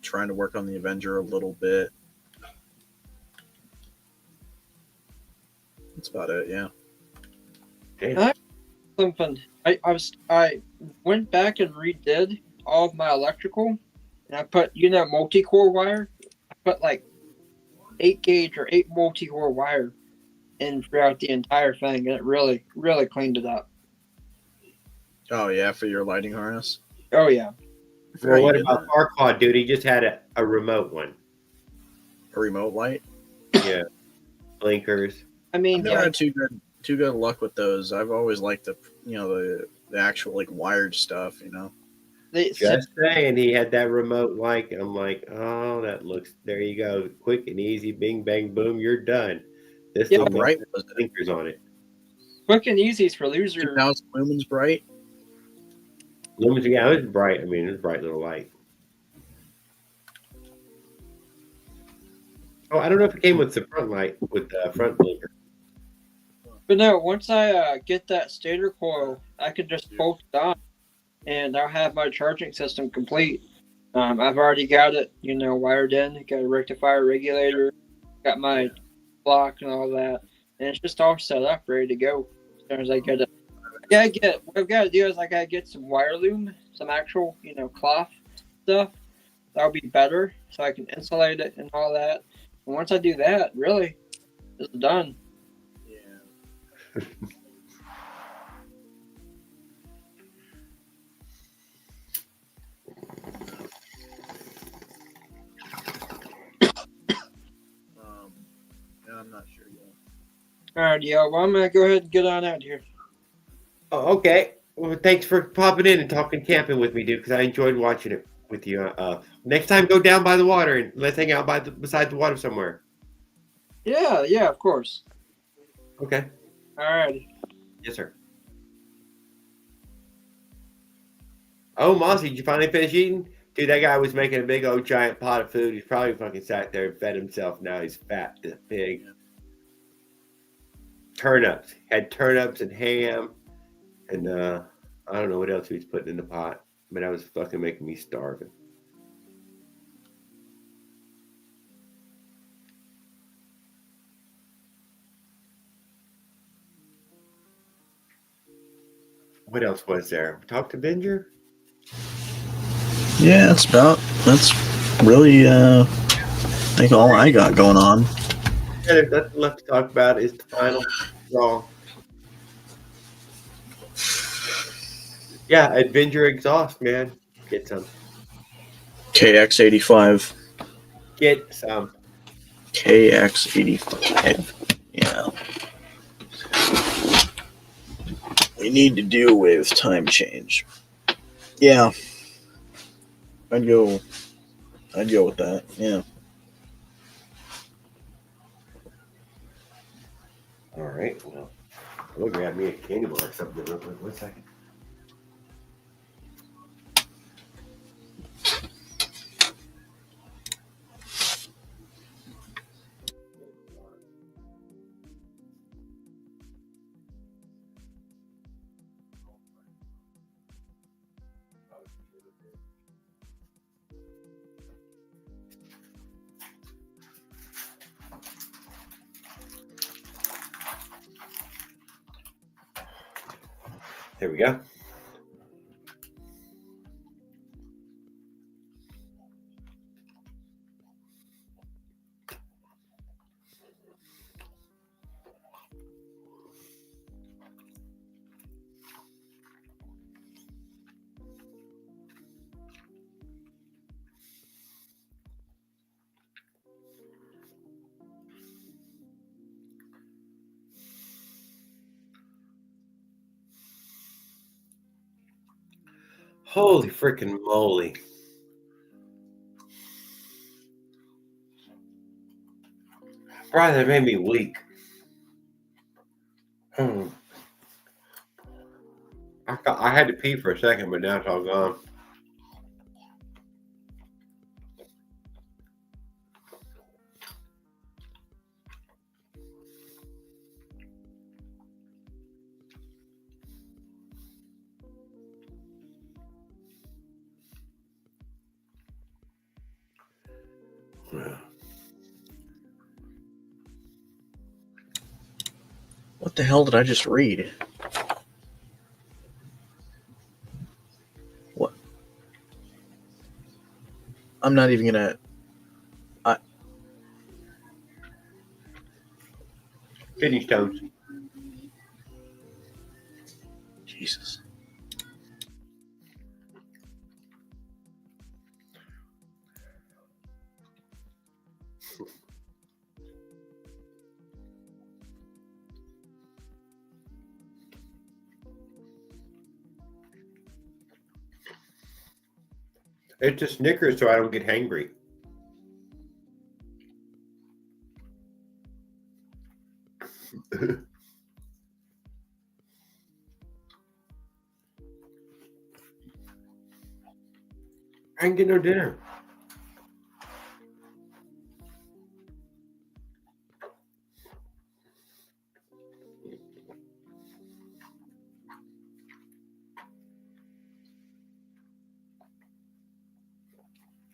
Trying to work on the Avenger a little bit. That's about it. Yeah. Damn. Something. I went back and redid all of my electrical, and I put multi-core wire. I put like 8 gauge or 8 multi-core wire in throughout the entire thing, and it really cleaned it up. Oh yeah, for your lighting harness. Oh yeah. I forgot Well, you what did about that. Farquaad, dude? He just had a remote one. A remote light. Yeah. Blinkers. I I've mean, never yeah, had too good luck with those. I've always liked the actual like wired stuff. they Just saying, he had that remote like, and I'm like, oh, that looks. There you go, quick and easy. Bing, bang, boom. You're done. This yeah, How thing don't bright have was it? blinkers on it. quick and easy is for Two loser. thousand lumens bright. Lumens, yeah, it was bright. I mean, it was a bright little light. Oh, I don't know if it came with the front light with the front blinker. But no, once I get that stator coil, I can just bolt it on, and I'll have my charging system complete. I've already got it, wired in. Got a rectifier regulator, got my block and all that, and it's just all set up, ready to go. As soon as I get it, what I've got to do is I gotta get some wire loom, some actual, cloth stuff. That'll be better, so I can insulate it and all that. And once I do that, really, it's done. Yeah. Yeah, I'm not sure yet. All right, yeah. Well, I'm gonna go ahead and get on out here. Oh, okay. Well, thanks for popping in and talking camping with me, dude. Because I enjoyed watching it with you. Next time, go down by the water and let's hang out beside the water somewhere. Yeah, of course. Okay. All right. Yes, sir. Oh, Mossy, did you finally finish eating? Dude, that guy was making a big old giant pot of food. He's probably fucking sat there and fed himself. Now he's fat, this pig. Turnips. Had turnips and ham. And I don't know what else he was putting in the pot. But that was fucking making me starving. What else was there? Talk to Venger? Yeah, that's really I think all I got going on. Yeah, there's nothing left to talk about. Is the final draw. Yeah, Avenger exhaust, man. Get some. KX85. Get some. KX85. Yeah. We need to deal with time change. Yeah. I'd go with that. Yeah. All right. Well, we'll grab me a candy bar or something real quick. 1 second. There we go. Holy freaking moly. Brian, that made me weak. I had to pee for a second, but now it's all gone. What the hell did I just read? What? I'm not even gonna. Kidney stones. Jesus. It's a Snickers so I don't get hangry. I ain't get no dinner.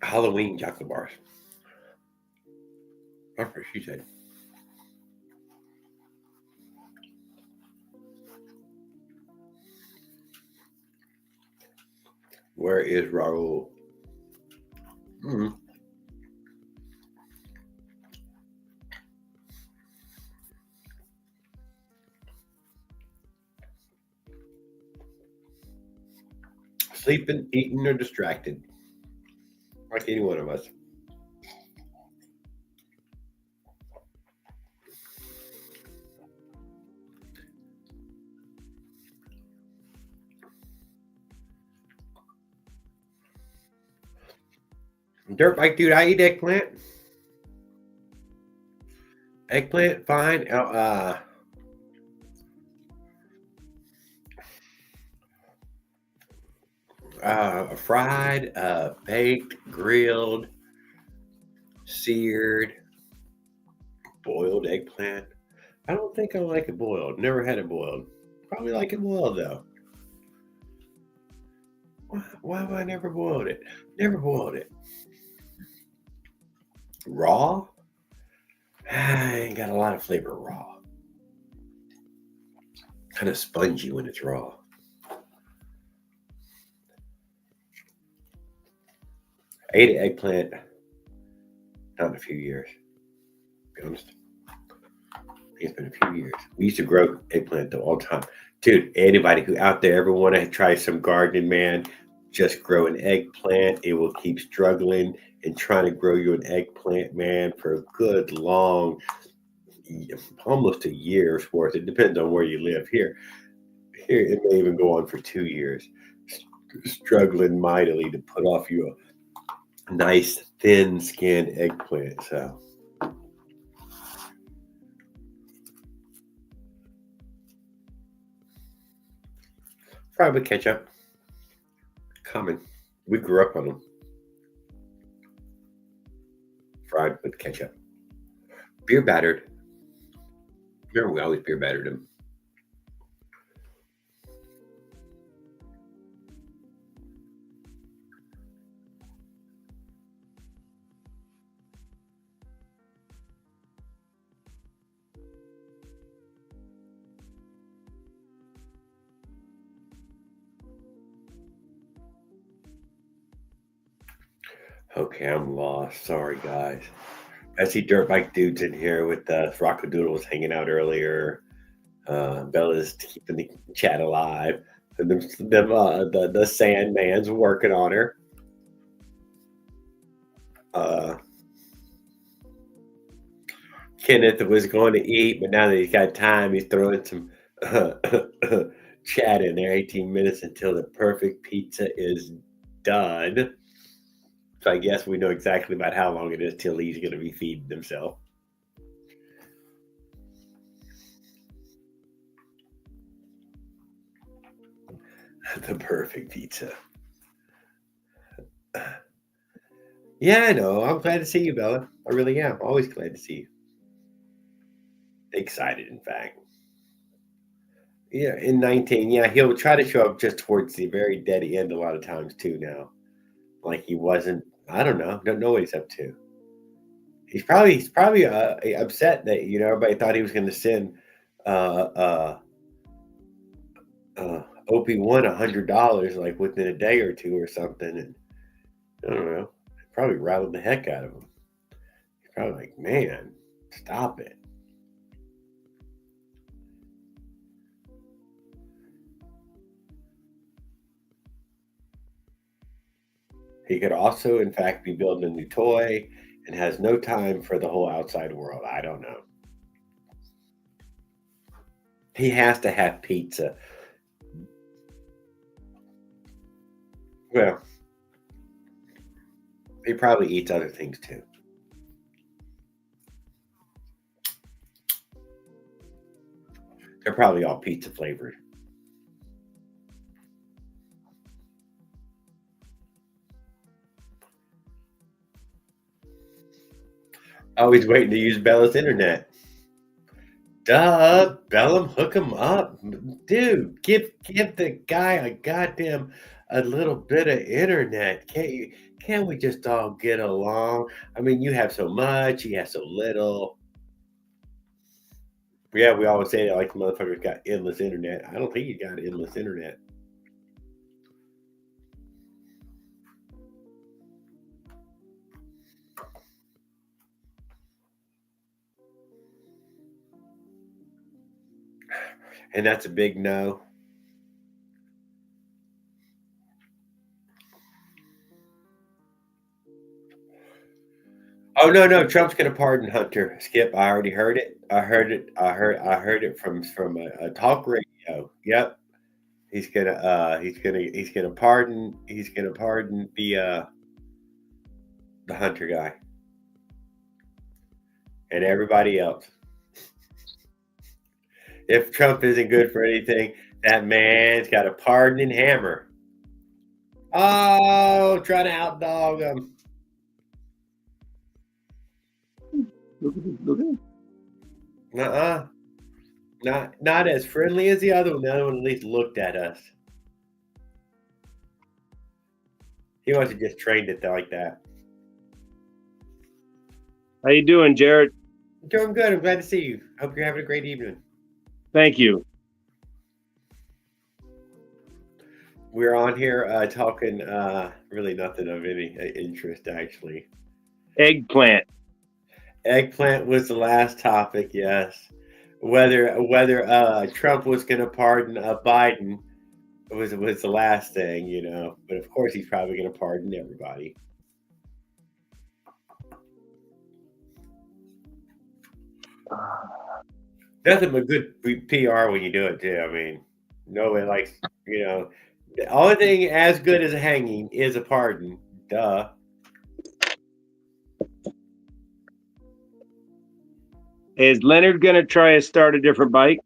Halloween chocolate bars. That's what she said. Where is Raul? Mm-hmm. Sleeping, eating, or distracted. Like any one of us. Dirt bike dude, I eat eggplant. Eggplant, fine. Fried, baked, grilled, seared, boiled eggplant. I don't think I like it boiled. Never had it boiled. Probably like it boiled though. Why have I never boiled it? Never boiled it. Raw? I ain't got a lot of flavor raw. Kind of spongy when it's raw. I ate an eggplant not in a few years, to be honest. It's been a few years. We used to grow eggplant though all the time. Dude, anybody who out there ever want to try some gardening, man, just grow an eggplant. It will keep struggling and trying to grow you an eggplant, man, for a good long, almost a year's worth. It depends on where you live. Here, it may even go on for 2 years. Struggling mightily to put off you a nice thin-skinned eggplant. So. Fried with ketchup. Common. We grew up on them. Fried with ketchup. Beer battered. Remember, we always beer battered them. Okay, I'm lost. Sorry, guys. I see dirt bike dudes in here with Rockadoodles hanging out earlier. Bella's keeping the chat alive. And the Sandman's working on her. Kenneth was going to eat, but now that he's got time, he's throwing some chat in there. 18 minutes until the perfect pizza is done. So I guess we know exactly about how long it is till he's going to be feeding himself. The perfect pizza. Yeah, I know. I'm glad to see you, Bella. I really am. Always glad to see you. Excited, in fact. Yeah, in 19. Yeah, he'll try to show up just towards the very dead end a lot of times too now. Like he wasn't, I don't know. Don't know what he's up to. He's probably upset that everybody thought he was going to send uh, Opie won $100 like within a day or two or something, and I don't know, it probably rattled the heck out of him. He's probably like, man, stop it. He could also, in fact, be building a new toy and has no time for the whole outside world. I don't know. He has to have pizza. Well, he probably eats other things too. They're probably all pizza flavored. Always waiting to use Bella's internet. Duh, Bellum, hook him up, dude. Give the guy a little bit of internet. Can't we just all get along? I mean, you have so much, he has so little. Yeah, we always say that like the motherfucker's got endless internet. I don't think he got endless internet. And that's a big no. Oh no, Trump's gonna pardon Hunter. Skip, I already heard it. I heard it from a talk radio. Yep. He's gonna pardon the Hunter guy and everybody else. If Trump isn't good for anything, that man's got a pardoning hammer. Oh, trying to outdog him. Not as friendly as the other one. The other one at least looked at us. He must have just trained it like that. How you doing, Jared? Doing good. I'm glad to see you. Hope you're having a great evening. Thank you. We're on here talking really nothing of any interest, actually. Eggplant. Eggplant was the last topic, yes. Whether Trump was going to pardon Biden was the last thing, you know. But of course, he's probably going to pardon everybody. Nothing but good PR when you do it too. I mean, nobody likes, you know, the only thing as good as a hanging is a pardon. Duh. Is Leonard going to try to start a different bike?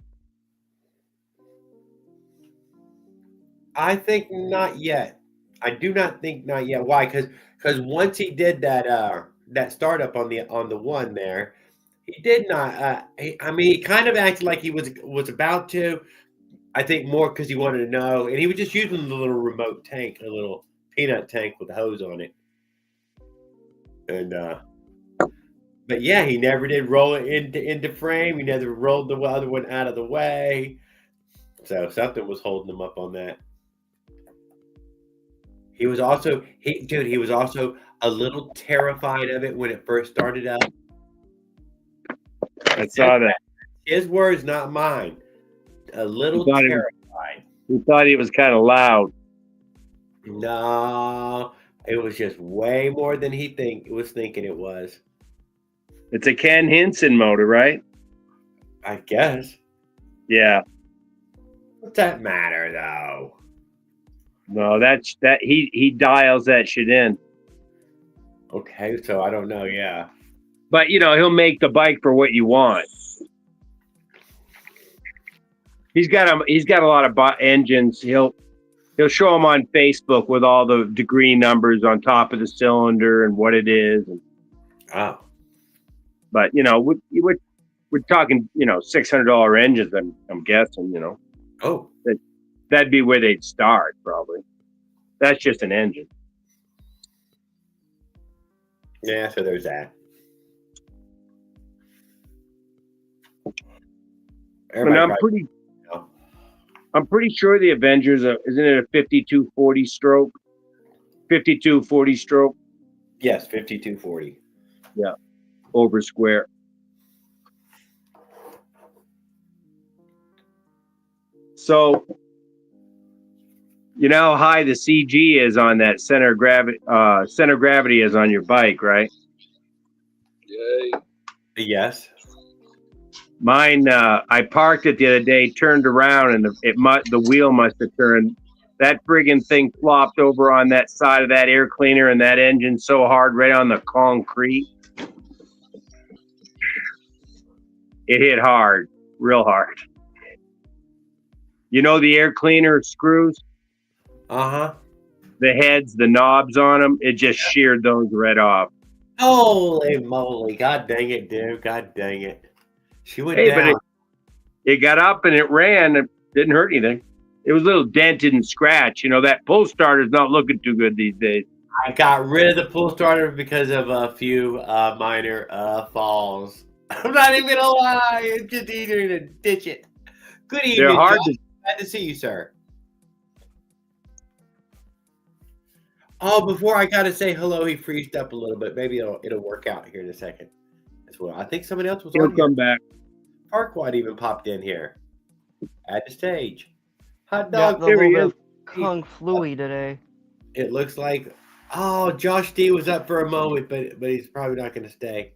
I think not yet. I do not think not yet. Why? Because once he did that startup on the one there, he did not. He kind of acted like he was about to. I think more because he wanted to know, and he was just using the little remote tank, a little peanut tank with a hose on it. And but yeah, he never did roll it into frame. He never rolled the other one out of the way. So something was holding him up on that. He was also a little terrified of it when it first started up. I saw that. His words, not mine. A little terrified. He thought he was kind of loud. No, it was just way more than he was thinking it was. It's a Ken Hinson motor, right? I guess. Yeah. What's that matter, though? No, he dials that shit in. Okay, so I don't know. Yeah. But he'll make the bike for what you want. He's got a lot of engines. He'll show them on Facebook with all the degree numbers on top of the cylinder and what it is. Oh. But we're talking $600 engines. I'm guessing. Oh. That'd be where they'd start probably. That's just an engine. Yeah, so there's that. And Everybody probably know. I'm pretty sure the Avengers isn't it a 5240 stroke? 5240 stroke? Yes, 5240. Yeah. Over square. So you know how high the CG is on that center of gravity is on your bike, right? Yes. Mine, I parked it the other day, turned around, and the wheel must have turned. That friggin' thing flopped over on that side of that air cleaner and that engine so hard, right on the concrete. It hit hard, real hard. You know the air cleaner screws, Uh-huh. the heads, the knobs on them. It just sheared those right off. Holy moly. God dang it, dude. God dang it. She went Hey, down. but it got up and it ran. It didn't hurt anything. It was a little dented and scratched. You know, that pull starter's not looking too good these days. I got rid of the pull starter because of a few minor falls. I'm not even gonna lie. It's just easier to ditch it. Good evening, They're hard Josh. Glad to see you, sir. Oh, before I gotta say hello, he freezed up a little bit. Maybe it'll work out here in a second as well. I think somebody else was He'll on here. come back. Parkwide even popped in here. At the stage. Hot Got dog. the There little he bit is. of Kung Fluey today. It looks like Josh D was up for a moment, but he's probably not gonna stay.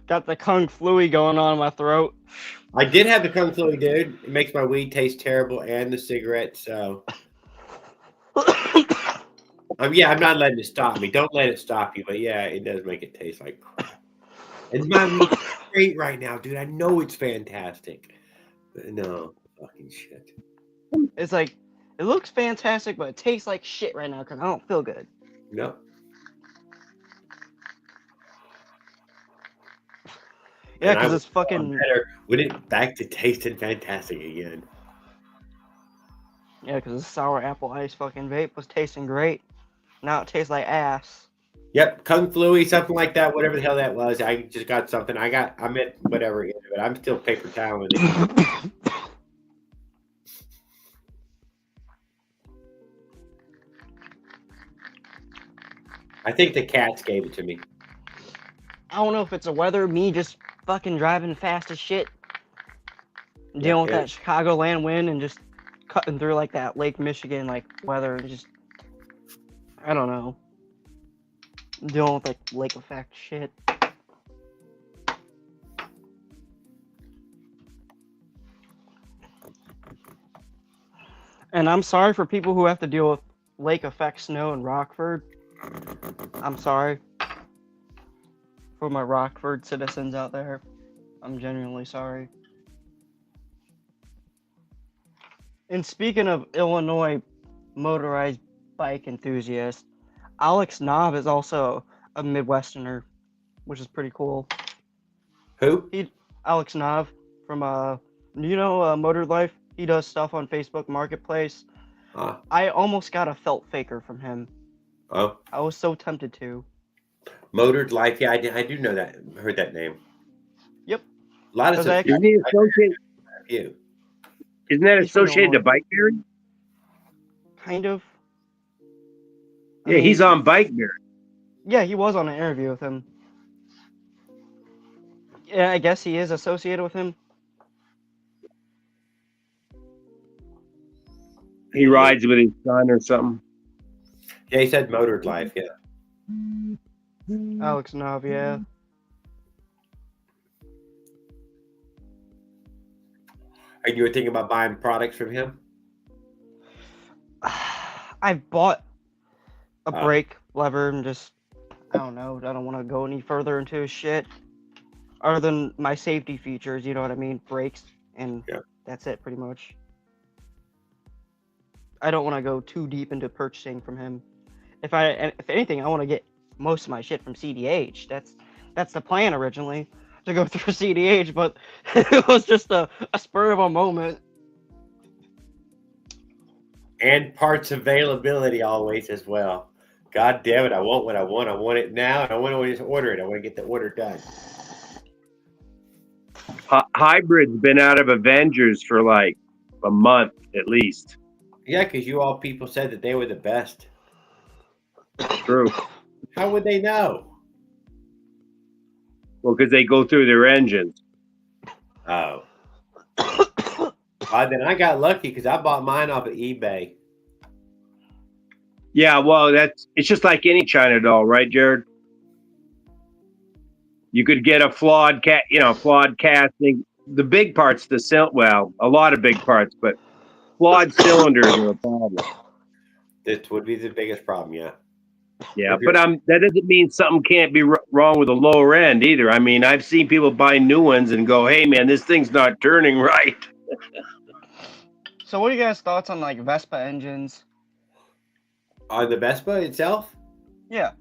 Got the Kung Fluey going on in my throat. I did have the Kung Flu, dude. It makes my weed taste terrible and the cigarette, so I'm not letting it stop me. Don't let it stop you, but yeah, it does make it taste like crap. And my weed's great right now, dude. I know it's fantastic. But no, fucking shit. It's like, it looks fantastic, but it tastes like shit right now because I don't feel good. No. Yeah, And I because was it's fucking. better when it back to tasting fantastic again. Yeah, because the sour apple ice fucking vape was tasting great. Now it tastes like ass. Yep, Kung Fluey, something like that, whatever the hell that was. I just got something. I meant whatever, but I'm still paper toweling it. I think the cats gave it to me. I don't know if it's the weather, me just fucking driving fast as shit, dealing with that Chicagoland wind and just cutting through like that Lake Michigan like weather and just, I don't know, dealing with like lake effect shit. And I'm sorry for people who have to deal with lake effect snow in Rockford. I'm sorry for my Rockford citizens out there. I'm genuinely sorry. And speaking of Illinois motorized bike enthusiast, Alex Knob is also a Midwesterner, which is pretty cool. Who? Alex Knob from Motor Life. He does stuff on Facebook Marketplace. I almost got a felt faker from him. Oh, I was so tempted to. Motored Life. Yeah, I do know that. Heard that name. Yep. A lot of Does that- Isn't he associated? you. Isn't that He's from associated to Illinois. Bike Beard? Kind of. I Yeah, mean, he's on Bike Beard. Yeah, he was on an interview with him. Yeah, I guess he is associated with him. He rides with his son or something. Yeah, he said Motored Life. Yeah. Alex Knob, yeah. And you were thinking about buying products from him? I've bought a Ah. brake lever and just, I don't know, I don't want to go any further into his shit. Other than my safety features, you know what I mean? Brakes, and Yeah. that's it pretty much. I don't want to go too deep into purchasing from him. If anything, I want to get most of my shit from CDH. That's the plan originally, to go through CDH, but it was just a spur of a moment. And parts availability always as well. God damn it! I want what I want. I want it now, and I want to just order it. I want to get the order done. Hybrid's been out of Avengers for like a month at least. Yeah, because you all people said that they were the best. True. How would they know? Well, because they go through their engines. Oh. Then I got lucky because I bought mine off of eBay. Yeah, well, it's just like any China doll, right, Jared? You could get a flawed casting. The big parts, a lot of big parts, but flawed cylinders are a problem. This would be the biggest problem, yeah. Yeah, but that doesn't mean something can't be wrong with the lower end either. I mean, I've seen people buy new ones and go, "Hey, man, this thing's not turning right." So, what are you guys' thoughts on like Vespa engines? On the Vespa itself? Yeah.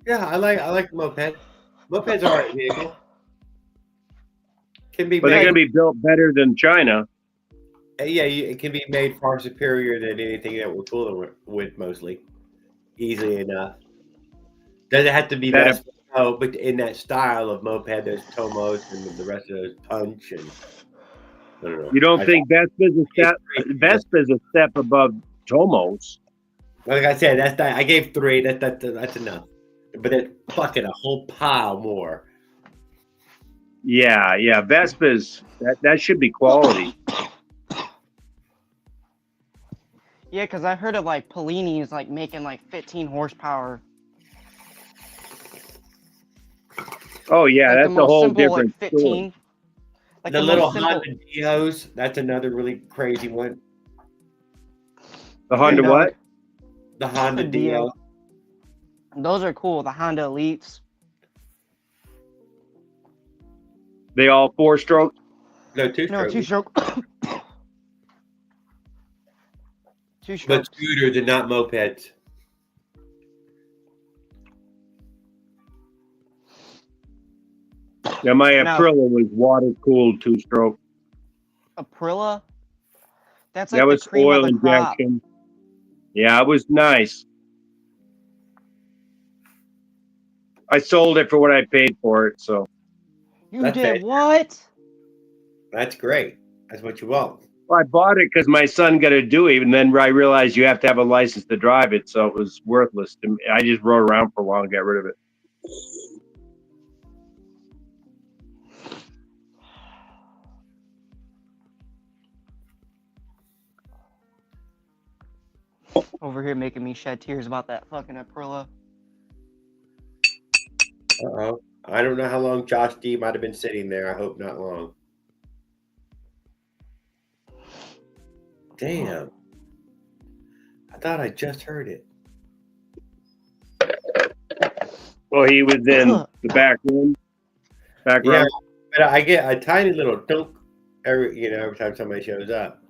Yeah, I like the moped. Mopeds are a vehicle. But they're going to be built better than China. Yeah, it can be made far superior than anything that we're fooling with mostly. Easily enough. Does it have to be Vespa? No, but in that style of moped, there's Tomos and the rest of those Punch and I don't know. You don't think Vespa's a step above Tomos? Like I said, I gave 3. That's enough. But it's fucking a whole pile more. Yeah. Vespa's that should be quality. Yeah, because I heard of like Polini is like making like 15 horsepower. Oh yeah, like that's a whole simple, different like 15. story. Like the little Honda Dios, that's another really crazy one. The Honda what? The Honda Dio. Those are cool. The Honda Elites. They all 4-stroke? No, 2-stroke. No, 2-stroke. 2-stroke. But scooters and not mopeds. Yeah, my Aprilia was water-cooled 2-stroke. Aprilia? That's like that was the cream oil of the injection. Crop. Yeah, it was nice. I sold it for what I paid for it, so. You did what? That's great. That's what you want. Well, I bought it because my son got to do it, and then I realized you have to have a license to drive it, so it was worthless to me. I just rode around for a while and got rid of it. Over here making me shed tears about that fucking Aprilia. Uh-oh. I don't know how long Josh D might have been sitting there. I hope not long. Damn. I thought I just heard it. Well, he was in the back room. Yeah, but I get a tiny little dunk every time somebody shows up.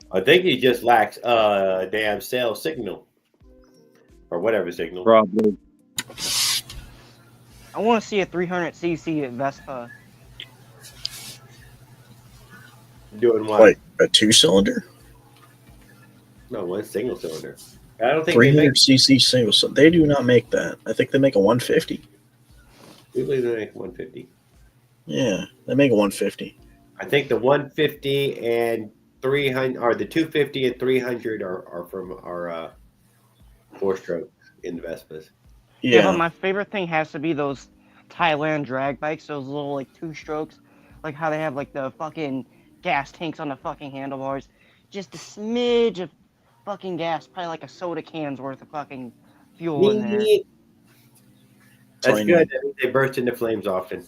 I think he just lacks a damn cell signal. Or whatever signal. Probably. I want to see a 300cc at Vespa. Doing what? Like a 2-cylinder? No, one single cylinder. I don't think 300cc single cylinder. They do not make that. I think they make a 150. We believe they make 150. Yeah, they make a 150. I think the 150 and 300, or the 250 and 300 are from our 4-stroke in the Vespas. Yeah, but my favorite thing has to be those Thailand drag bikes, those little like 2-strokes, like how they have like the fucking gas tanks on the fucking handlebars. Just a smidge of fucking gas, probably like a soda can's worth of fucking fuel in there. That's good. They burst into flames often.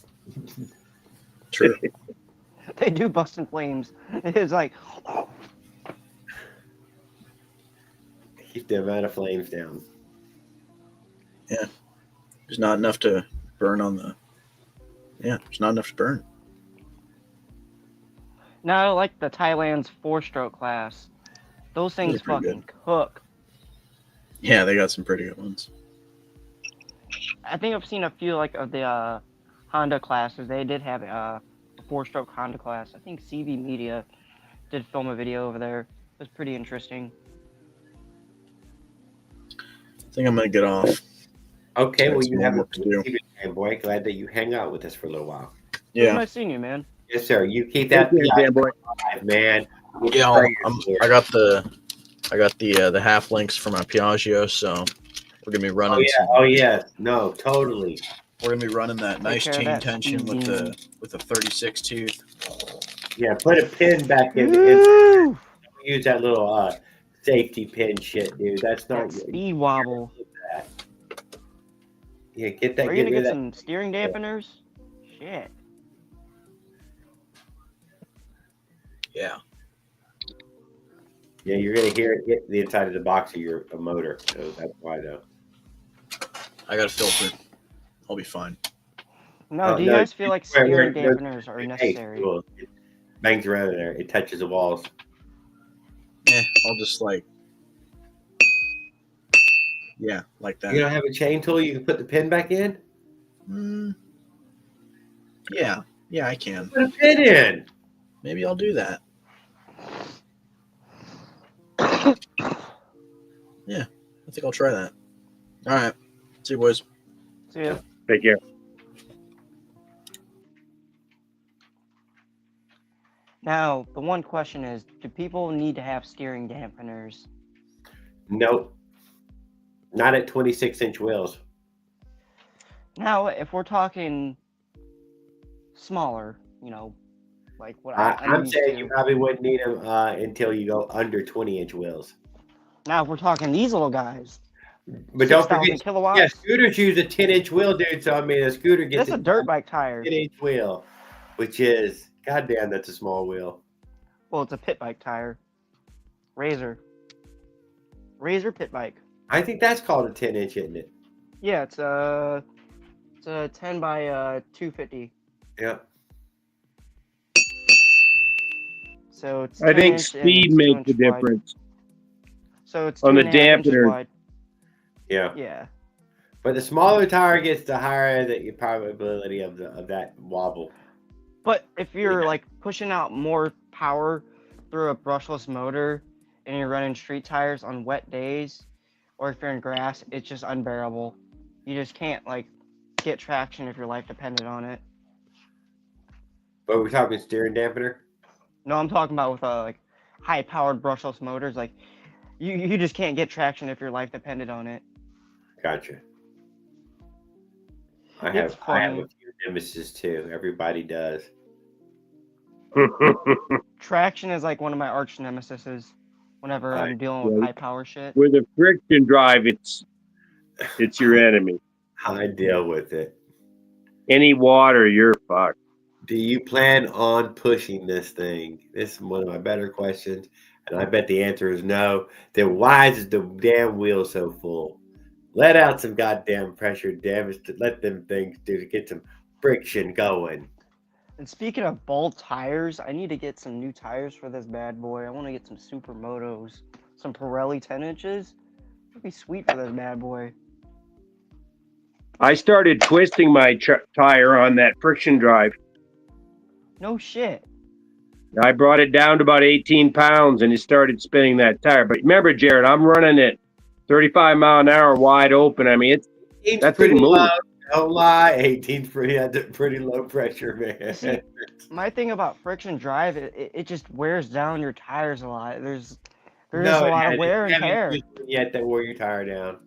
True. They do bust in flames. It's like keep the amount of flames down. Yeah. There's not enough to burn on the... Yeah, there's not enough to burn. No, I like the Thailand's 4-stroke class. Those things fucking cook. Yeah, they got some pretty good ones. I think I've seen a few like of the Honda classes. They did have a 4-stroke Honda class. I think CV Media did film a video over there. It was pretty interesting. think I'm gonna get off. Okay, Got well, some you more have a work to do. good time, boy. Glad that you hang out with us for a little while. It was Yeah, nice seeing you, man. Yes, sir. You keep Take that care, PI Dan boy. alive, man. yeah. I got the half links for my Piaggio, so we're gonna be running. Oh yeah. Oh yeah. No, totally. We're gonna be running that nice care of chain that tension speed demon. with the 36 tooth. Yeah, put a pin back in. Woo! Use that little safety pin shit, dude. That's not That speed wobble. Yeah, get that. Are you Get gonna rid get of that. some steering dampeners? Shit. Yeah, Yeah, you're gonna hear it hit the inside of the box of your motor. So that's why though. I got a filter. I'll be fine. No, do you No, guys feel like where steering it goes- dampeners are Hey, necessary? cool. It bangs around in there. It touches the walls. I'll just like that. You don't have a chain tool you can put the pin back in? Yeah, I can. Put a pin in. Maybe I'll do that. Yeah, I think I'll try that. All right, see you boys. See ya. Take care. Now, the one question is, do people need to have steering dampeners? Nope. Not at 26-inch wheels. Now, if we're talking smaller, like what I'm used saying to. you probably wouldn't need them until you go under 20-inch wheels. Now, if we're talking these little guys, But don't 6,000 forget, kilowatts. yeah, scooters use a 10-inch wheel, dude. So I mean, a scooter gets That's a dirt bike tire. 10-inch wheel, which is goddamn, that's a small wheel. Well, it's a pit bike tire. Razor pit bike. I think that's called a 10-inch, isn't it? Yeah, it's a 10 by 250. Yeah. So it's. I 10 think inch speed and makes 2 the inch wide. difference. So it's On the 2.5 inches dampener. wide. Yeah. Yeah. But the smaller tire gets, the higher the probability of that wobble. But if you're like pushing out more power through a brushless motor and you're running street tires on wet days, or if you're in grass, it's just unbearable. You just can't like get traction if your life depended on it. But we're talking steering dampener. No, I'm talking about with like high-powered brushless motors. Like you just can't get traction if your life depended on it. Gotcha. I It's have funny. a few nemesis too. Everybody does. Traction is like one of my arch nemesises whenever I'm dealing with Yeah. high power shit. With a friction drive, it's your enemy. I deal with it. Any water, you're fucked. Do you plan on pushing this thing? This is one of my better questions, and I bet the answer is no. Then why is the damn wheel so full? Let out some goddamn pressure, damn it, to let them things do to get some friction going. And speaking of bald tires, I need to get some new tires for this bad boy. I want to get some Supermotos, some Pirelli 10 inches. That'd be sweet for this bad boy. I started twisting my tire on that friction drive. No shit. I brought it down to about 18 pounds and it started spinning that tire. But remember, Jared, I'm running it 35 mile an hour wide open. I mean, that's pretty move. low. Don't lie. 18's pretty low pressure, man. See, my thing about friction drive, it just wears down your tires a lot. There's a lot of wear and tear. Yet that wore your tire down.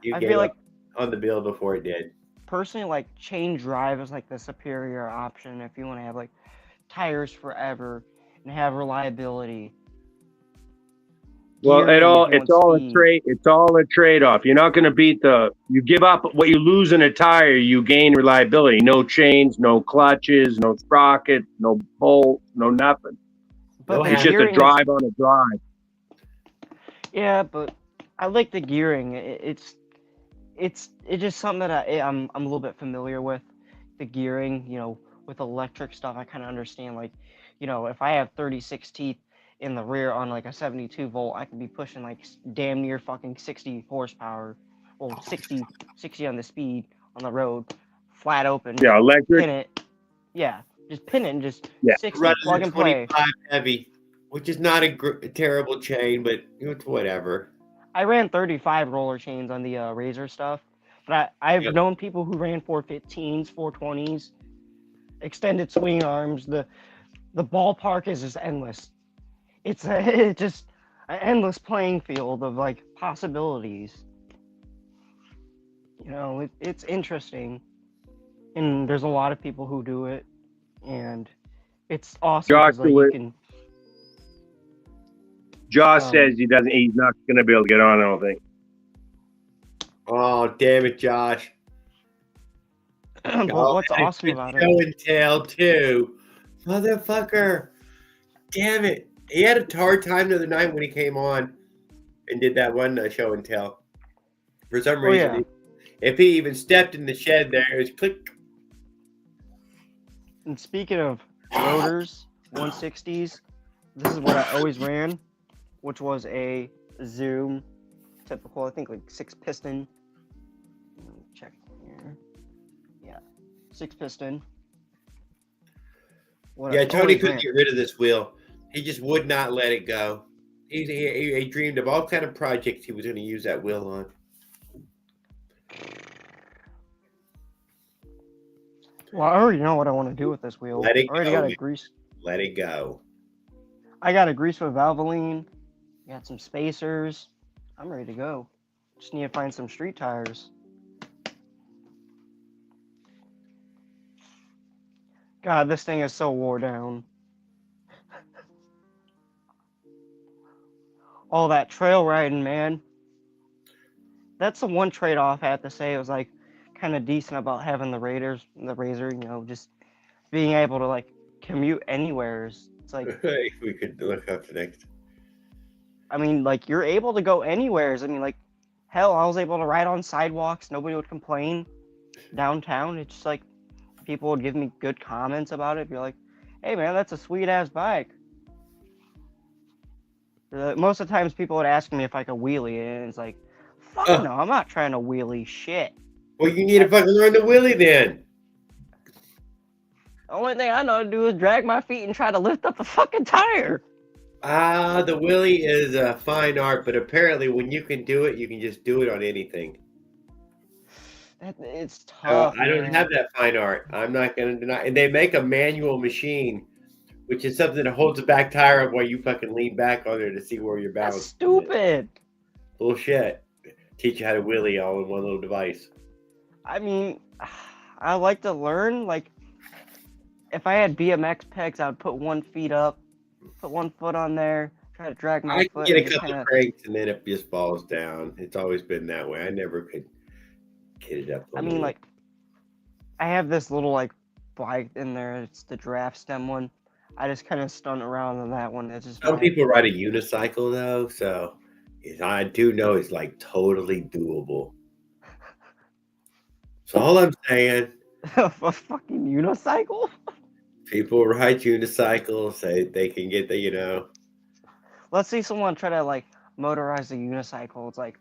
You I gave feel like up on the build before it did. personally, like chain drive is like the superior option if you want to have like tires forever and have reliability. Well, Gearing, it's all a speed. trade. It's all a trade-off. You're not going to beat you give up what you lose in a tire, you gain reliability. No chains, no clutches, no sprocket, no bolt, no nothing. But the It's just a gearing drive on a drive. Yeah, but I like the gearing. It's just something that I'm a little bit familiar with. The gearing, with electric stuff, I kind of understand. Like, if I have 36 teeth in the rear on like a 72 volt, I can be pushing like damn near fucking 60 horsepower. Well, 60 on the speed on the road, flat open. Yeah, electric. Pin it. Yeah, just pin it and just 60, Running plug and play. 25 heavy, which is not a terrible chain, but it's whatever. I ran 35 roller chains on the Razor stuff, but I've Yep. known people who ran 415s, 420s, extended swing arms. The ballpark is just endless. It's it's just an endless playing field of like possibilities. You know, it's interesting, and there's a lot of people who do it, and it's awesome because like you can. Josh says he doesn't. He's not going to be able to get on. I don't think. Oh, damn it, Josh. But what's awesome about it? Show and tell too, motherfucker. Damn it. He had a hard time the other night when he came on and did that one show and tell. For some reason, yeah. if he even stepped in the shed there, it was click. And speaking of rotors, 160s, this is what I always ran, which was a Zoom, typical, I think like 6-piston. Check here. Yeah, 6-piston. Yeah, Tony couldn't get rid of this wheel. He just would not let it go. He dreamed of all kind of projects he was going to use that wheel on. Well, I already know what I want to do with this wheel. Let it I already go. got a grease. Let it go. I got a grease with Valvoline. Got some spacers. I'm ready to go. Just need to find some street tires. God, this thing is so wore down. All that trail riding, man. That's the one trade-off I have to say. It was like kind of decent about having the Razor, you know, just being able to like commute anywhere. It's like We could look up the next. I mean, like you're able to go anywheres. I mean, like hell, I was able to ride on sidewalks. Nobody would complain. Downtown, it's just like people would give me good comments about it. Be like, "Hey, man, that's a sweet ass bike." Most of the times, people would ask me if I could wheelie it, and it's like, "Fuck no, I'm not trying to wheelie shit." Well, you need to fucking learn the wheelie then. The only thing I know to do is drag my feet and try to lift up a fucking tire. The wheelie is a fine art, but apparently when you can do it, you can just do it on anything. It's tough. I don't have that fine art. I'm not going to deny. And they make a manual machine, which is something that holds the back tire up while you fucking lean back on there to see where you're balanced. That's stupid. Bullshit. Teach you how to wheelie all in one little device. I mean, I like to learn. Like, if I had BMX pegs, I would put one feet up, put one foot on there, try to drag my foot. I get a couple of cranks and then it just falls down. It's always been that way. I never could get it up. I mean, like, I have this little, like, bike in there. It's the draft stem one. I just kind of stunt around on that one. It's just some people ride a unicycle, though, so I do know it's, like, totally doable. So all I'm saying. A fucking unicycle? People ride unicycles, say they can get the, you know. Let's see someone try to, like, motorize a unicycle. It's like,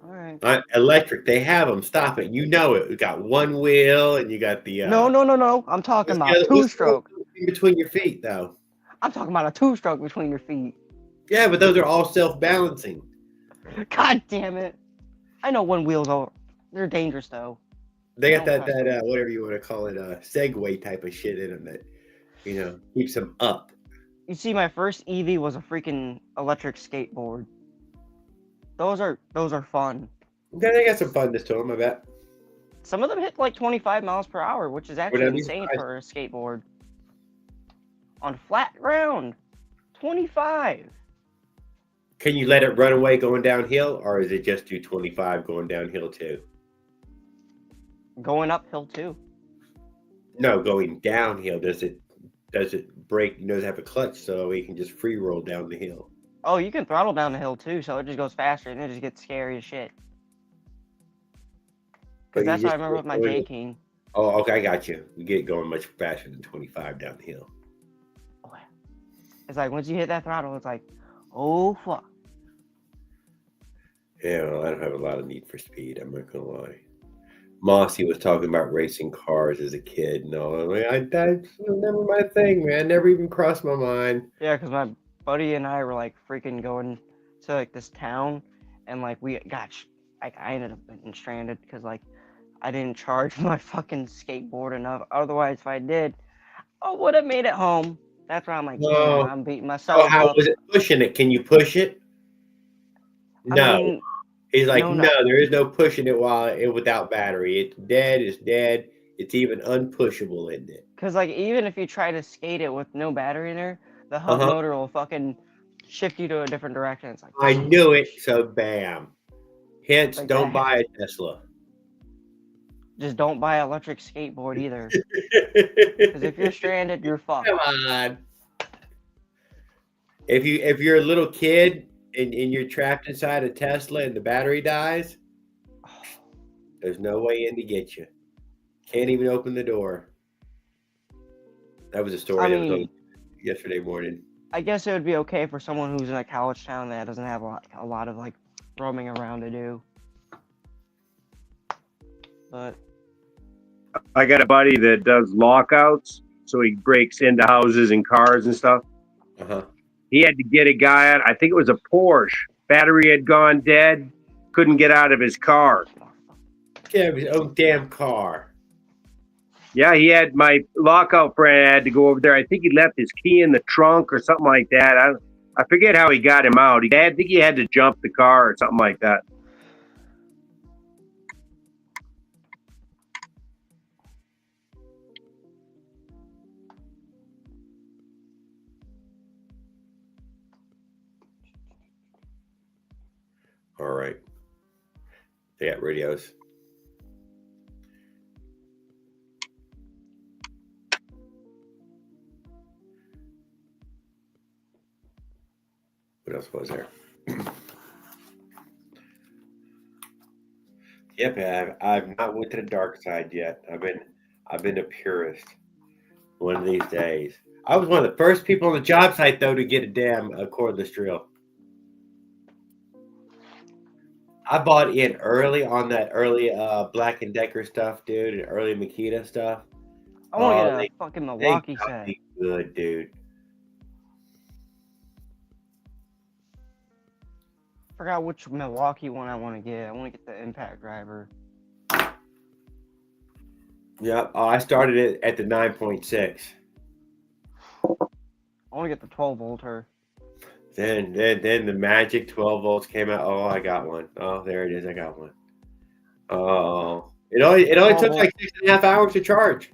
all right. Electric, they have them. Stop it. You know it. We got one wheel and you got the. No. I'm talking about a two-stroke. In between your feet, though. I'm talking about a two-stroke between your feet. Yeah, but those are all self-balancing. God damn it. I know one wheel's over. They're dangerous, though. They got that whatever you want to call it, Segway type of shit in them that, you know, keeps them up. You see, my first EV was a freaking electric skateboard. Those are fun. Okay, they got some funness to them, I bet. Some of them hit like 25 miles per hour, which is actually insane for a skateboard. On flat ground, 25. Can you let it run away going downhill, or is it just do 25 going downhill too? Going uphill too. No, going downhill. Does it brake? Does it have a clutch so it can just free roll down the hill? Oh, you can throttle down the hill too, so it just goes faster and it just gets scary as shit. Because that's what I remember with my J King. Oh, okay, I got you. You get going much faster than 25 down the hill. It's like once you hit that throttle, it's like, oh fuck. Yeah, well, I don't have a lot of need for speed. I'm not gonna lie. Mossy was talking about racing cars as a kid. No, that's never my thing, man. Never even crossed my mind. Yeah, because my buddy and I were like freaking going to like this town, and like I ended up getting stranded because like I didn't charge my fucking skateboard enough. Otherwise, if I did, I would have made it home. That's why I'm like, damn, Oh, I'm beating so myself how up. was it pushing it? Can you push it? I No. mean, He's like, no, no, there is no pushing it while it without battery. It's dead. It's dead. It's even unpushable, isn't it? because like even if you try to skate it with no battery in there, the hub Uh-huh. motor will fucking shift you to a different direction. It's like I knew it. So bam. Hence, like don't that. buy a Tesla. Just don't buy an electric skateboard either. Because if you're stranded, you're fucked. Come on. If you're a little kid and you're trapped inside a Tesla and the battery dies, there's no way in to get you. Can't even open the door. That was a story I that was on mean, yesterday morning. I guess it would be okay for someone who's in a college town that doesn't have a lot of like roaming around to do. But I got a buddy that does lockouts, so he breaks into houses and cars and stuff. Uh-huh. He had to get a guy out. I think it was a Porsche. Battery had gone dead. Couldn't get out of his car. Yeah, his own damn car. Yeah, he had my lockout friend had to go over there. I think he left his key in the trunk or something like that. I forget how he got him out. I think he had to jump the car or something like that. All right. They got radios. What else was there? Yep, I've not went to the dark side yet. I've been a purist. One of these days. I was one of the first people on the job site though to get a damn cordless drill. I bought in early on that early Black and Decker stuff, dude, and early Makita stuff. I want to Oh, get a fucking they Milwaukee got set. me good, dude. Forgot which Milwaukee one I want to get. I want to get the impact driver. Yeah, I started it at the 9.6. I want to get the 12 volter. Then the magic 12 volts came out. Oh, I got one. Oh, there it is. I got one. Oh, it only took like 6.5 hours to charge.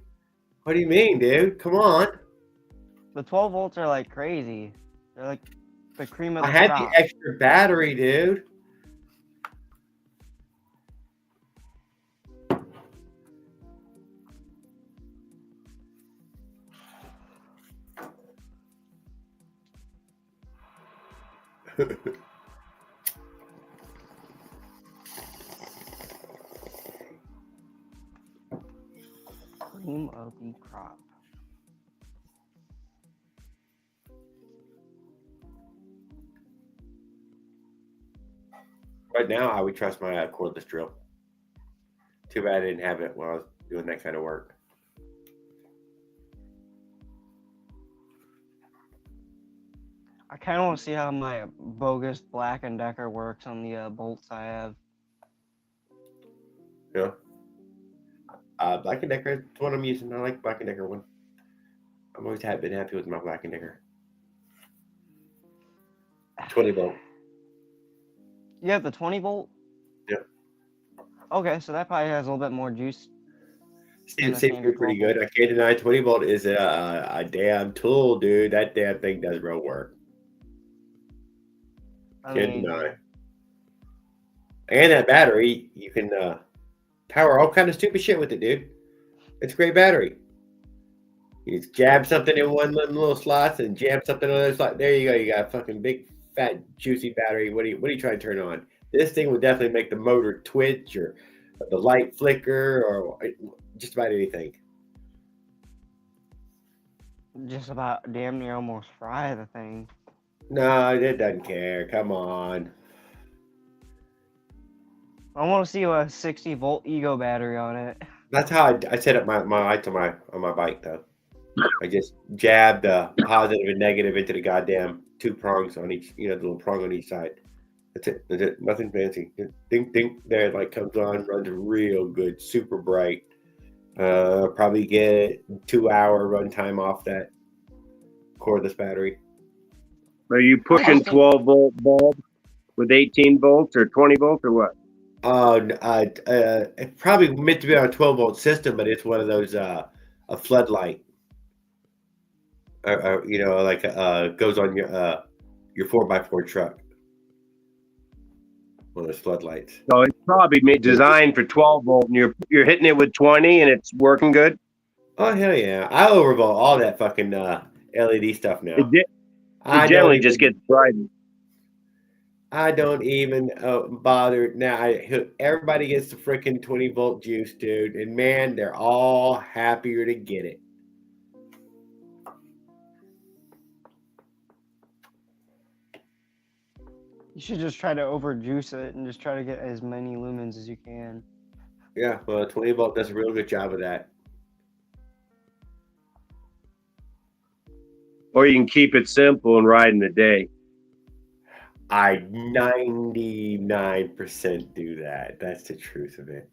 What do you mean, dude? Come on. The 12 volts are like crazy. They're like the cream of the I had crop. the extra battery, dude. Cream of the crop. Right now, I would trust my cordless drill. Too bad I didn't have it when I was doing that kind of work. I kind of want to see how my bogus Black and Decker works on the bolts I have. Yeah. Black and Decker is what I'm using. I like Black and Decker one. I've always been happy with my Black and Decker. 20 volt. You have the 20 volt? Yep. Okay, so that probably has a little bit more juice. Seems pretty good. I can't deny 20 volt is a damn tool, dude. That damn thing does real work. Can't deny. And that battery, you can power all kind of stupid shit with it, dude. It's a great battery. You just jab something in one little slots and jab something in another slot. There you go. You got a fucking big, fat, juicy battery. What are you trying to turn on? This thing would definitely make the motor twitch or the light flicker or just about anything. Just about damn near almost fry the thing. No, it doesn't care. Come on. I want to see a 60 volt ego battery on it. That's how I set up my lights on my bike though. I just jabbed the positive and negative into the goddamn two prongs on each, the little prong on each side. That's it. That's it. Nothing fancy. Ding ding. There, it like comes on, runs real good, super bright. Probably get 2 hour runtime off that cordless battery. Are you pushing 12-volt bulb with 18 volts or 20 volts or what? It's probably meant to be on a 12-volt system, but it's one of those a floodlight. Like goes on your 4x4 truck. One of those floodlights. So it's probably designed for 12 volt, and you're hitting it with 20, and it's working good. Oh hell yeah! I overvolt all that fucking LED stuff now. It generally just gets brighter. I don't even bother now. Everybody gets the freaking 20-volt juice, dude, and man, they're all happier to get it. You should just try to overjuice it and just try to get as many lumens as you can. Yeah, well, 20-volt does a real good job of that. Or you can keep it simple and ride in the day. I 99% do that. That's the truth of it.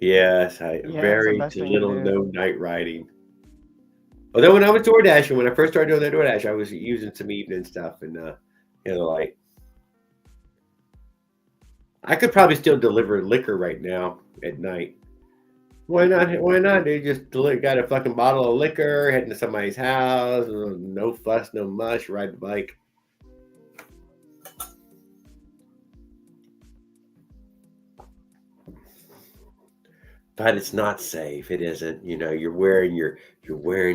Yes, very little no night riding. Although when I was door dashing, when I first started doing that door dash, I was using some evening stuff and like I could probably still deliver liquor right now at night. Why not? Why not? They just got a fucking bottle of liquor, heading to somebody's house, no fuss, no mush, ride the bike. But it's not safe. It isn't. You're wearing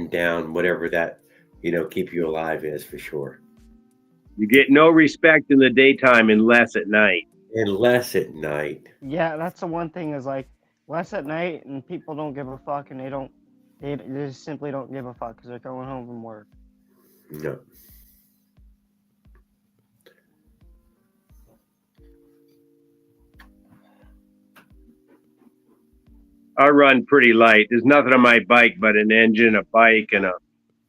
down whatever that keep you alive is for sure. You get no respect in the daytime unless at night. Unless at night. Yeah, that's the one thing is like less at night, and people don't give a fuck, and they just simply don't give a fuck because they're going home from work. No. I run pretty light. There's nothing on my bike but an engine, a bike, and a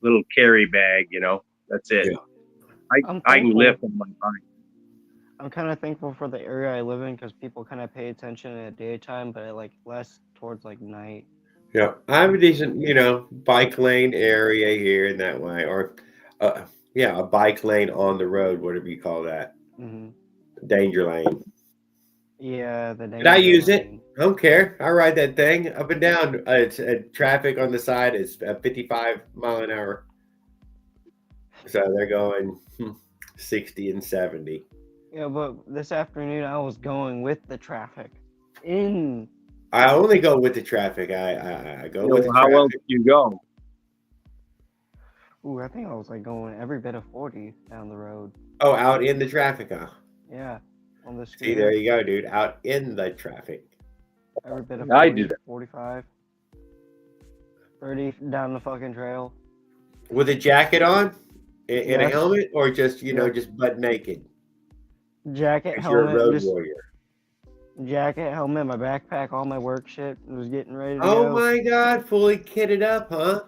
little carry bag. That's it. Yeah. I can lift on my bike. I'm kind of thankful for the area I live in because people kind of pay attention at daytime, but like less towards like night. Yeah, I have a decent, bike lane area here in that way, or a bike lane on the road, whatever you call that. Mm-hmm. Danger lane. Yeah, the danger Did I use lane. it? I don't care. I ride that thing up and down. It's traffic on the side is 55 mile an hour. So they're going 60 and 70. Yeah, but this afternoon I was going with the traffic. I only go with the traffic. I go with the traffic. How well do you go? Ooh, I think I was like going every bit of 40 down the road. Oh, out in the traffic, huh? Yeah, on the scooter. See, there you go, dude. Out in the traffic. Every bit of 40, I do that. 45, 30 down the fucking trail. With a jacket on? In a helmet? Or just, just butt naked? Jacket, helmet. You're a road warrior. Jacket, helmet, my backpack, all my work shit was getting ready to go. Oh my God, fully kitted up, huh?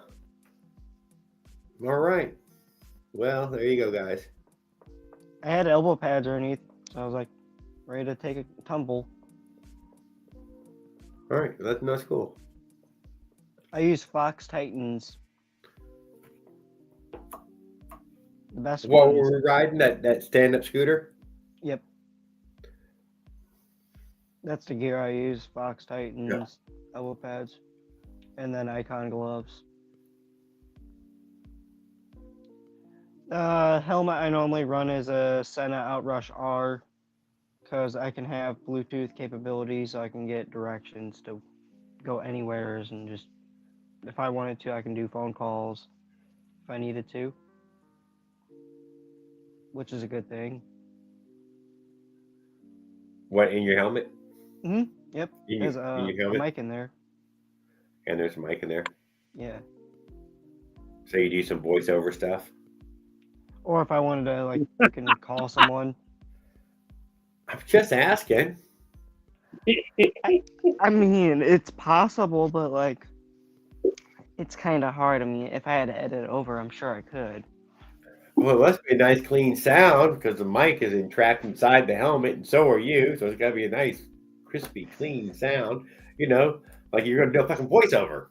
All right. Well, there you go, guys. I had elbow pads underneath, so I was like ready to take a tumble. All right, that's cool. I use Fox Titans. The best While we're riding that stand-up scooter? Yep. That's the gear I use, Fox Titans, elbow pads, and then Icon gloves. Helmet I normally run is a Senna Outrush R because I can have Bluetooth capabilities, so I can get directions to go anywhere, and just if I wanted to, I can do phone calls if I needed to, which is a good thing. What, in your helmet? Mm-hmm. Yep. There's a mic in there. And there's a mic in there? Yeah. So you do some voiceover stuff? Or if I wanted to, like, I can call someone. I'm just asking. I mean, it's possible, but, like, it's kind of hard. I mean, if I had to edit it over, I'm sure I could. Well, it must be a nice clean sound because the mic is entrapped inside the helmet, and so are you. So it's got to be a nice, crispy, clean sound. You know, like you're gonna do a fucking voiceover.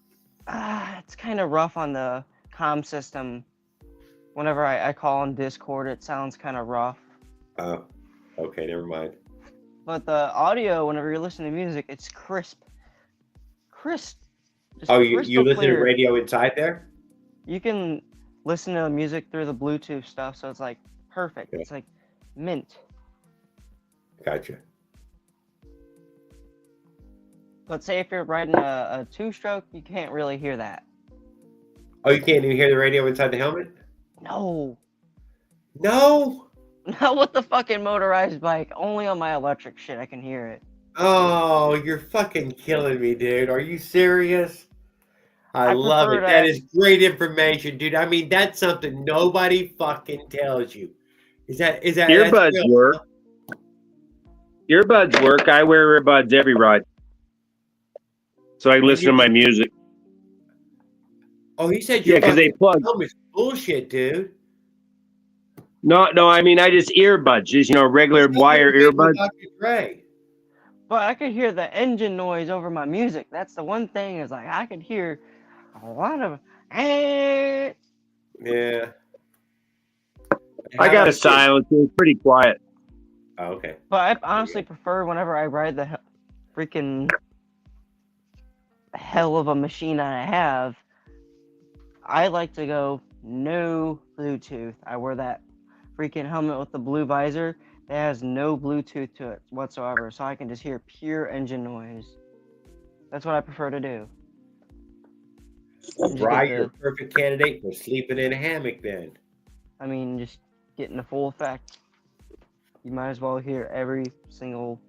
It's kind of rough on the comm system. Whenever I call on Discord, it sounds kind of rough. Oh, okay, never mind. But the audio, whenever you're listening to music, it's crisp. Crisp. Just Oh, you crystal listen to clear. radio inside there? You can listen to music through the Bluetooth stuff, so it's like perfect. Yeah. It's like mint. Gotcha. But say if you're riding a two-stroke, you can't really hear that. Oh, you can't even hear the radio inside the helmet? No. No? Not with the fucking motorized bike. Only on my electric shit I can hear it. Oh, you're fucking killing me, dude. Are you serious? I love prefer it. to- That is great information, dude. I mean, that's something nobody fucking tells you. Is that that's Earbuds real? work. Earbuds work. I wear earbuds every ride, so I listen to my music. Oh, he said Yeah, your because they fucking plug. helmet's bullshit, dude. No, I mean I just earbuds, just regular wire earbuds. Dr. Dre. But I could hear the engine noise over my music. That's the one thing is like I could hear a lot of Yeah. I got a silence. It's pretty quiet. Oh, okay. But I honestly prefer whenever I ride the freaking hell of a machine I have, I like to go no Bluetooth. I wear that freaking helmet with the blue visor that has no Bluetooth to it whatsoever, so I can just hear pure engine noise. That's what I prefer to do. Well, Bri, you're a perfect candidate for sleeping in a hammock then. I mean, just getting the full effect. You might as well hear every single,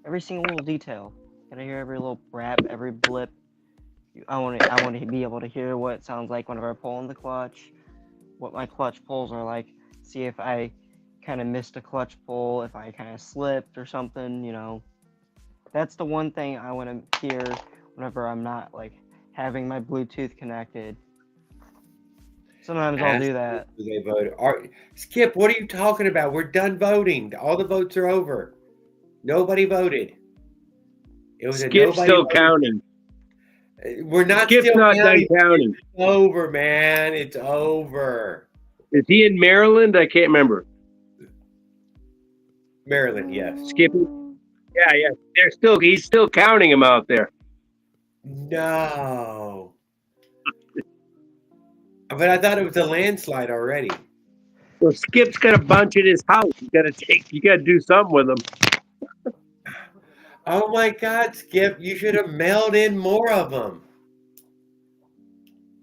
every single little detail. Gotta hear every little rap, every blip. I want to be able to hear what it sounds like whenever I pull in the clutch, what my clutch pulls are like. See if I kind of missed a clutch pull, if I kind of slipped or something. That's the one thing I want to hear whenever I'm not like having my Bluetooth connected. Sometimes I'll do that. They voted. Skip, what are you talking about? We're done voting. All the votes are over. Nobody voted. It was Skip's still counting. We're not Skip's still not counting. done counting. It's over, man. It's over. Is he in Maryland? I can't remember. Maryland, yes. Skippy? Yeah. He's still counting them out there. No. But I thought it was a landslide already. Well, Skip's got a bunch at his house. You gotta do something with them. Oh my God, Skip! You should have mailed in more of them.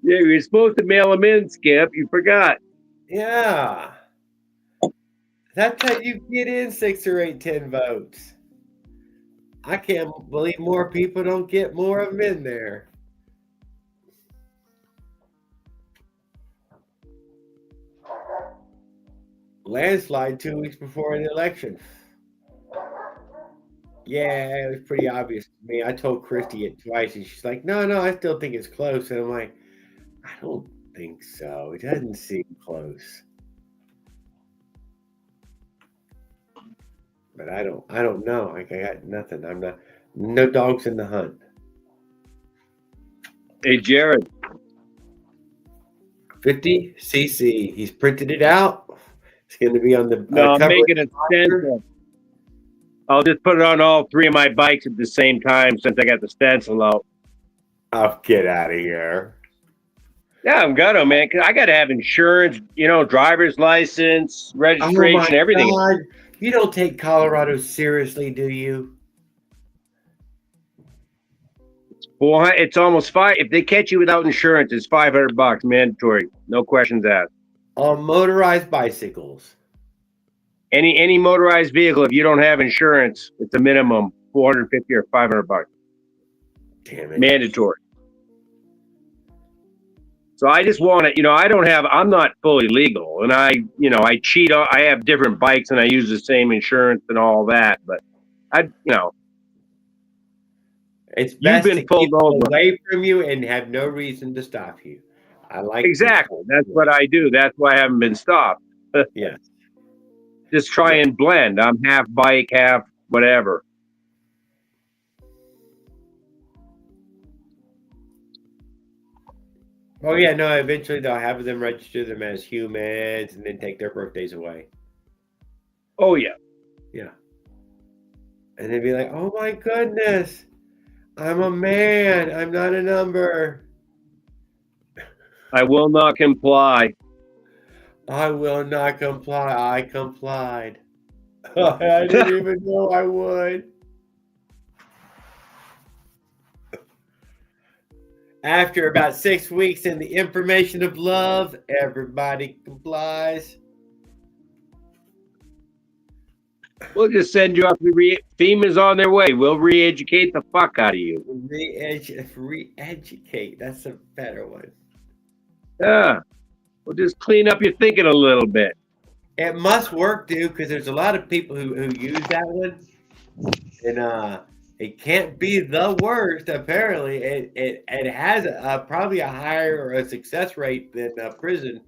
Yeah, you were supposed to mail them in, Skip. You forgot. Yeah. That's how you get in 6 or 8, 10 votes. I can't believe more people don't get more of them in there. Landslide 2 weeks before the election. Yeah, it was pretty obvious to me. I told Christy it twice, and she's like, no, I still think it's close. And I'm like, I don't think so. It doesn't seem close. But I don't know. Like, I got nothing. No dogs in the hunt. Hey, Jared. 50cc. He's printed it out. It's going to be on the No, I'm cover making a stencil. I'll just put it on all 3 of my bikes at the same time since I got the stencil out. Oh, get out of here. Yeah, I'm gonna, man. 'Cause I got to have insurance, driver's license, registration, everything. God. You don't take Colorado seriously, do you? It's almost $5. If they catch you without insurance, it's $500 mandatory. No questions asked. On motorized bicycles. Any motorized vehicle, if you don't have insurance, it's a minimum $450 or $500. Damn it. Mandatory. So I just want to, I'm not fully legal, and I cheat. I have different bikes, and I use the same insurance and all that. But it's best to keep away from you and have no reason to stop you. I like Exactly. That's what I do. That's why I haven't been stopped. Yeah. Just try and blend. I'm half bike, half whatever. Oh yeah, no. Eventually, they'll have them register them as humans, and then take their birthdays away. Oh yeah. Yeah. And they'd be like, "Oh my goodness, I'm a man. I'm not a number. I will not comply. I will not comply. I complied. I didn't even know I would." After about 6 weeks in the information of love, everybody complies. We'll just send you off to FEMA's on their way. We'll re-educate the fuck out of you. Re-educate. That's a better one. Yeah. We'll just clean up your thinking a little bit. It must work, dude, because there's a lot of people who use that one. And it can't be the worst, apparently. It has probably a higher success rate than prison.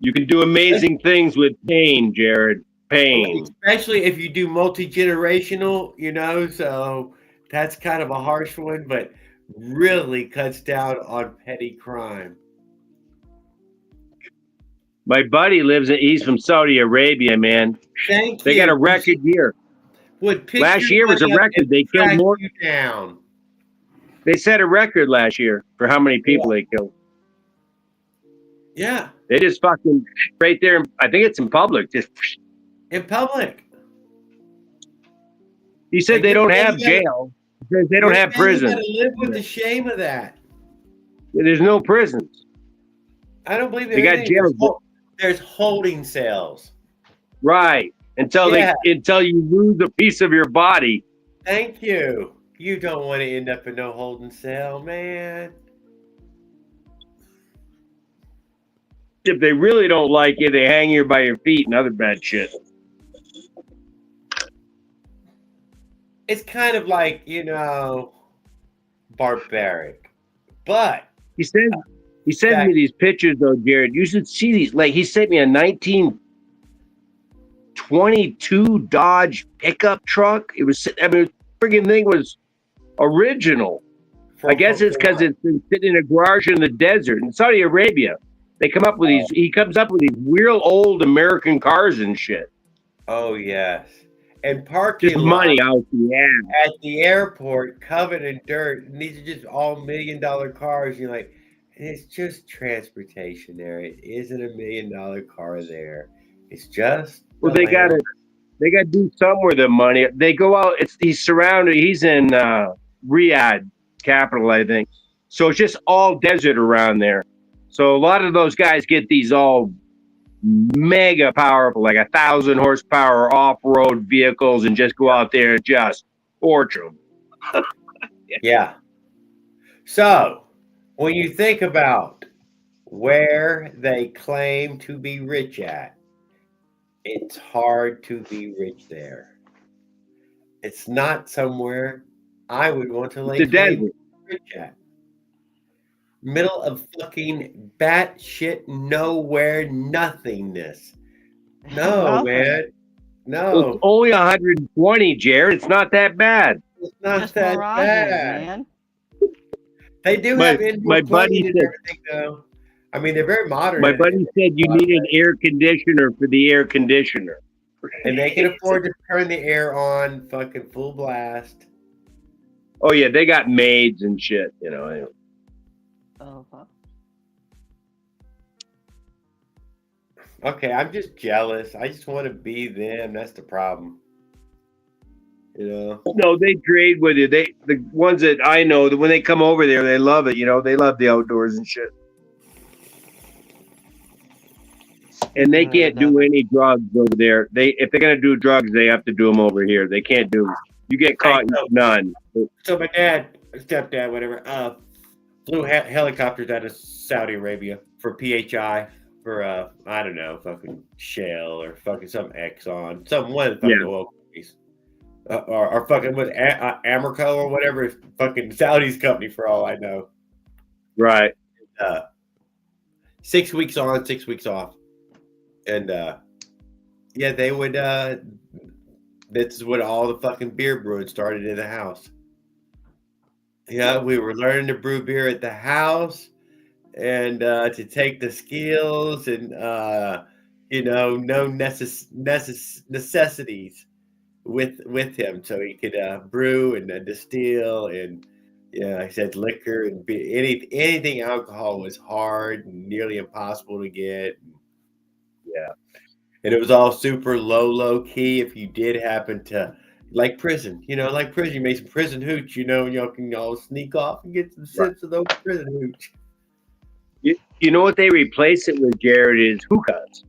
You can do amazing things with pain, Jared. Pain. Especially if you do multi-generational, so that's kind of a harsh one, but really cuts down on petty crime. My buddy he's from Saudi Arabia, man. They got a record year. Last year was a record. They killed more. Down. They set a record last year for how many people they killed. Yeah. They just fucking right there. I think it's in public. Just in public. He said they don't have jail. They don't have prisons. You gotta live with the shame of that. Yeah, there's no prisons. I don't believe they got jails. There's holding cells. Right. Until you lose a piece of your body. Thank you. You don't want to end up in no holding cell, man. If they really don't like you, they hang you by your feet and other bad shit. It's kind of like, barbaric. But he sent me these pictures though, Jared. You should see these. Like he sent me a 1922 Dodge pickup truck. It was, the friggin' thing was original. I guess it's because it's been sitting in a garage in the desert in Saudi Arabia. They come up with these. He comes up with these real old American cars and shit. Oh yes, and parking just money out at the airport, covered in dirt. And these are just all $1 million cars. You're like, it's just transportation there. It isn't $1 million car there. It's just they got to do something with the money. They go out. He's surrounded. He's in Riyadh, capital, I think. So it's just all desert around there. So a lot of those guys get these all mega powerful, like 1,000 horsepower off-road vehicles, and just go out there and just torch them. Yeah. So when you think about where they claim to be rich at, it's hard to be rich there. It's not somewhere I would want to lay claim to be rich at. Middle of fucking batshit nowhere nothingness. No, man. No. It's only 120, Jared. It's not that bad. It's not just that bad. Man. They do have my buddy said, everything, though. I mean, they're very modern. My buddy said you need an air conditioner for the air conditioner. And they can afford to turn the air on fucking full blast. Oh, yeah. They got maids and shit, Anyway. Okay, I'm just jealous. I just want to be them. That's the problem. No, they trade with you. The ones that I know, that when they come over there, they love it. They love the outdoors and shit. And they can't do any drugs over there. If they're gonna do drugs, they have to do them over here. They can't do. You get caught, none. So my stepdad, whatever, flew helicopters out of Saudi Arabia for PHI, for I don't know, fucking Shell or fucking some Exxon, one of the fucking oil companies, or fucking with Amerco or whatever, fucking Saudi's company for all I know. Right. 6 weeks on, 6 weeks off, and yeah, they would. This is what all the fucking beer brewing started in the house. Yeah, we were learning to brew beer at the house, and to take the skills and no necessities with him, so he could brew and distill, and yeah, he said liquor and anything alcohol was hard and nearly impossible to get. Yeah, and it was all super low key. If you did happen to like prison, like prison, you make some prison hooch, and y'all can all sneak off and get some Right. sips of those prison hooch. You know what they replace it with, Jared, is hookahs.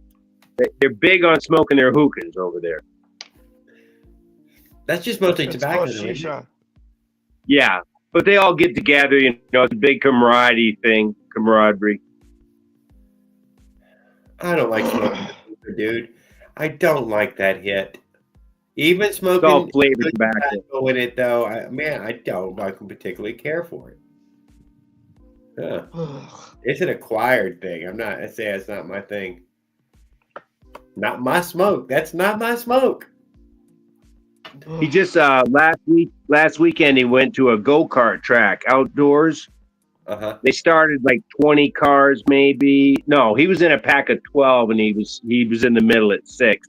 They're big on smoking their hookahs over there. That's just mostly It's tobacco, called though, isn't it? shisha. Yeah, but they all get together. It's a big camaraderie thing, camaraderie. I don't like smoking hookah, dude. I don't like that hit. Even It's all smoking flavored good tobacco. tobacco in it, though, I don't like particularly care for it. Yeah. It's an acquired thing. I say it's not my thing. Not my smoke. That's not my smoke. He just last weekend he went to a go-kart track outdoors. Uh-huh. They started like 20 cars, maybe. No, he was in a pack of 12, and he was in the middle at 6.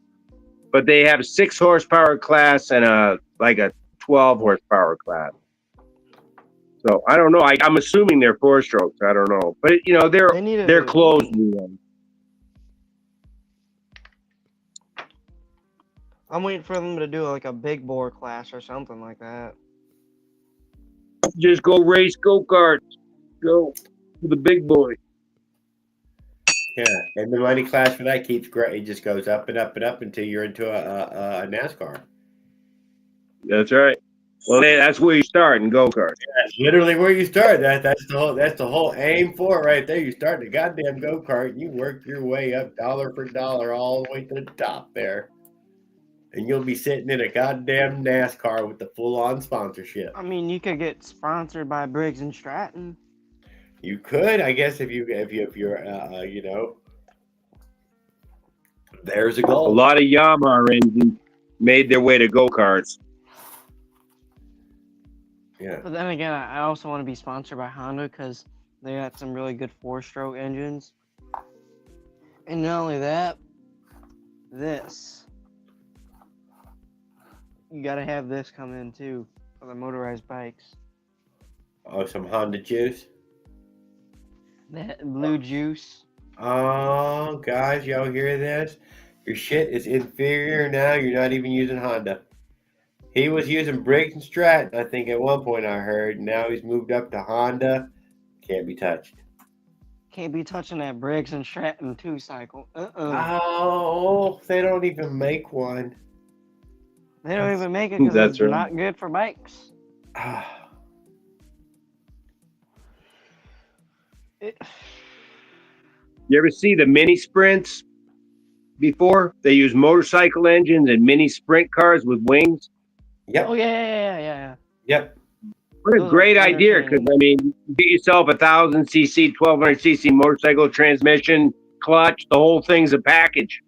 But they have a 6 horsepower class and a 12 horsepower class. So I don't know. I'm assuming they're 4-strokes. I don't know, but they're closed. I'm waiting for them to do like a big bore class or something like that. Just go race go-karts. Go to the big boy. Yeah, and the money class for that keeps great. It just goes up and up and up until you're into a NASCAR. That's right. Well, that's where you start in go-karts. That's literally where you start. That's the whole aim for it right there. You start in a goddamn go-kart and you work your way up dollar for dollar all the way to the top there. And you'll be sitting in a goddamn NASCAR with the full-on sponsorship. I mean, you could get sponsored by Briggs and Stratton. You could, I guess, if you're, there's a goal. A lot of Yamaha engines made their way to go-karts. Yeah. But then again, I also want to be sponsored by Honda because they got some really good 4-stroke engines. And not only that, you gotta have this come in too for the motorized bikes. Oh, some Honda juice. That blue juice. Oh, guys, y'all hear this? Your shit is inferior now. You're not even using Honda. He was using Briggs and Stratton, I think, at one point I heard. Now he's moved up to Honda. Can't be touched. Can't be touching that Briggs and Stratton 2-cycle. Oh, they don't even make one. They don't even make it because That's it's right. not good for bikes. You ever see the mini sprints before? They use motorcycle engines and mini sprint cars with wings. Yep. Oh yeah. Yep. What a Those great are idea! Because you get yourself 1,000cc, 1,200cc motorcycle transmission, clutch. The whole thing's a package.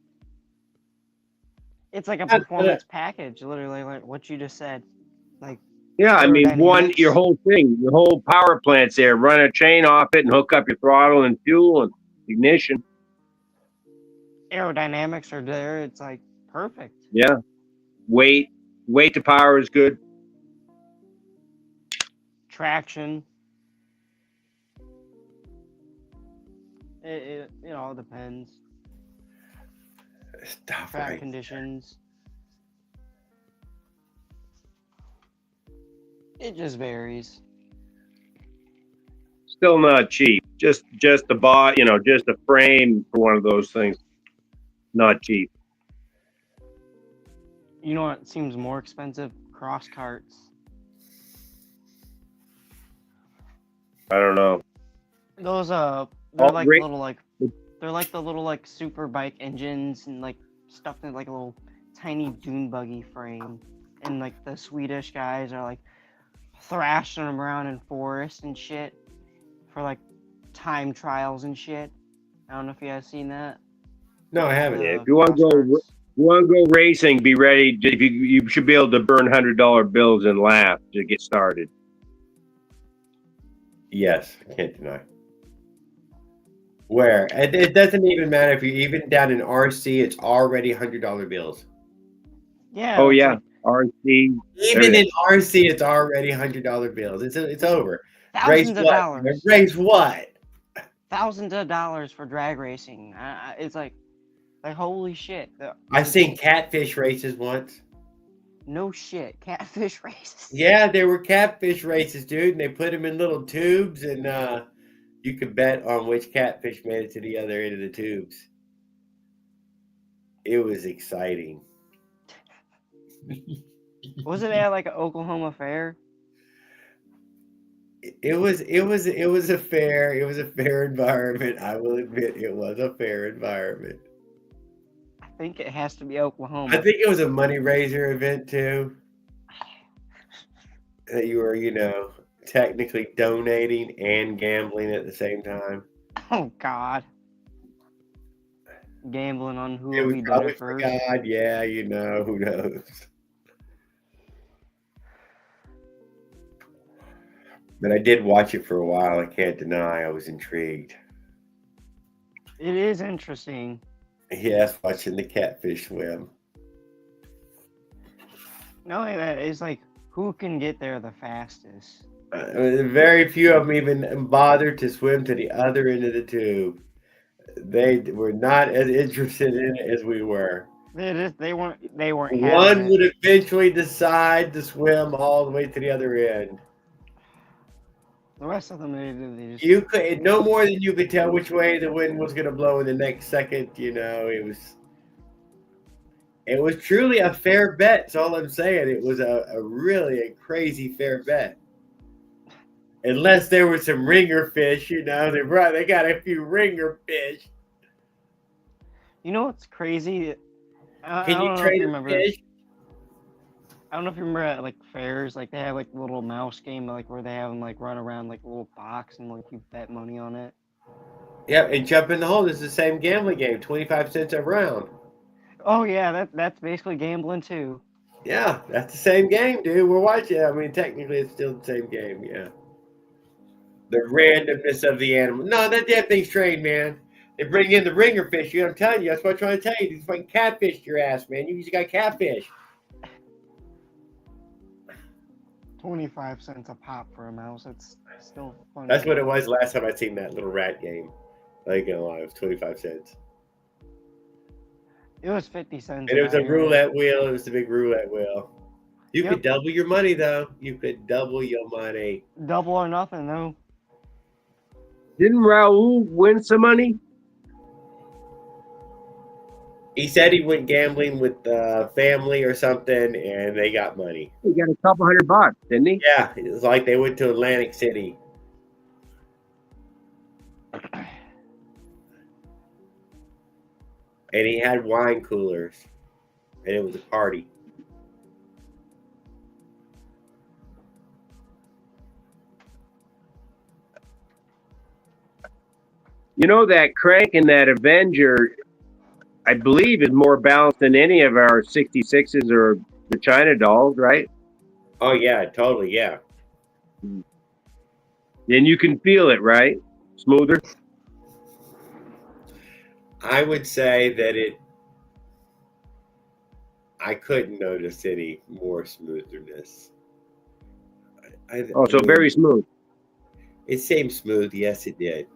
It's like a performance package, literally, like what you just said. Like Yeah, I mean, aerodynamics. your whole thing, your whole power plant's there. Run a chain off it and hook up your throttle and fuel and ignition. Aerodynamics are there. It's like perfect. Yeah. Weight to power is good. Traction. It all depends. Stop Track right. conditions. It just varies. Still not cheap. Just the bot, just a frame for one of those things. Not cheap. You know what seems more expensive? Cross carts. I don't know. Those they're like great. they're like the little super bike engines and stuffed in like a little tiny dune buggy frame, and the Swedish guys are thrashing them around in forest and shit for time trials and shit. I don't know if you guys seen that. No, I haven't. Yeah, if The you want to cross go, carts. you want to go racing, be ready. If you should be able to burn $100 bills and laugh to get started. Yes, can't deny. Where it doesn't even matter if you're even down in RC, it's already $100 bills. Yeah. Oh it's yeah, like RC. Even in RC, it's already $100 bills. It's over. Race thousands of what? dollars. Race what? Thousands of dollars for drag racing. It's like holy shit. I've seen catfish races once. No shit. Catfish races. Yeah, there were catfish races, dude, and they put them in little tubes, and you could bet on which catfish made it to the other end of the tubes. It was exciting. Wasn't it at like an Oklahoma fair? It was a fair environment. I will admit it was a fair environment. I think it has to be I Oklahoma. think it was a money raiser event too. That you were, technically donating and gambling at the same time. Oh God. Gambling on who It will was be dead probably for first. God. Yeah, who knows. But I did watch it for a while. I can't deny I was intrigued. It is interesting. Yes, watching the catfish swim. No, it's like who can get there the fastest. Very few of them even bothered to swim to the other end of the tube. They were not as interested in it as we were. They weren't having One it. would eventually decide to swim all the way to the other end. The rest of them they just You could no more than you could tell which way the wind was going to blow in the next second. It was truly a fair bet. That's all I'm saying. It was a really crazy fair bet. Unless there were some ringer fish, they got a few ringer fish. You know what's crazy? I Can you don't know if trade you a remember. fish? I don't know if you remember at like fairs, like they have like a little mouse game, like where they have them like run around like a little box and like you bet money on it. Yeah, and jump in the hole. It's the same gambling game, 25 cents a round. Oh yeah, that's basically gambling too. Yeah, that's the same game, dude. We're watching. I mean, technically, it's still the same game. Yeah. The randomness of the animal. No, that damn thing's trained, man. They bring in the ringer fish. I'm telling you. That's what I'm trying to tell you. These fucking catfish your ass, man. You just got catfish. 25 cents a pop for a mouse. It's still funny. That's what it was last time I seen that little rat game. I ain't gonna lie, it was 25 cents. It was 50 cents. And it was a roulette wheel. It was a big roulette wheel. You could double your money, though. You could double your money. Double or nothing, though. Didn't Raul win some money? He said he went gambling with family or something, and they got money. He got a couple $100, didn't he? Yeah, it was like they went to Atlantic City. And he had wine coolers, and it was a party. You know, that crank in that Avenger, I believe, is more balanced than any of our 66s or the China dolls, right? Oh, yeah, totally, yeah. And you can feel it, right? Smoother? I would say that I couldn't notice any more smoothness. So very smooth. It seemed smooth, yes, it did.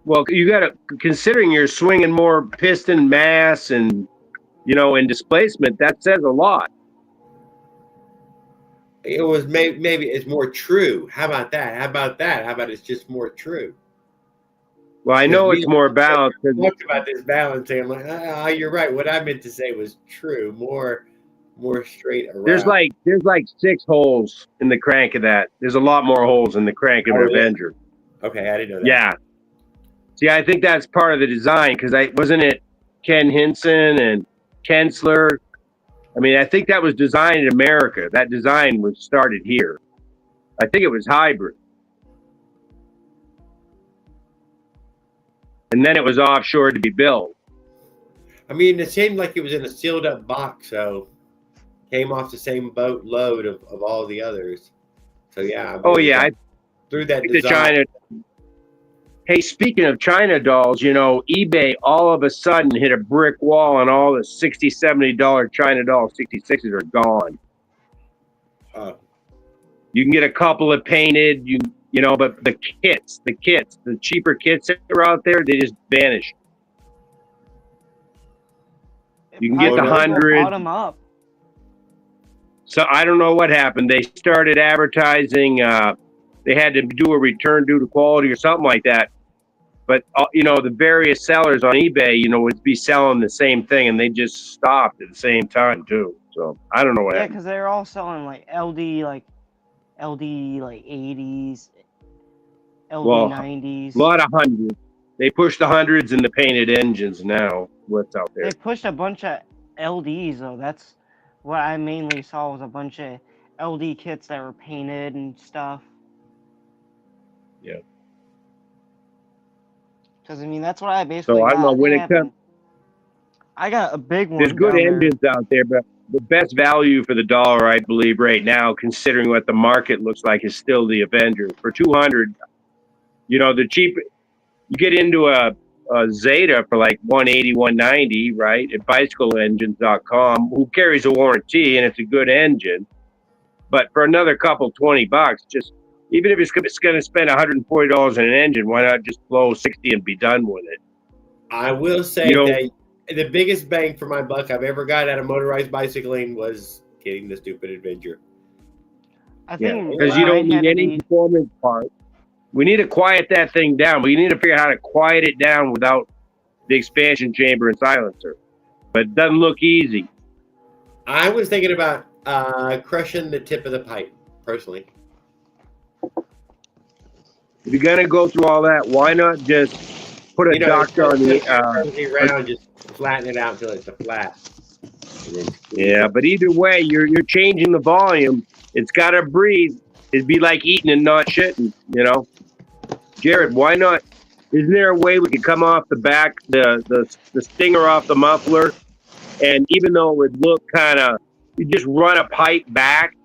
Well, you got to, considering you're swinging more piston mass and, and displacement, that says a lot. It was maybe it's more true. How about that? How about it's just more true? Well, I know it's more balanced. We talked about this balancing. I'm like, you're right. What I meant to say was true. More straight around. There's like 6 holes in the crank of that. There's a lot more holes in the crank of an Avenger. Okay, I didn't know that. Yeah. See, I think that's part of the design because wasn't it Ken Hinson and Kensler? I mean, I think that was designed in America. That design was started here. I think it was hybrid. and then it was offshore to be built. I mean, it seemed like it was in a sealed up box, so came off the same boat load of all the others. So yeah, I mean, Oh yeah, through that the design. China. Hey, speaking of China dolls, you know, eBay all of a sudden hit a brick wall, and all the $60, $70 China doll 66s are gone. You can get a couple of painted, you know, but the cheaper kits that are out there, they just vanish. You can get the hundred. Bottom up. So I don't know what happened. They started advertising. They had to do a return due to quality or something like that. But you know, the various sellers on eBay, you know, would be selling the same thing, and they just stopped at the same time too. So I don't know what happened. Because they're all selling like LD 80s, LD 90s. A lot of hundreds. They push the hundreds and the painted engines now. What's out there? They pushed a bunch of LDs though. That's what I mainly saw, was a bunch of LD kits that were painted and stuff. Yeah. Because I mean, that's what I basically So I got. don't know when it comes. I got a big one. There's good engines out there, but the best value for the dollar, I believe, right now, considering what the market looks like, is still the Avenger. For 200, you know, the cheap. You get into a Zeta for like 180, 190, right? At bicycleengines.com, who carries a warranty, and it's a good engine. But for another couple $20, just even if it's going to spend $140 on an engine, why not just blow 60 and be done with it? I will say that the biggest bang for my buck I've ever got out of motorized bicycling was getting the stupid Avenger. I think because you don't need any performance parts. We need to quiet that thing down. We need to figure out how to quiet it down without the expansion chamber and silencer. But it doesn't look easy. I was thinking about crushing the tip of the pipe, personally. If you're going to go through all that, why not just put a doctor on the... around, just flatten it out until it's a flat. Yeah, but either way, you're changing the volume. It's got to breathe. It'd be like eating and not shitting, you know? Jared, why not? Isn't there a way we could come off the back, the stinger off the muffler, and even though it would look kind of, you just run a pipe back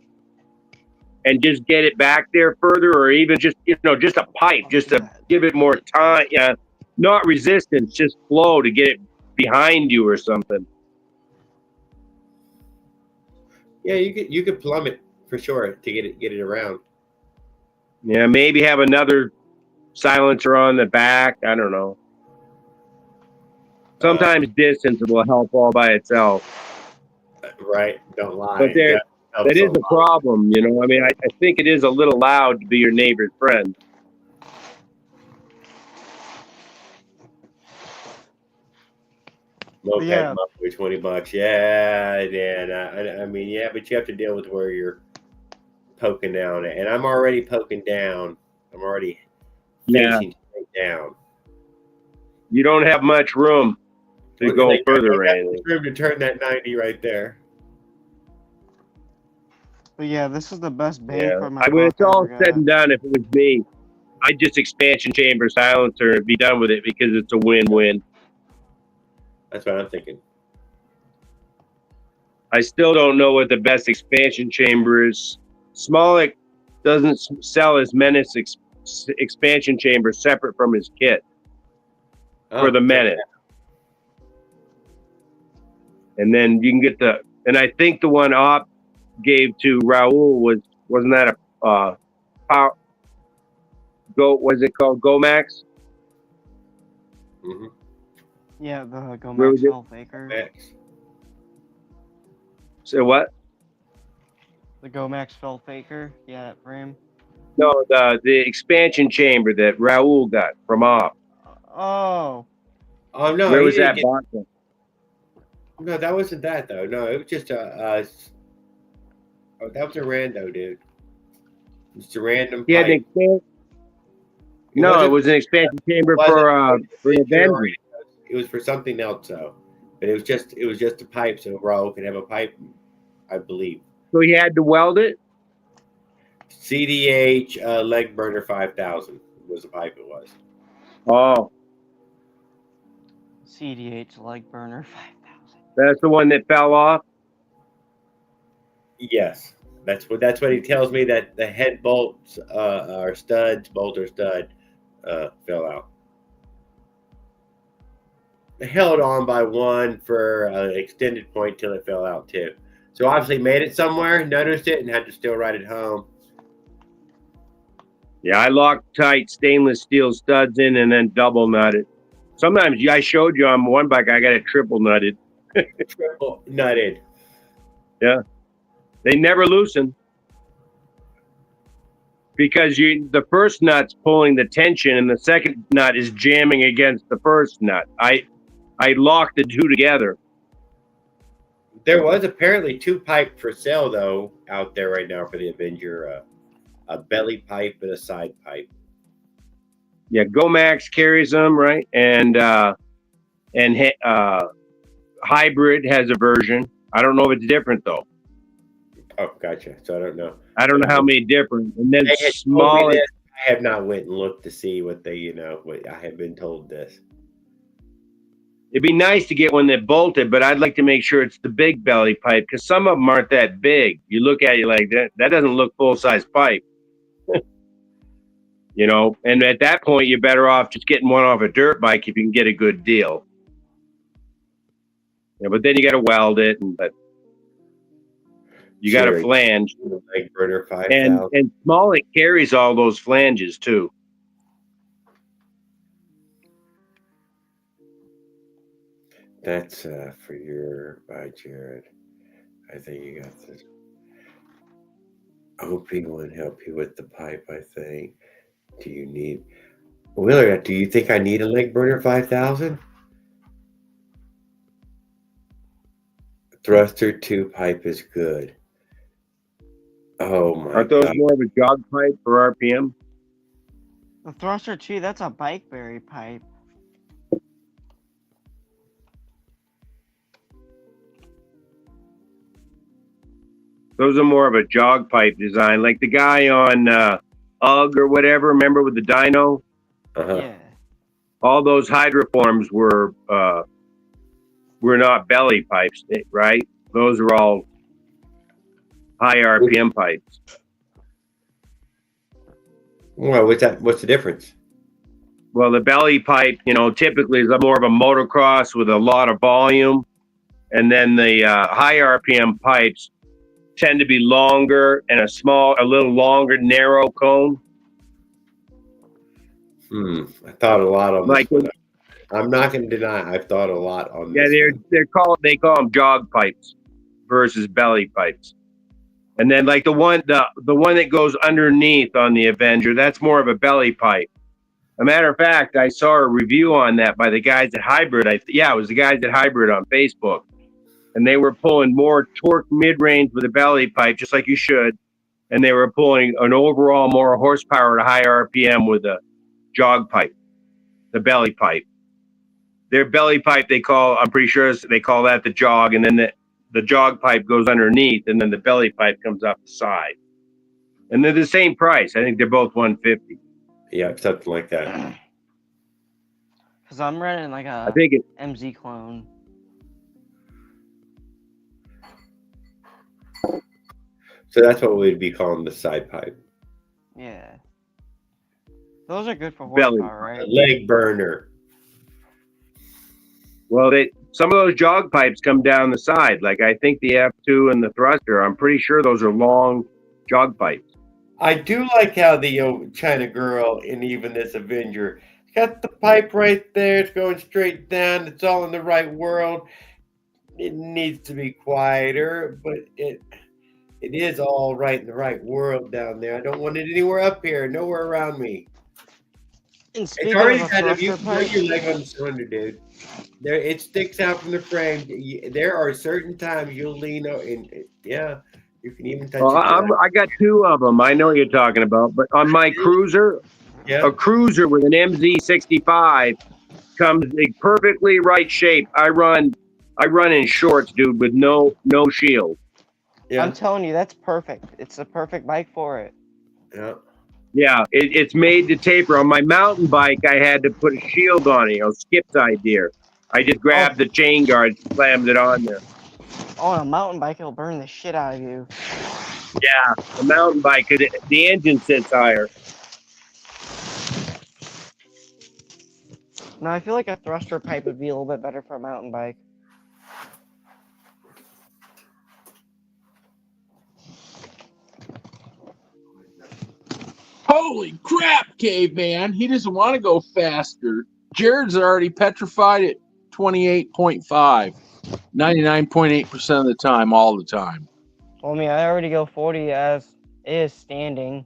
and just get it back there further, or even just, you know, just a pipe, just to give it more time, not resistance, just flow to get it behind you or something. Yeah, you could plumb it for sure to get it around. Yeah, maybe have another silencer on the back. I don't know. Sometimes distance will help all by itself. Right, don't lie. But that is a problem, you know. I mean, I think it is a little loud to be your neighbor's friend. Moped muffler, $20. Yeah. I mean, yeah, but you have to deal with where you're poking down, and I'm already poking down. I'm already facing straight down. You don't have much room to go further, Randy. Room to turn that 90 right there. But yeah, this is the best bang for my. When it's all said and done, if it was me, I'd just expansion chamber silencer and be done with it, because it's a win-win. That's what I'm thinking. I still don't know what the best expansion chamber is. Smolik doesn't sell his Menace expansion chamber separate from his kit for the Menace. And then you can get and I think the one Op gave to Raul wasn't that a power? Was it called GoMax? Mm-hmm. Yeah, the GoMax Fell Faker. So what? The GoMax Fell Faker. Yeah, that frame. No, the expansion chamber that Raul got from Op. Oh no! Where was that bought from? No, that wasn't that though. No, it was just that was a rando, dude. It's a random. Yeah, it was an expansion chamber for the Avenger. It was for something else though, but it was just a pipe, so Raul could have a pipe, I believe. So he had to weld it. CDH leg burner 5000 was the pipe. It was. Oh. CDH leg burner 5000. That's the one that fell off. Yes, that's what he tells me, that the head bolts or studs, bolt or stud, fell out. I held on by one for an extended point till it fell out too. So obviously made it somewhere, noticed it, and had to still ride it home. Yeah, I locked tight stainless steel studs in and then double nutted. Sometimes I showed you on one bike I got it triple nutted. Triple nutted. Yeah, they never loosen because the first nut's pulling the tension and the second nut is jamming against the first nut. I locked the two together. There was apparently two pipe for sale though out there right now for the Avenger, a belly pipe and a side pipe. Yeah, Gomax carries them, right? And Hybrid has a version. I don't know if it's different though. Oh, gotcha. So I don't know. I don't know how many different. And then They had told me small. this. I have not went and looked to see what they, what I have been told this. It'd be nice to get one that bolted, but I'd like to make sure it's the big belly pipe because some of them aren't that big. You look at it like that. That doesn't look full size pipe. And at that point, you're better off just getting one off a dirt bike if you can get a good deal. Yeah, but then you got to weld it, but you got a flange. Leg burner 5000. And Smollett carries all those flanges too. That's for your by Jared. I think you got this. Hoping would help you with the pipe, I think. Do you need Wheeler, do you think I need a leg burner 5000? Thruster 2 pipe is good. Oh my Aren't those God. more of a jog pipe for RPM? The Thruster 2, that's a bikeberry pipe. Those are more of a jog pipe design, like the guy on UGG or whatever. Remember with the dyno? Yeah. All those hydroforms were not belly pipes, right? Those are all high RPM pipes. Well, what's the difference? Well, the belly pipe, typically is more of a motocross with a lot of volume, and then the high RPM pipes tend to be longer and a little longer, narrow cone. I thought a lot on this one. I'm not going to deny I've thought a lot on this. Yeah, they call them jog pipes versus belly pipes. And then like the one that goes underneath on the Avenger, that's more of a belly pipe. A matter of fact, I saw a review on that by the guys at Hybrid. It was the guys at Hybrid on Facebook. And they were pulling more torque mid-range with a belly pipe, just like you should. And they were pulling an overall more horsepower to high RPM with a jog pipe, the belly pipe. Their belly pipe, I'm pretty sure they call that the jog. And then the jog pipe goes underneath, and then the belly pipe comes up the side. And they're the same price. I think they're both $150. Yeah, something like that. Because I'm running like a MZ clone. So that's what we'd be calling the side pipe. Yeah. Those are good for horsepower, right? Leg burner. Well, some of those jog pipes come down the side. Like I think the F2 and the Thruster, I'm pretty sure those are long jog pipes. I do like how the China Girl and even this Avenger got the pipe right there. It's going straight down. It's all in the right world. It needs to be quieter, but it is all right in the right world down there. I don't want it anywhere up here, nowhere around me. It's already kind of, you put your leg on the cylinder, dude. It sticks out from the frame. There are certain times you'll lean out, and you can even touch it. I got two of them. I know what you're talking about, but on my cruiser, a cruiser with an MZ65 comes in perfectly right shape. I run in shorts, dude, with no shield. Yeah. I'm telling you, that's perfect. It's a perfect bike for it. Yeah. Yeah, it's made to taper. On my mountain bike, I had to put a shield on it, skip side deer. I just grabbed the chain guard, slammed it on there. On a mountain bike, it'll burn the shit out of you. Yeah, the mountain bike, the engine sits higher. No, I feel like a thruster pipe would be a little bit better for a mountain bike. Holy crap, caveman. He doesn't want to go faster. Jared's already petrified at 28.5. 99.8% of the time, all the time. Well, I mean, I already go 40 as is standing.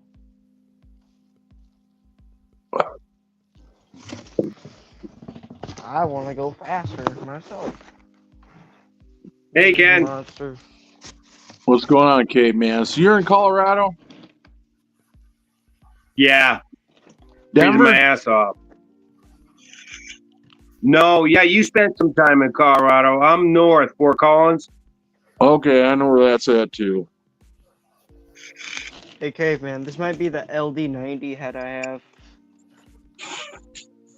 I want to go faster myself. Hey, Ken. Monster. What's going on, caveman? So you're in Colorado? Yeah. Freezing Denver? my ass off. No, yeah, you spent some time in Colorado. I'm north, Fort Collins. Okay, I know where that's at, too. Hey, caveman, this might be the LD90 head I have.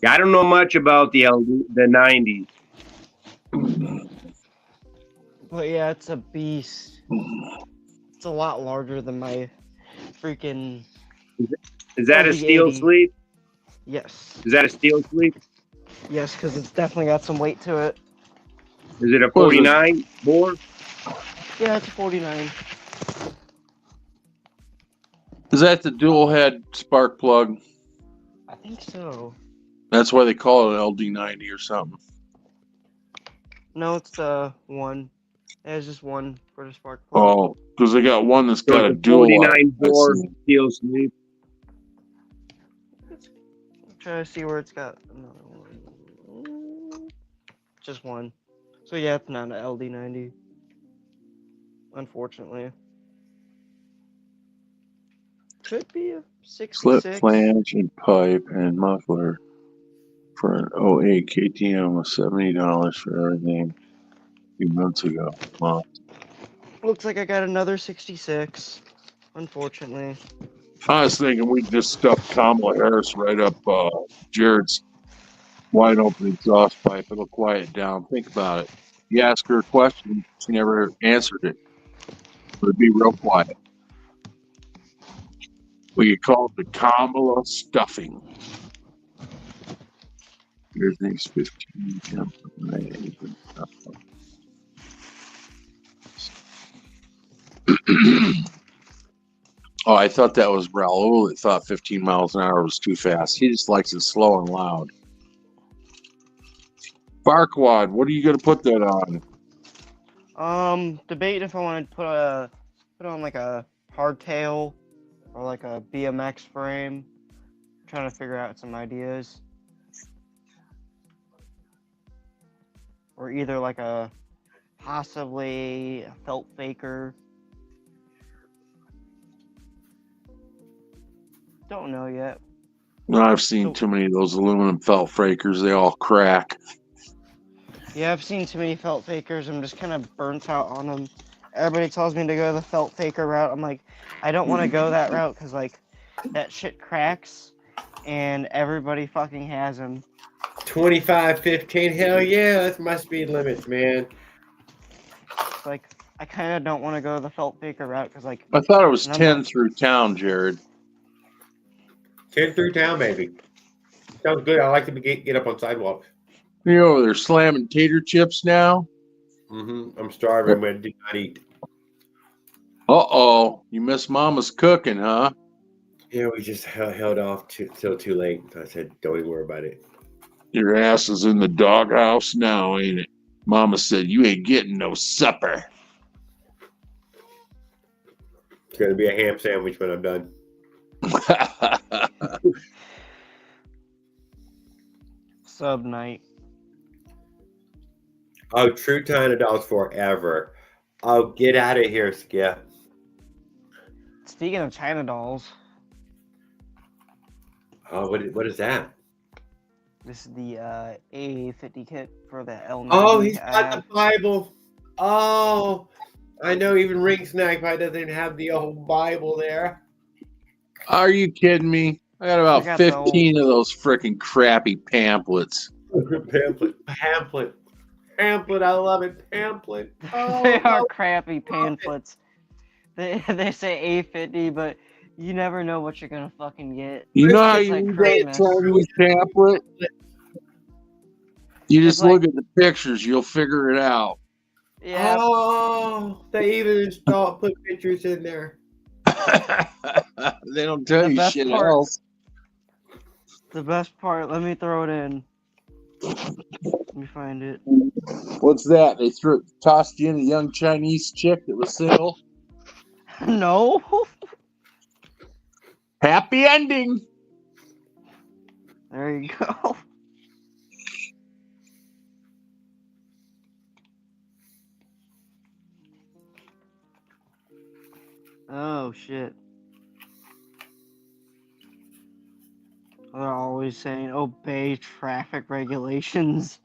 I don't know much about the 90s. But yeah, it's a beast. It's a lot larger than my freaking... Is that a steel LD80. sleeve? Yes. Is that a steel sleeve? Yes, because it's definitely got some weight to it. Is it a What is it? 49 bore? Yeah, it's a 49. Is that the dual head spark plug? I think so. That's why they call it LD90 or something. No, it's the one. It has just one for the spark plug. Oh, because they got one that's So got a it's dual 49 bore I see. steel sleeve. I'm trying to see where it's got another one. Just one. So yeah, it's not an LD90. Unfortunately. Could be a 66. Slip flange and pipe and muffler for an 08 KTM was $70 for everything a few months ago. Wow. Looks like I got another 66. Unfortunately. I was thinking we just stuffed Kamala Harris right up Jared's wide open exhaust pipe. It'll quiet down. Think about it. You ask her a question, she never answered it. It would be real quiet. We could call it the Kamala stuffing. Everything's 15. 10, 9, 8. Oh, I thought that was Raul that thought 15 miles an hour was too fast. He just likes it slow and loud. Farquad, what are you going to put that on? Debating if I want to put on like a hardtail or like a BMX frame. Trying to figure out some ideas. Or either like possibly a felt faker. Don't know yet. No, I've seen too many of those aluminum felt fakers. They all crack. Yeah, I've seen too many felt fakers. I'm just kind of burnt out on them. Everybody tells me to go the felt faker route. I'm like, I don't want to go that route because like that shit cracks and everybody fucking has them. 25, 15, hell yeah, that's my speed limits, man. It's like, I kind of don't want to go the felt faker route because like... I thought it was 10 through town, Jared. 10 through town, baby. Sounds good. I like to get up on sidewalks. You over there slamming tater chips now? Mm-hmm. I'm starving, but I did not eat. Uh-oh. You miss Mama's cooking, huh? Yeah, we just held off till too late. I said, don't even worry about it. Your ass is in the doghouse now, ain't it? Mama said, you ain't getting no supper. It's going to be a ham sandwich when I'm done. Sub night. Oh, True China Dolls forever. Oh, get out of here, Skip. Speaking of China dolls. Oh, what is that? This is the A50 kit for the L90. Oh, he's got the Bible. Oh, I know even Ring Snack Pie doesn't even have the old Bible there. Are you kidding me? I got about 15 of those freaking crappy pamphlets. Pamphlet. I love it. Pamphlet. Oh, They are no. crappy pamphlets. They say A50, but you never know what you're gonna fucking get. You know how It's you like read that Christmas. Chinese pamphlet? You It's just like, look at the pictures, you'll figure it out. yeah, Oh, they even put pictures in there. They don't tell The you best shit part- else. the best part. Let me throw it in. Let me find it. What's that? They tossed you in a young Chinese chick that was single. No. Happy ending. There you go. Oh shit. They're always saying obey traffic regulations.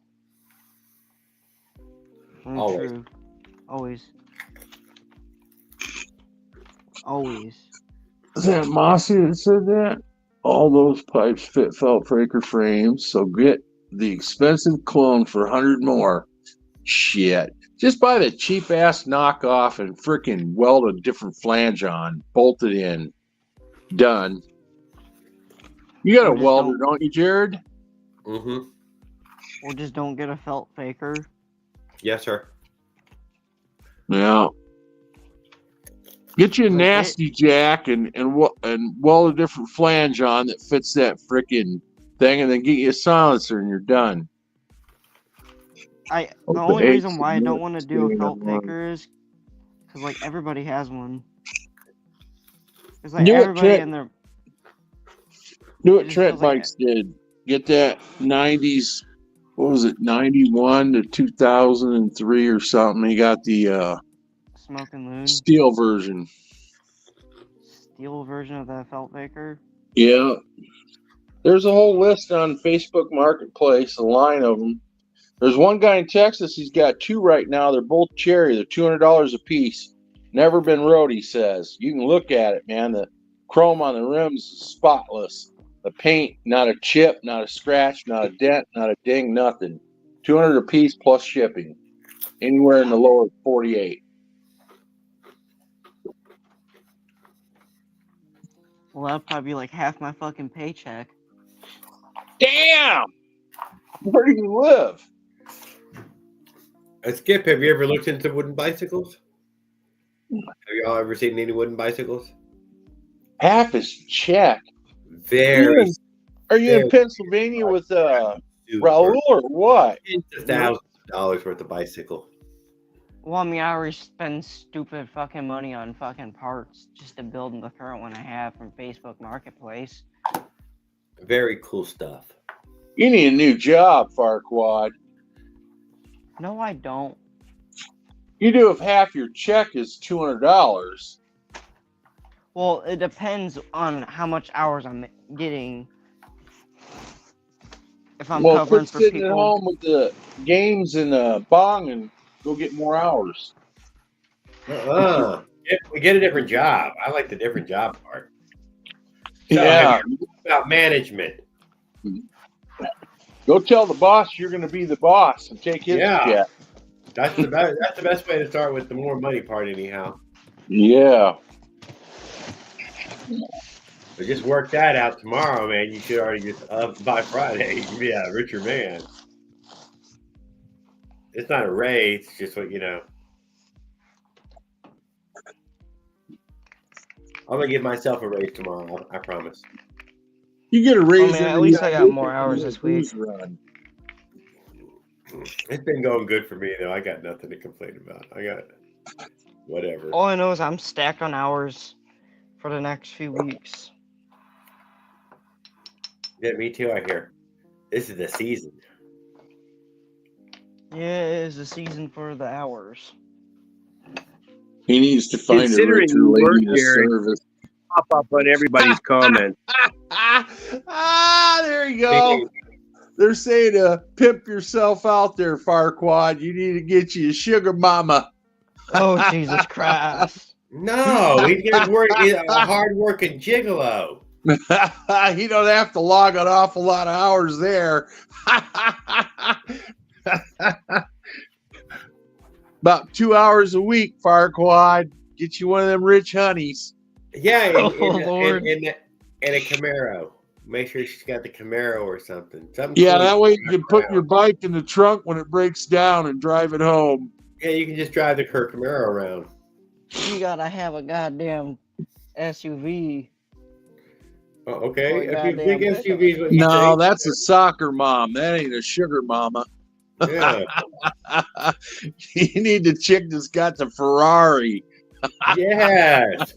Always. True. Always. Always. Is that Mossy that said that? All those pipes fit felt breaker frames, so get the expensive clone for 100 more. Shit. Just buy the cheap ass knockoff and freaking weld a different flange on, bolt it in. Done. You got Or a just welder, don't you, Jared? Mm-hmm. Or just don't get a felt faker. Yes, sir. Yeah. Get you a Like nasty jack and weld a different flange on that fits that freaking thing, and then get you a silencer, and you're done. The only reason why I don't want to do a felt faker is because like everybody has one. It's like Do it, everybody Trent. in their Do It what just Trent feels like Bikes did. Get that 90s, what was it, 91 to 2003 or something. He got the Smoke and Loon steel version. steel version of that felt faker. Yeah. There's a whole list on Facebook Marketplace, a line of them. There's one guy in Texas, he's got two right now. They're both cherry. They're $200 a piece. Never been rode, he says. You can look at it, man. The chrome on the rims is spotless. The paint, not a chip, not a scratch, not a dent, not a ding, nothing. 200 a piece plus shipping. Anywhere in the lower 48. Well, that'd probably be like half my fucking paycheck. Damn! Where do you live? Skip, have you ever looked into wooden bicycles? Have y'all ever seen any wooden bicycles? Half his check. Very. Are you very in Pennsylvania with super. Raul or what? Tens of thousands of dollars worth of bicycle. Well, I mean, I already spend stupid fucking money on fucking parts just to build the current one I have from Facebook Marketplace. Very cool stuff. You need a new job, Farquad. No, I don't. You do if half your check is $200. Well, it depends on how much hours I'm getting. If I'm covering quit for sitting at people. home with the games and bong and go get more hours. Get a different job. I like the different job part. So, Yeah. about management. Go tell the boss you're going to be the boss and take his check. That's the best. That's the best way to start with the more money part, anyhow. Yeah. But just work that out tomorrow, man. You should already get up by Friday. You can be a richer man. It's not a raise. It's just what you know. I'm gonna give myself a raise tomorrow. I promise. You get a raise. I mean, at least I got more hours this week. It's been going good for me, though. I got nothing to complain about. I got whatever. All I know is I'm stacked on hours for the next few weeks. Yeah, me too, I hear. This is the season. Yeah, it is the season for the hours. He needs to find Considering a richer you work lady to here, service. Pop up on everybody's comments. There you go. They're saying to pimp yourself out there, Farquad. You need to get you a sugar mama. Oh, Jesus Christ. No, he's a hard-working gigolo. He don't have to log an awful lot of hours there. About 2 hours a week, Farquad. Get you one of them rich honeys. Yeah, Oh, Lord. and a Camaro. Make sure she's got the Camaro or something. Yeah, cool that way you drive can put around. your bike in the trunk when it breaks down and drive it home. Yeah, you can just drive her Camaro around. You gotta have a goddamn SUV. Oh, Or okay. a If you big goddamn pickup. SUVs, what you No, think? that's a soccer mom. That ain't a sugar mama. Yeah. You need the chick that's got the Ferrari. Yes.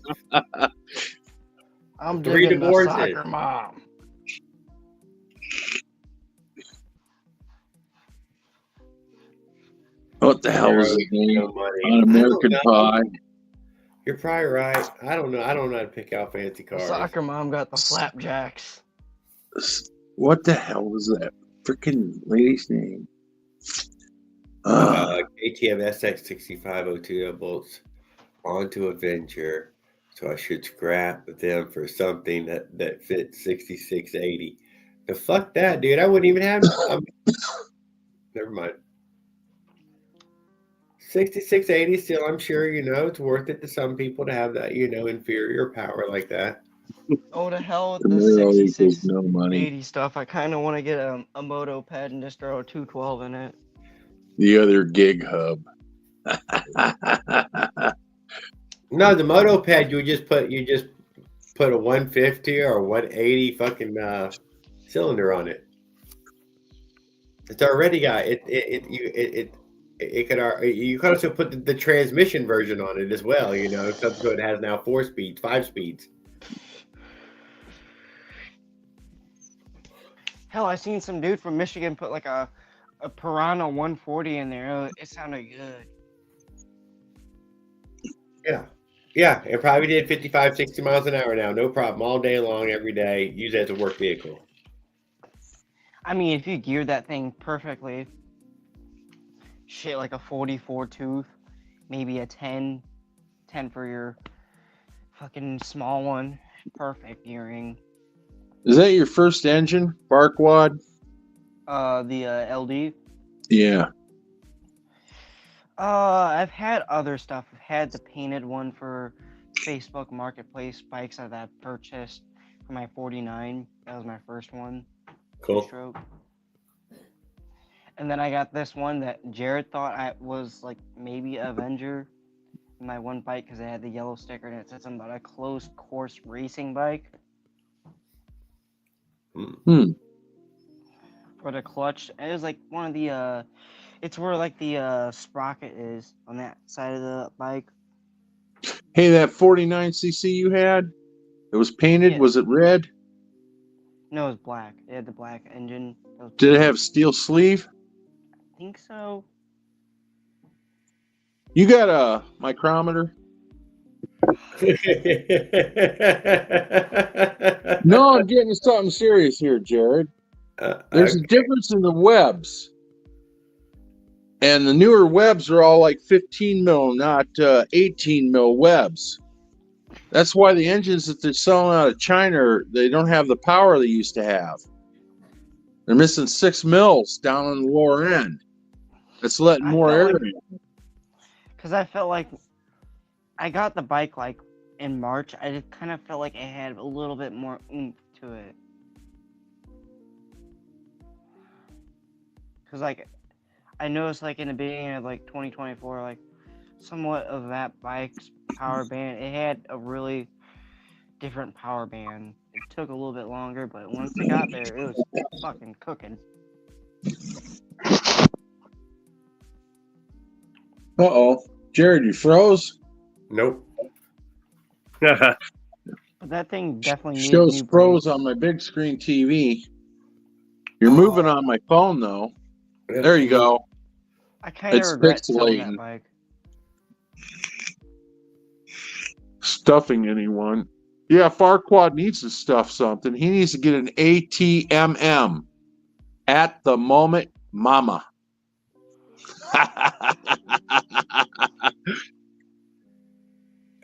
I'm 3 digging the divorces. soccer mom. What the hell was his name? No money. On American I don't know. Pie. You're probably right. I don't know. I don't know how to pick out fancy The cars. soccer mom got the flapjacks. What the hell was that freaking lady's name? KTM SX6502 bolts onto Avenger, so I should scrap them for something that fits 6680. The fuck that, dude! I wouldn't even have. Never mind. 6680 still, I'm sure it's worth it to some people to have that inferior power like that. Oh, the hell with the Camaro equals 6680 no money. stuff. I kind of want to get a moto pad and just throw a 212 in it. The other gig hub. No, the moto pad you just put a 150 or a 180 fucking cylinder on it. It's already got it. It could. You could also put the transmission version on it as well. So it has now 4 speeds, 5 speeds. Hell, I seen some dude from Michigan put like a Piranha 140 in there. It sounded good. Yeah, it probably did 55, 60 miles an hour now. No problem. All day long, every day. Use it as a work vehicle. I mean, if you geared that thing perfectly, shit, like a 44 tooth, maybe a 10 for your fucking small one. Perfect gearing. Is that your first engine, Barkwad? The LD. Yeah. I've had other stuff. I've had the painted one for Facebook Marketplace bikes that I purchased for my 49. That was my first one. Cool. Stroke. And then I got this one that Jared thought I was like maybe Avenger. My one bike because it had the yellow sticker and it said something about a closed course racing bike. For the clutch, it was like one of the it's where like the sprocket is on that side of the bike. Hey, that 49cc you had, it was painted. Yeah. Was it red? No, it was black. It had the black engine. Did it have steel sleeve? I think so. You got a micrometer? No, I'm getting something serious here, Jared. There's a difference in the webs. And the newer webs are all like 15 mil, not 18 mil webs. That's why the engines that they're selling out of China, they don't have the power they used to have. They're missing 6 mils down on the lower end. It's letting more air in. Because I felt like I got the bike like in March. I just kind of felt like it had a little bit more oomph to it. Because like I noticed like in the beginning of like 2024, like somewhat of that bike's power band, it had a really different power band. It took a little bit longer, but once it got there, it was fucking cooking. Uh-oh. Jared, you froze? Nope. But that thing definitely needs Shows new froze brakes. on my big screen TV. You're moving on my phone, though. There you go. I kind of It's regret selling pixelating. that bike. Stuffing anyone. Yeah, Farquad needs to stuff something. He needs to get an ATMM. At the moment, mama.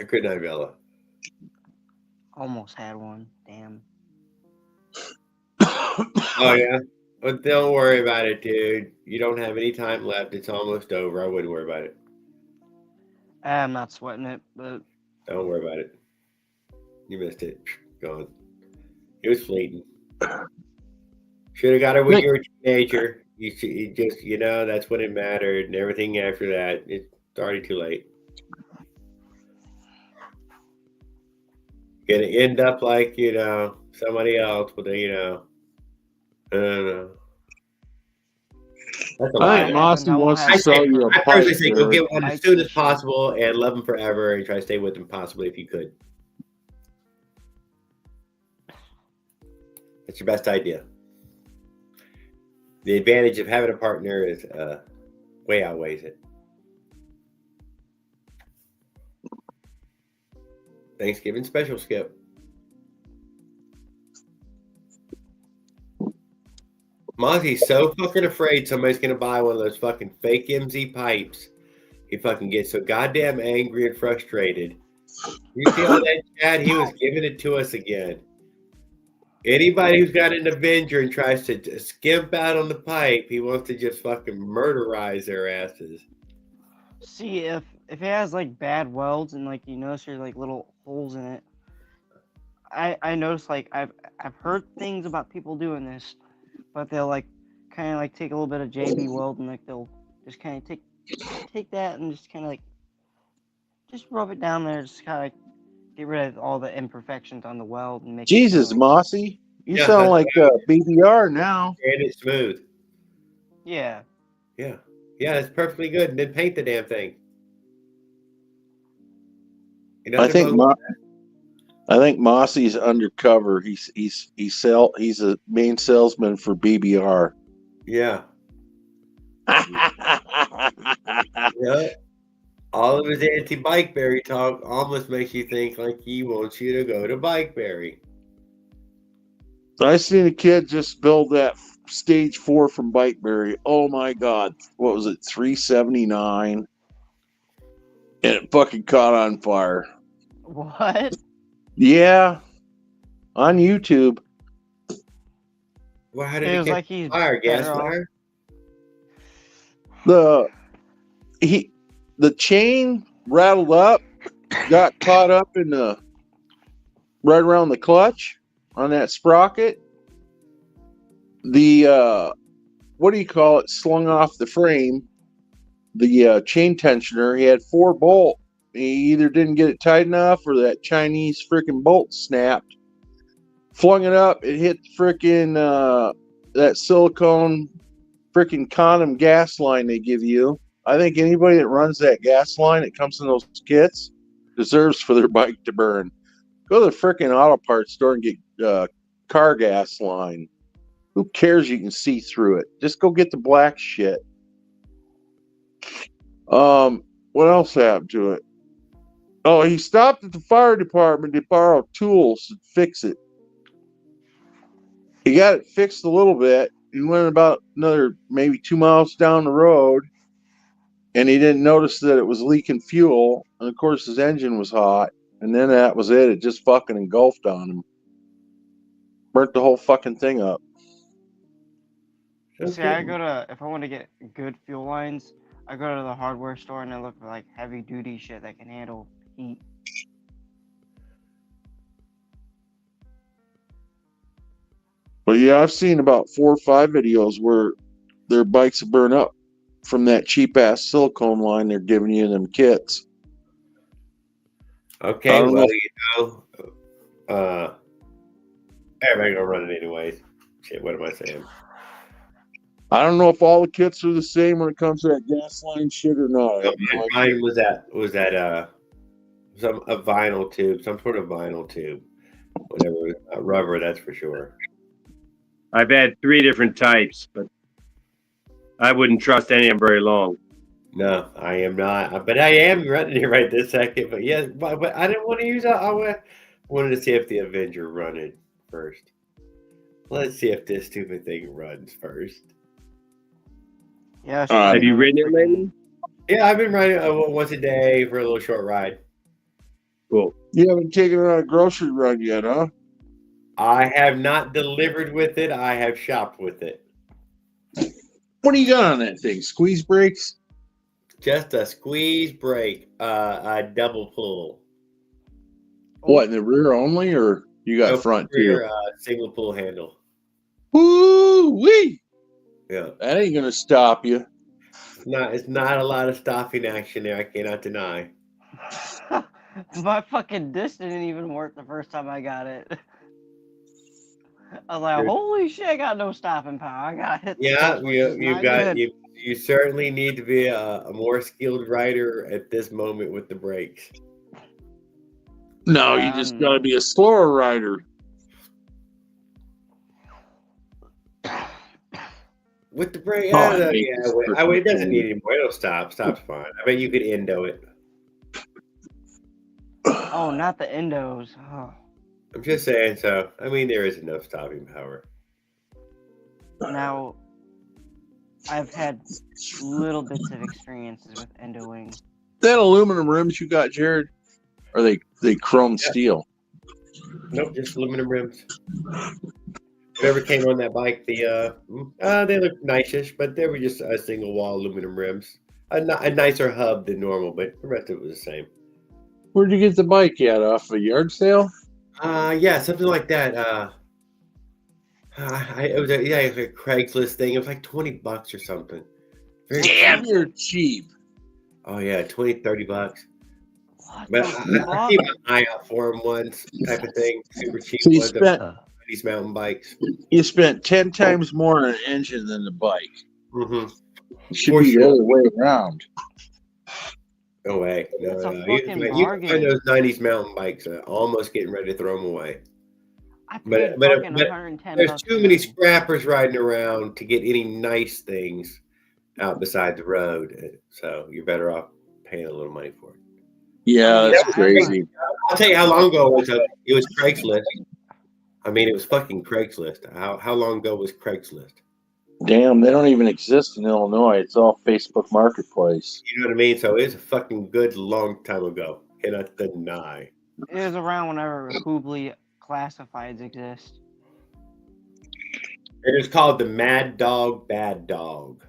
Good night, Bella. Almost had one. Damn. Oh yeah. But don't worry about it, dude. You don't have any time left. It's almost over. I wouldn't worry about it. I'm not sweating it, but Don't worry about it. You missed it. Gone. It was fleeting. Should have got it when you were a teenager. You just, that's when it mattered, and everything after that, it's already too late. Gonna end up like, somebody else with a, I don't know. That's a I lie. think Mossy wants to sell you a I pipe. personally say go get one as Pipes soon and as shit. possible and love them forever and try to stay with them possibly if you could. That's your best idea. The advantage of having a partner is way outweighs it. Thanksgiving special, Skip. Mozzie's so fucking afraid somebody's gonna buy one of those fucking fake MZ pipes. He fucking gets so goddamn angry and frustrated. You see all that, Chad? He was giving it to us again. Anybody who's got an Avenger and tries to skimp out on the pipe, he wants to just fucking murderize their asses. see if it has like bad welds and like you notice there's like little holes in it. I noticed like I've heard things about people doing this, but they'll like kind of like take a little bit of JB weld and like they'll just kind of take that and just kind of like just rub it down there, just kind of like get rid of all the imperfections on the weld and make Jesus, it kinda, like, Mossy. You Yeah, sound that's like BBR now. And it's smooth. yeah. Yeah. Yeah, it's perfectly good. And then paint the damn thing. I think Mossy's undercover. He's a main salesman for BBR. Yeah. Yeah. All of his anti-Bikeberry talk almost makes you think like he wants you to go to Bikeberry. I seen a kid just build that stage 4 from Bikeberry. Oh my god. What was it? 379. And it fucking caught on fire. What? Yeah. On YouTube. Well, how did It it was get like he's fire? Gas better off. fire? The chain rattled up, got caught up in right around the clutch on that sprocket. The what do you call it? Slung off the frame. The chain tensioner. He had 4 bolt. He either didn't get it tight enough, or that Chinese freaking bolt snapped. Flung it up. It hit freaking that silicone freaking condom gas line they give you. I think anybody that runs that gas line that comes in those kits deserves for their bike to burn. Go to the freaking auto parts store and get car gas line. Who cares? You can see through it. Just go get the black shit. What else happened to it? Oh, he stopped at the fire department to borrow tools to fix it. He got it fixed a little bit. He went about another maybe 2 miles down the road, and he didn't notice that it was leaking fuel. And of course, his engine was hot. And then that was it. It just fucking engulfed on him. Burnt the whole fucking thing up. See, I go to if I want to get good fuel lines, I go to the hardware store and I look for like heavy duty shit that can handle heat. But yeah, I've seen about 4 or 5 videos where their bikes burn up from that cheap ass silicone line they're giving you in them kits. Okay, well, everybody's gonna run it anyways. Shit, what am I saying? I don't know if all the kits are the same when it comes to that gas line shit or not. Mine was that a vinyl tube, some sort of vinyl tube. Whatever, rubber, that's for sure. I've had 3 different types, but I wouldn't trust any of them very long. No, I am not. But I am running it right this second. But yes, but I didn't want to use it. I wanted to see if the Avenger run it first. Let's see if this stupid thing runs first. Yeah. Have you ridden it lately? Yeah, I've been riding once a day for a little short ride. Cool. You haven't taken it on a grocery run yet, huh? I have not delivered with it. I have shopped with it. What do you got on that thing? Squeeze brakes? Just a squeeze brake, a double pull. What, in the rear only, or you got No front rear, too? single pull handle. Woo-wee! Yeah. That ain't gonna stop you. It's not a lot of stopping action there. I cannot deny. My fucking disc didn't even work the first time I got it. I was like, You're- holy shit, I got no stopping power. I got hit. Yeah, Not good. you certainly need to be a more skilled rider at this moment with the brakes. No, you just gotta be a slower rider. With the brake, Oh, it doesn't need any more. It'll stop. Stop's fine. I bet you could endo it. Oh, not the endos. Oh. I'm just saying. So, I mean, there is enough stopping power. Now, I've had little bits of experiences with endoing. That aluminum rims you got, Jared, are they chrome steel? Nope, just aluminum rims. Whatever came on that bike, they look nice-ish, but they were just a single wall aluminum rims. A nicer hub than normal, but the rest of it was the same. Where'd you get the bike at? Off a yard sale? Yeah, something like that. It was a Craigslist thing. It was like $20 or something. Very Damn, cheap. you're cheap. Oh yeah, $20-$30. What But the I keep an eye out for them once, type of thing. Super cheap So you ones. spent These mountain bikes. you spent 10 times more on an engine than the bike. Mm-hmm. It should For be the sure. other way around. No way. No, It's a no. fucking You can bargain. find those 90s mountain bikes almost getting ready to throw them away. I paid But fucking 110 there's bucks too for many them. scrappers riding around to get any nice things out beside the road. So you're better off paying a little money for it. Yeah, Yeah, that's I crazy. I'll tell you how long ago it was. It was Craigslist. I mean, it was fucking Craigslist. How long ago was Craigslist? Damn, they don't even exist in Illinois. It's all Facebook Marketplace. You know what I mean? So it's a fucking good long time ago. Cannot deny. It was around whenever Hoobly classifieds exist. It is called the Mad Dog Bad Dog.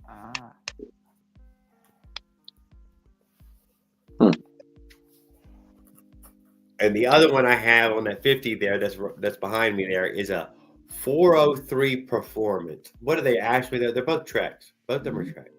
Ah. And the other one I have on that 50 there, that's behind me there, is a 403 Performance. What are they actually? They're both Treks. Both of them are Treks.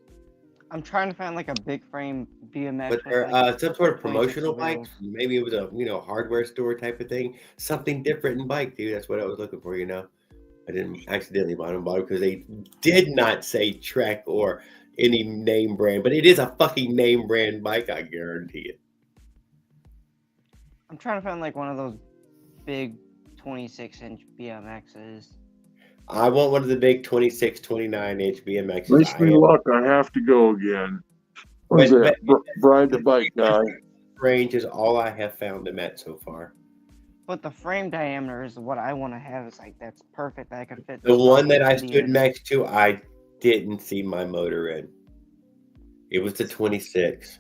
I'm trying to find like a big frame BMX. But with, they're like, some sort of 26 promotional bike. wheels. Maybe it was a hardware store type of thing. Something different in bike, dude. That's what I was looking for. I didn't accidentally buy them because they did not say Trek or any name brand, but it is a fucking name brand bike. I guarantee it. I'm trying to find like one of those big 26-inch BMXs. I want one of the big 26, 29-inch BMXs. Wish me luck. I have to go again. What's that? Brian the bike guy. Range is all I have found them at so far. But the frame diameter is what I want to have. It's like that's perfect. I could fit The one that I idiot. stood next to, I didn't see my motor in. It was the 26.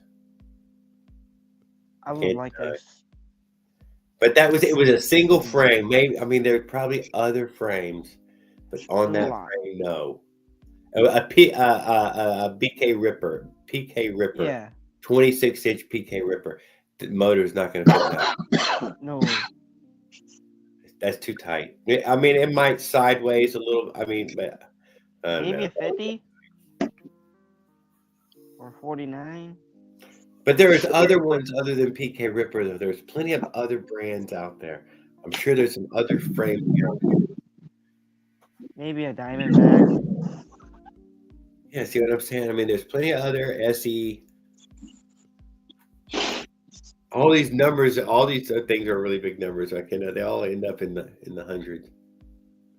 I would like this. But it was a single frame. Maybe there are probably other frames, but on that frame, no. A PK Ripper, Yeah. 26-inch PK Ripper. The motor's not going to fit that. No. That's too tight. I mean, it might sideways a little. I mean, but Maybe no. a 50 or 49. But there's other ones other than PK Ripper, though. There's plenty of other brands out there. I'm sure there's some other frames. Maybe a Diamondback. Yeah, see what I'm saying? I mean, there's plenty of other SE. All these numbers, all these things are really big numbers. They all end up in the hundreds.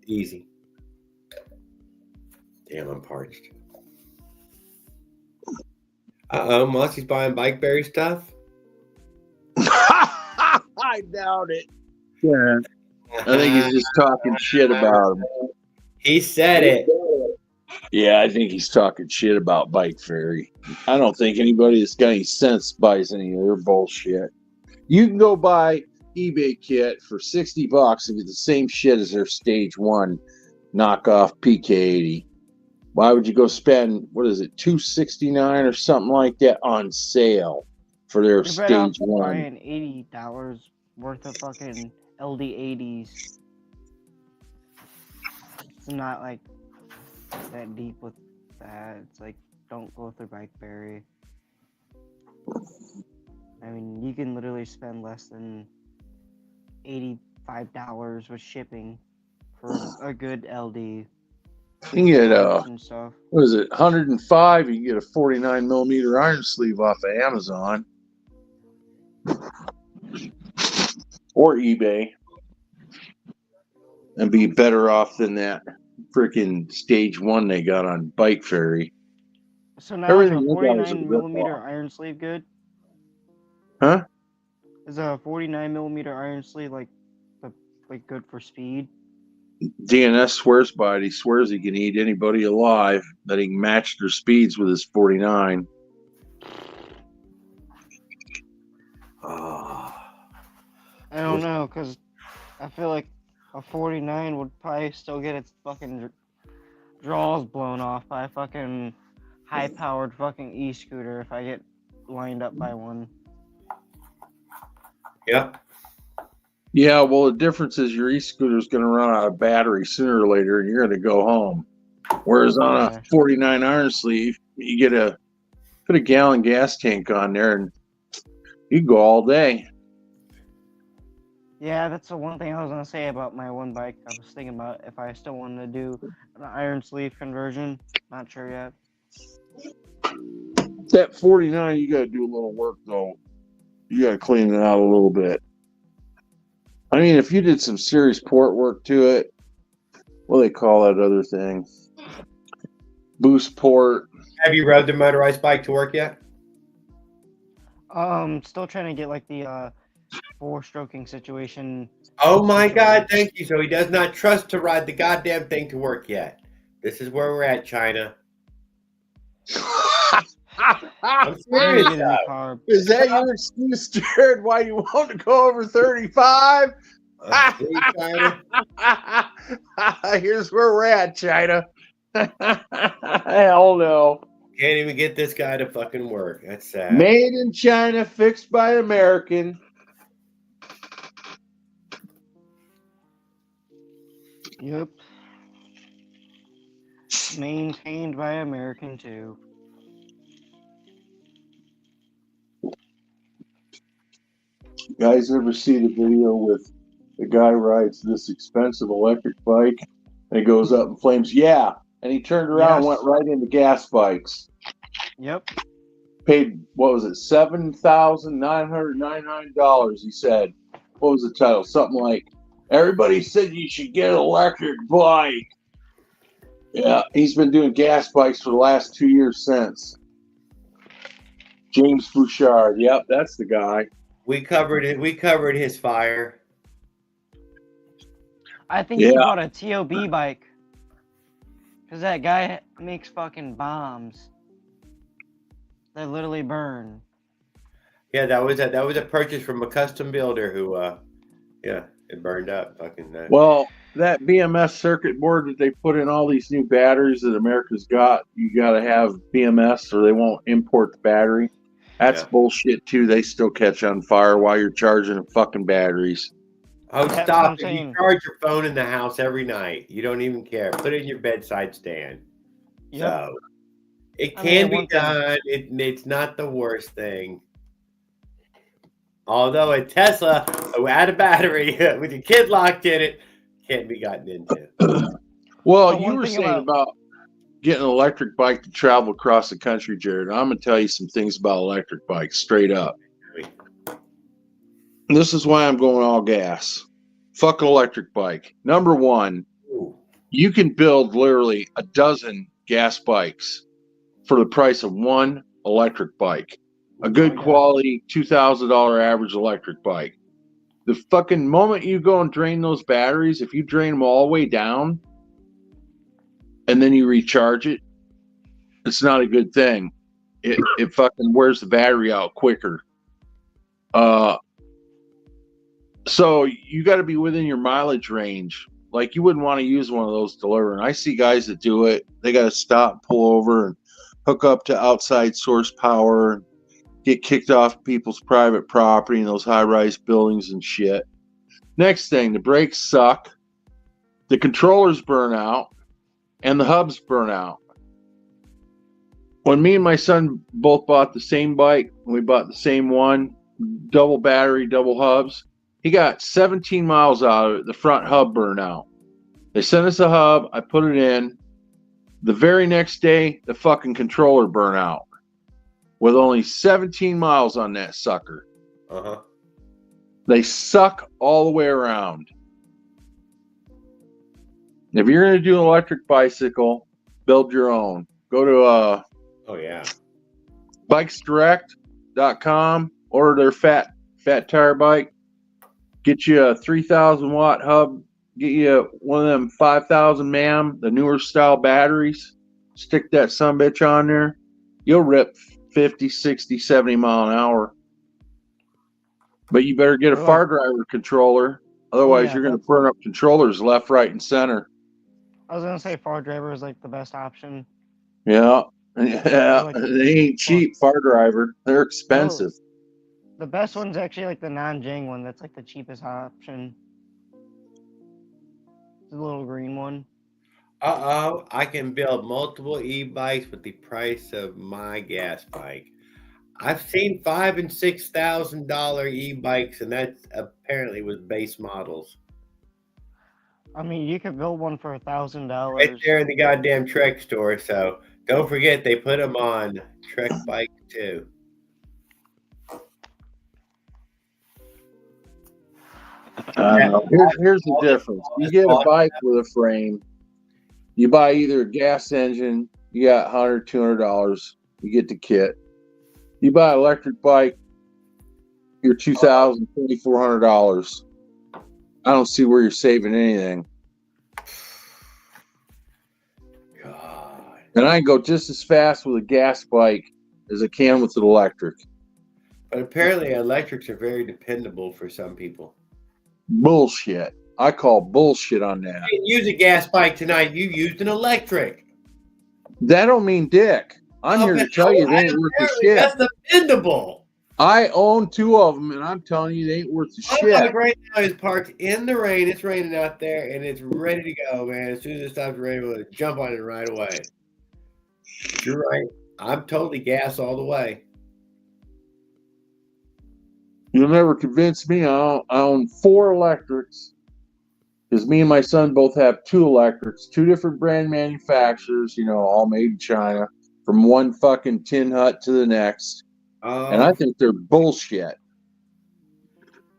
Easy. Damn, I'm parched. Mossy's buying Bikeberry stuff. I doubt it. Yeah. I think he's just talking shit about him. He said it. Yeah, I think he's talking shit about Bike Fairy. I don't think anybody that's got any sense buys any of their bullshit. You can go buy eBay kit for $60 and get the same shit as their stage 1 knockoff PK80. Why would you go spend, what is it, $269 or something like that on sale for their You're better off stage 1? buying $80 worth of fucking LD80s. It's not like that deep with that. It's like, don't go through Bikeberry. I mean, you can literally spend less than $85 with shipping for a good LD. You can get and stuff. what is it, 105? You can get a 49 millimeter iron sleeve off of Amazon or eBay, and be better off than that freaking stage 1 they got on Bike Ferry. So now Everything is a you got is a 49 millimeter rip-off. iron sleeve good? Huh? Is a 49 millimeter iron sleeve like good for speed? DNS swears by it. He swears he can eat anybody alive, that he can match their speeds with his 49. Oh. I don't know, because I feel like a 49 would probably still get its fucking draws blown off by a fucking high-powered fucking e-scooter if I get lined up by one. Yep. Yeah, well, the difference is your e-scooter is going to run out of battery sooner or later, and you're going to go home. Whereas on a 49 iron sleeve, you put a gallon gas tank on there, and you can go all day. Yeah, that's the one thing I was going to say about my one bike. I was thinking about if I still wanted to do an iron sleeve conversion. Not sure yet. That 49, you got to do a little work, though. You got to clean it out a little bit. I mean, if you did some serious port work to it, what do they call that other thing? Boost port. Have you rode the motorized bike to work yet? Still trying to get like the 4-stroking situation. Oh my God, thank you. So he does not trust to ride the goddamn thing to work yet. This is where we're at, China. I'm serious. Is that your excuse, Jared, why you want to go over 35? Here's where we're at, China. Hell no. Can't even get this guy to fucking work. That's sad. Made in China, fixed by American. Yep. Maintained by American too. You guys ever see the video with the guy rides this expensive electric bike and he goes up in flames? Yeah. And he turned around and went right into gas bikes. Yep. Paid, what was it, $7,999, he said. What was the title? Something like, everybody said you should get an electric bike. Yeah, he's been doing gas bikes for the last 2 years since. James Bouchard. Yep, that's the guy. We covered it. We covered his fire. I think he bought a TOB bike. Because that guy makes fucking bombs. They literally burn. Yeah, that was a purchase from a custom builder who, it burned up. Fucking. Well, that BMS circuit board that they put in all these new batteries that America's got, you got to have BMS or they won't import the battery. That's bullshit too. They still catch on fire while you're charging the fucking batteries. Oh, stop it. You charge your phone in the house every night. You don't even care. Put it in your bedside stand. Yep. So it can be done. It's not the worst thing. Although a Tesla without a battery with your kid locked in it can't be gotten into. Well, you were saying about getting an electric bike to travel across the country, Jared. I'm going to tell you some things about electric bikes straight up. This is why I'm going all gas. Fuck an electric bike. Number one, you can build literally a dozen gas bikes for the price of one electric bike. A good quality $2,000 average electric bike. The fucking moment you go and drain those batteries, if you drain them all the way down and then you recharge it, it's not a good thing. It fucking wears the battery out quicker. So you got to be within your mileage range. Like you wouldn't want to use one of those delivering. I see guys that do it. They got to stop, pull over, and hook up to outside source power, get kicked off people's private property in those high-rise buildings and shit. Next thing, the brakes suck, the controllers burn out, and the hubs burn out. When me and my son both bought the same bike, we bought the same one, double battery, double hubs. He got 17 miles out of it. The front hub burned out. They sent us a hub. I put it in. The very next day, the fucking controller burned out with only 17 miles on that sucker. Uh-huh. They suck all the way around. If you're going to do an electric bicycle, build your own. Go to Oh, yeah. bikesdirect.com, order their fat tire bike. Get you a 3,000 watt hub. Get you one of them 5,000 mAh, the newer style batteries. Stick that sumbitch on there. You'll rip 50, 60, 70 mile an hour. But you better get a far driver controller. Otherwise, you're going to burn up controllers left, right, and center. I was gonna say far driver is like the best option. Yeah. Yeah. They ain't cheap, far driver. They're expensive. The best one's actually like the non-Jing one. That's like the cheapest option. The little green one. Uh-oh, I can build multiple e-bikes with the price of my gas bike. I've seen $5,000 and $6,000 e-bikes, and that's apparently with base models. I mean, you could build one for $1,000. Right there in the goddamn Trek store. So don't forget, they put them on Trek Bike too. Here's the difference. You get a bike with a frame. You buy either a gas engine, you got $100, $200. You get the kit. You buy an electric bike, you're $2,000, $2,400. I don't see where you're saving anything. God. And I can go just as fast with a gas bike as I can with an electric. But apparently electrics are very dependable for some people. Bullshit. I call bullshit on that. You didn't use a gas bike tonight. You used an electric. That don't mean dick. I'm here to tell you they ain't worth the shit. That's dependable. I own 2 of them, and I'm telling you they ain't worth the shit. Bike right now is parked in the rain. It's raining out there, and it's ready to go, man. As soon as it stops raining, we'll jump on it right away. You're right. I'm totally gas all the way. You'll never convince me. I own 4 electrics because me and my son both have 2 electrics, 2 different brand manufacturers, all made in China, from one fucking tin hut to the next. And I think they're bullshit.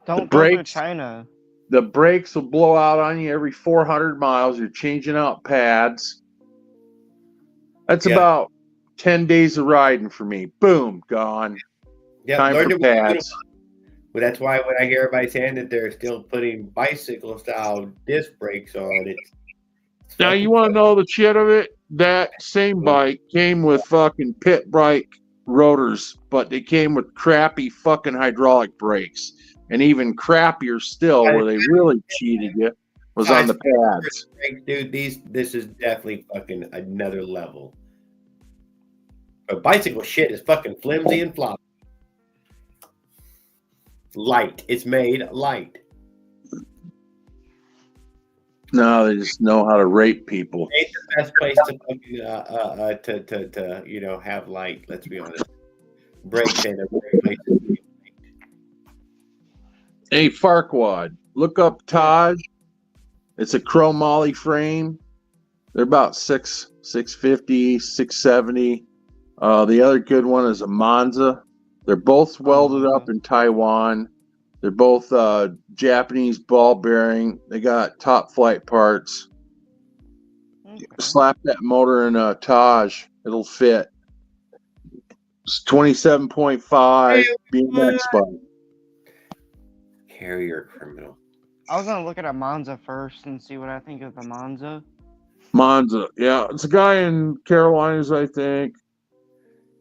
Don't go to China. The brakes will blow out on you every 400 miles. You're changing out pads. That's about 10 days of riding for me. Boom, gone. Yeah, time for pads. Well, that's why when I hear everybody saying that they're still putting bicycle style disc brakes on it. Now you want to know the shit of it? That same bike came with fucking pit bike rotors, but they came with crappy fucking hydraulic brakes. And even crappier still, where they really cheated you, was on the pads. Dude, this is definitely fucking another level. But bicycle shit is fucking flimsy and floppy. Light. It's made light. No, they just know how to rape people. It ain't the best place to fucking have light. Let's be honest. Brakes ain't a great place to be. Hey, Farquad, look up Taj. It's a chromoly frame. They're about $650, $670. The other good one is a Monza. They're both welded up in Taiwan. They're both Japanese ball bearing. They got top flight parts. Okay. Slap that motor in a Taj. It'll fit. It's 27.5 BMX bike. Carrier criminal. I was gonna look at a Monza first and see what I think of the Monza. Monza, yeah, it's a guy in Carolinas, I think,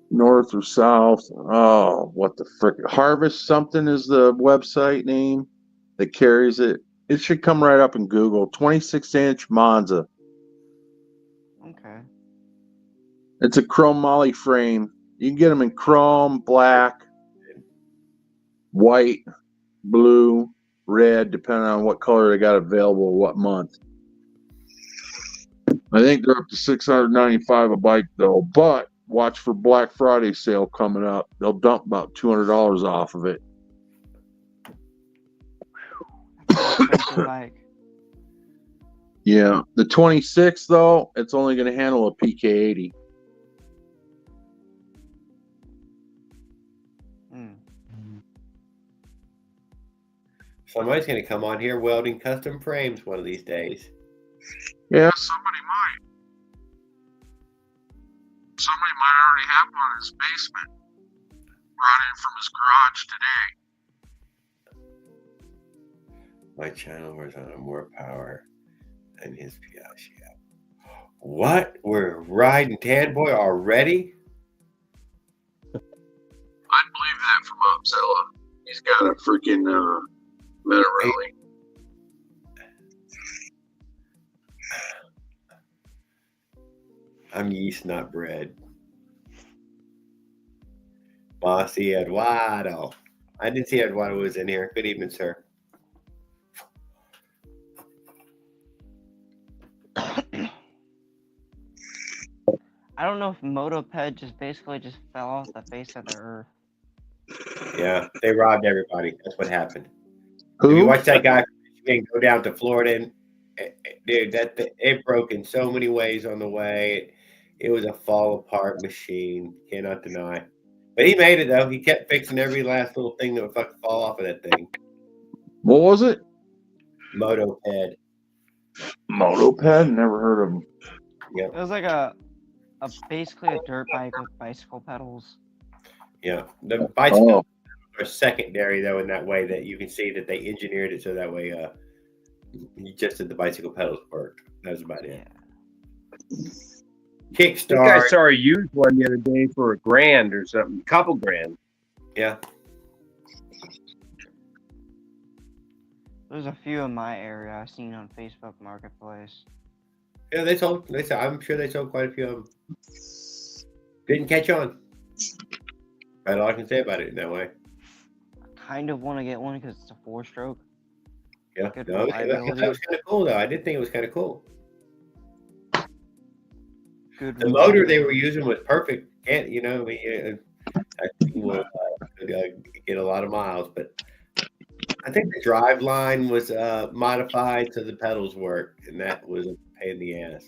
north or south. Oh, what the frick? Harvest something is the website name. that carries it. It should come right up in Google. 26-inch Monza. Okay. It's a chromoly frame. You can get them in chrome, black, white, blue, red, depending on what color they got available, what month. I think they're up to $695 a bike though, but watch for Black Friday sale coming up. They'll dump about $200 off of it. Expensive bike. Yeah, the 26 though, it's only going to handle a PK80. Somebody's going to come on here welding custom frames one of these days. Yeah, somebody might. Somebody might already have one in his basement. Brought in from his garage today. My channel was on more power than his Piaggio. What? We're riding Tan Boy already? I'd believe that from Opzilla. He's got a freaking Metarelli. I'm yeast, not bread. Bossy Eduardo. I didn't see Eduardo was in here. Good evening, sir. I don't know if Motoped just basically just fell off the face of the earth. Yeah, they robbed everybody. That's what happened. Who? If you watch that guy from Michigan go down to Florida, and dude, it broke in so many ways on the way. It was a fall apart machine. Cannot deny. But he made it though. He kept fixing every last little thing that would fucking fall off of that thing. What was it? Motoped. Motoped? Never heard of him. It was like a basically a dirt bike with bicycle pedals. Yeah, the bicycle are secondary though in that way that you can see that they engineered it so that way just that the bicycle pedals worked. That was about it. Kickstart. I think I saw a used one the other day for $1,000 or something, couple grand. Yeah. There's a few in my area I've seen on Facebook Marketplace. Yeah, they sold. I'm sure they sold quite a few of them. Didn't catch on. That's all I can say about it in that way. I kind of want to get one because it's a 4-stroke. Yeah, Good no, that reliability. was kind of cool though. I did think it was kind of cool. Good The motor they reliability. were using was perfect. And you know, I think we'll get a lot of miles, but I think the drive line was modified so the pedals worked, and that was a pain in the ass.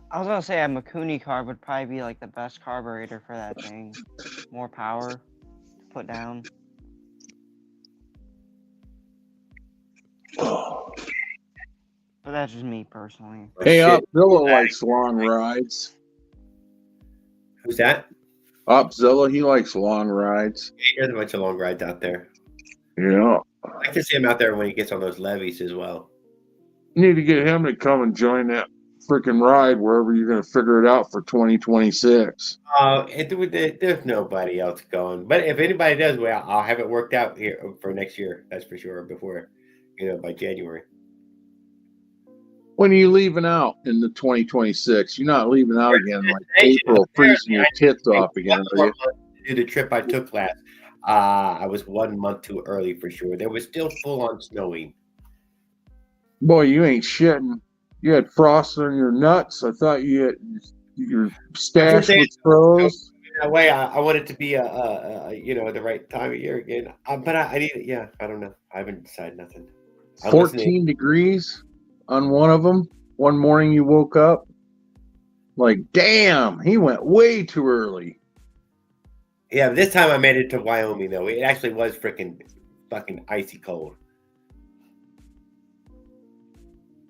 I was gonna say a Makuni carb would probably be like the best carburetor for that thing. More power to put down. But that's just me personally. Hey, Shit. Opzilla likes long rides. Who's that? Opzilla, he likes long rides. There's a bunch of long rides out there. Yeah. I can see him out there when he gets on those levees as well. You need to get him to come and join that freaking ride wherever you're going to figure it out for 2026. There's nobody else going. But if anybody does, well, I'll have it worked out here for next year. That's for sure. Before, by January. When are you leaving out in the 2026? You're not leaving out again like April, freezing your tits off again, are you? To do the trip I took last. I was 1 month too early for sure. There was still full on snowing. Boy, you ain't shitting. You had frost on your nuts. I thought you had your stash was froze. That way, I want it to be the right time of year again. But I need it. Yeah, I don't know. I haven't decided nothing. 14 degrees on one of them. One morning you woke up like, damn, he went way too early. Yeah, this time I made it to Wyoming though. It actually was fucking icy cold.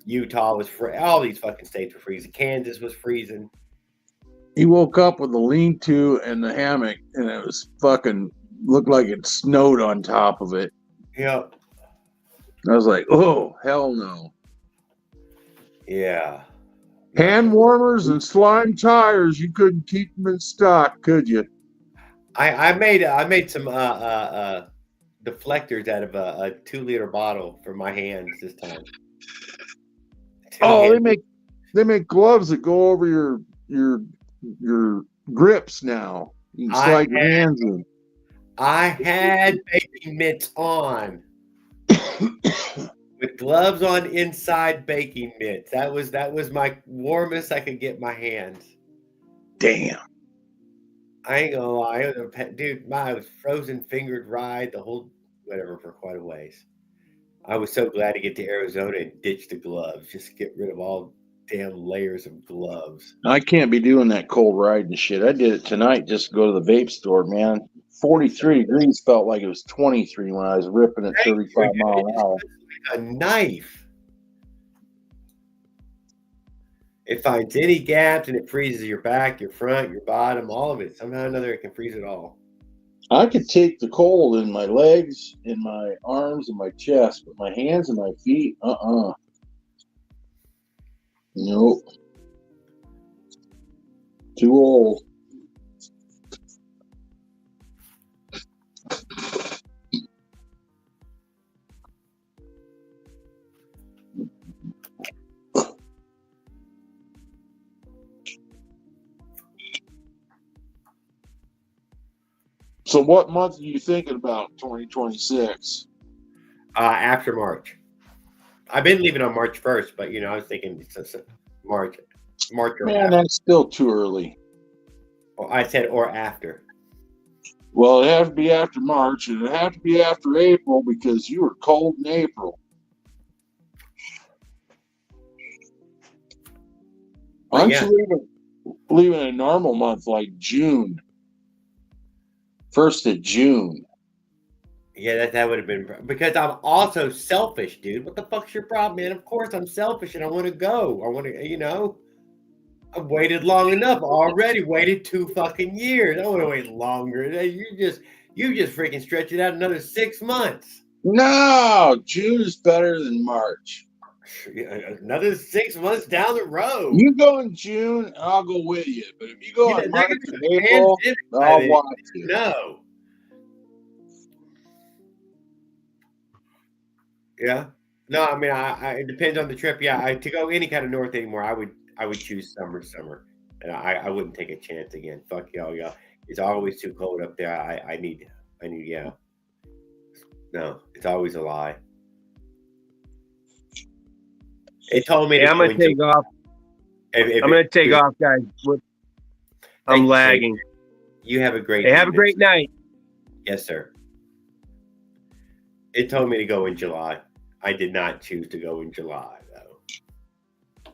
Utah was all these fucking states were freezing. Kansas was freezing. He woke up with the lean-to and the hammock, and it was fucking looked like it snowed on top of it. Yep. I was like, oh, hell no. Yeah. Hand warmers and slime tires, you couldn't keep them in stock, could you? I made some the deflectors out of a 2-liter bottle for my hands this time. Oh, they make gloves that go over your grips now. You can slide your hands in. I had baking mitts on. With gloves on inside baking mitts. That was my warmest I could get my hands. Damn. I ain't gonna lie, dude. My frozen fingered ride the whole whatever for quite a ways. I was so glad to get to Arizona and ditch the gloves, just get rid of all damn layers of gloves. I can't be doing that cold ride and shit. I did it tonight just to go to the vape store, man. 43 degrees felt like it was 23 when I was ripping at 35 miles an hour. Like a knife. It finds any gaps and it freezes your back, your front, your bottom, all of it. Somehow or another, it can freeze it all. I could take the cold in my legs, in my arms, and my chest, but my hands and my feet, Nope. Too old. So what month are you thinking about 2026? After March. I've been leaving on March 1st, but I was thinking March or Man, after. that's still too early. Or I said or after. Well, it has to be after March, and it has to be after April because you were cold in April. Why don't you leaving a normal month like June? 1st of June. Yeah, that would have been because I'm also selfish, dude. What the fuck's your problem, man? Of course I'm selfish and I want to go. I want to, I've waited long enough already. Waited 2 fucking years. I don't want to wait longer. You just freaking stretch it out another 6 months. No, June is better than March. Another 6 months down the road. You go in June, I'll go with you. But if you go in March and April, I'll watch you. No. Yeah. No, I mean, it depends on the trip. Yeah, to go any kind of north anymore, I would choose summer, and I wouldn't take a chance again. Fuck y'all. It's always too cold up there. I need. Yeah. No, it's always a lie. It told me. I'm gonna take off. I'm gonna take off, guys. I'm lagging. You have a great. Hey, have a great night. Yes, sir. It told me to go in July. I did not choose to go in July, though.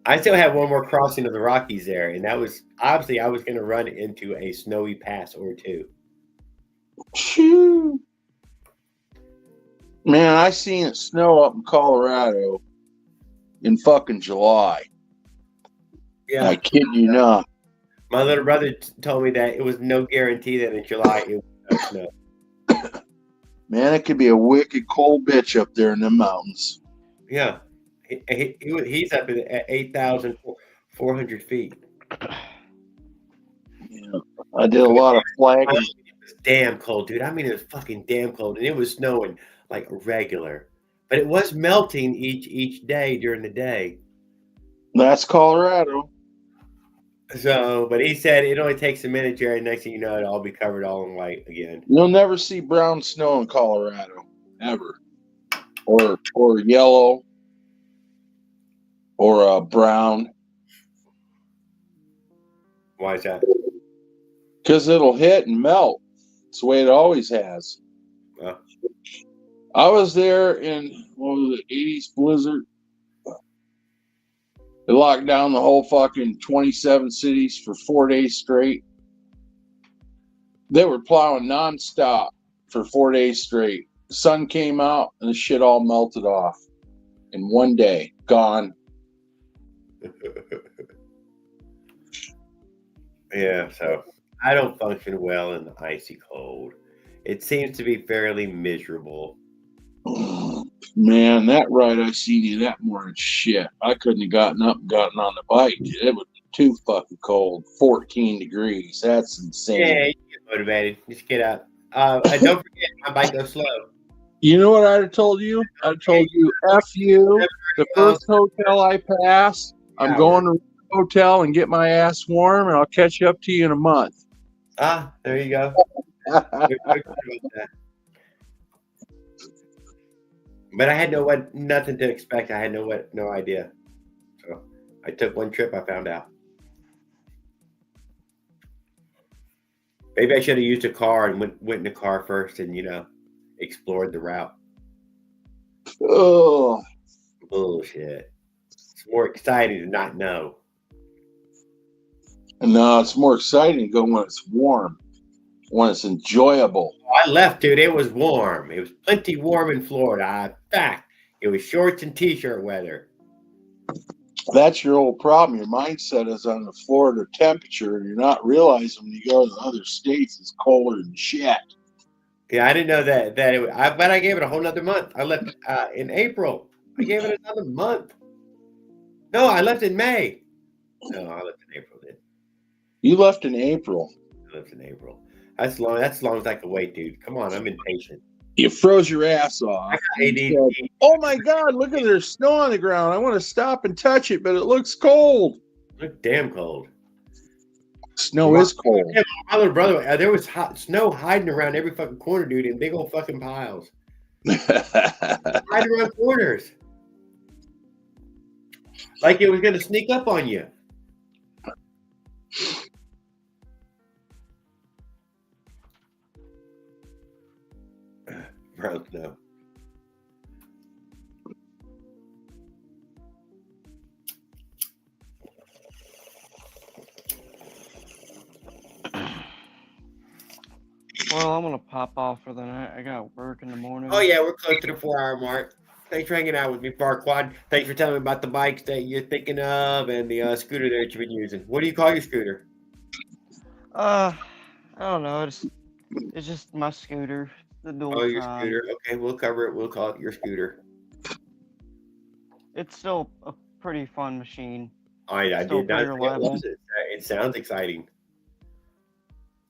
I still have one more crossing of the Rockies there, and that was obviously I was going to run into a snowy pass or two. Shoo. Man, I seen it snow up in Colorado in fucking July. Yeah, I kid you not. My little brother told me that it was no guarantee that in July it would snow. Man, it could be a wicked cold bitch up there in the mountains. Yeah, he's up at 8,400 feet. Yeah, I did a lot of flagging. It was damn cold, dude. I mean, it was fucking damn cold, and it was snowing like regular, but it was melting each day during the day. That's Colorado. So, but he said it only takes a minute, Jerry. Next thing you know, it'll all be covered all in white again. You'll never see brown snow in Colorado, ever, or yellow, or brown. Why is that? Because it'll hit and melt. It's the way it always has. Well, I was there in, what was it, 80s blizzard. They locked down the whole fucking 27 cities for 4 days straight. They were plowing nonstop for 4 days straight. The sun came out and the shit all melted off in 1 day. Gone. yeah, so I don't function well in the icy cold. It seems to be fairly miserable. Man, that ride I seen you that morning, shit. I couldn't have gotten up and gotten on the bike. It was too fucking cold. 14 degrees. That's insane. Yeah, you get motivated. Just get up. And don't forget, my bike goes slow. You know what I'd have told you? I'd have told you, F you. The first hotel I pass, I'm going to the hotel and get my ass warm, and I'll catch up to you in a month. Ah, there you go. But I had nothing to expect. I had no idea. So I took one trip. I found out. Maybe I should have used a car and went in the car first and explored the route. Oh, bullshit! It's more exciting to not know. No, it's more exciting to go when it's warm, when it's enjoyable. I left, dude. It was warm. It was plenty warm in Florida. In fact, it was shorts and t-shirt weather. That's your old problem. Your mindset is on the Florida temperature, and you're not realizing when you go to the other states, it's colder than shit. Yeah, I didn't know that. But I gave it a whole nother month. I left in April. I gave it another month. No, I left in May. No, I left in April. Then you left in April. I left in April. That's long. That's as long as I can wait, dude. Come on, I'm impatient. You froze your ass off. Said, oh my God, look at there's snow on the ground. I want to stop and touch it, but it looks cold. Look damn cold. Snow is cold. My little brother, there was snow hiding around every fucking corner, dude, in big old fucking piles. Hiding around corners. Like it was going to sneak up on you. Brown snow. Well, I'm gonna pop off for the night. I got work in the morning. Oh yeah, we're close to the 4-hour mark. Thanks for hanging out with me, Farquad. Thanks for telling me about the bikes that you're thinking of and the scooter that you've been using. What do you call your scooter? I don't know. It's just my scooter. The dual. Oh, your scooter. Okay, we'll cover it. We'll call it your scooter. It's still a pretty fun machine. I did not. It sounds exciting.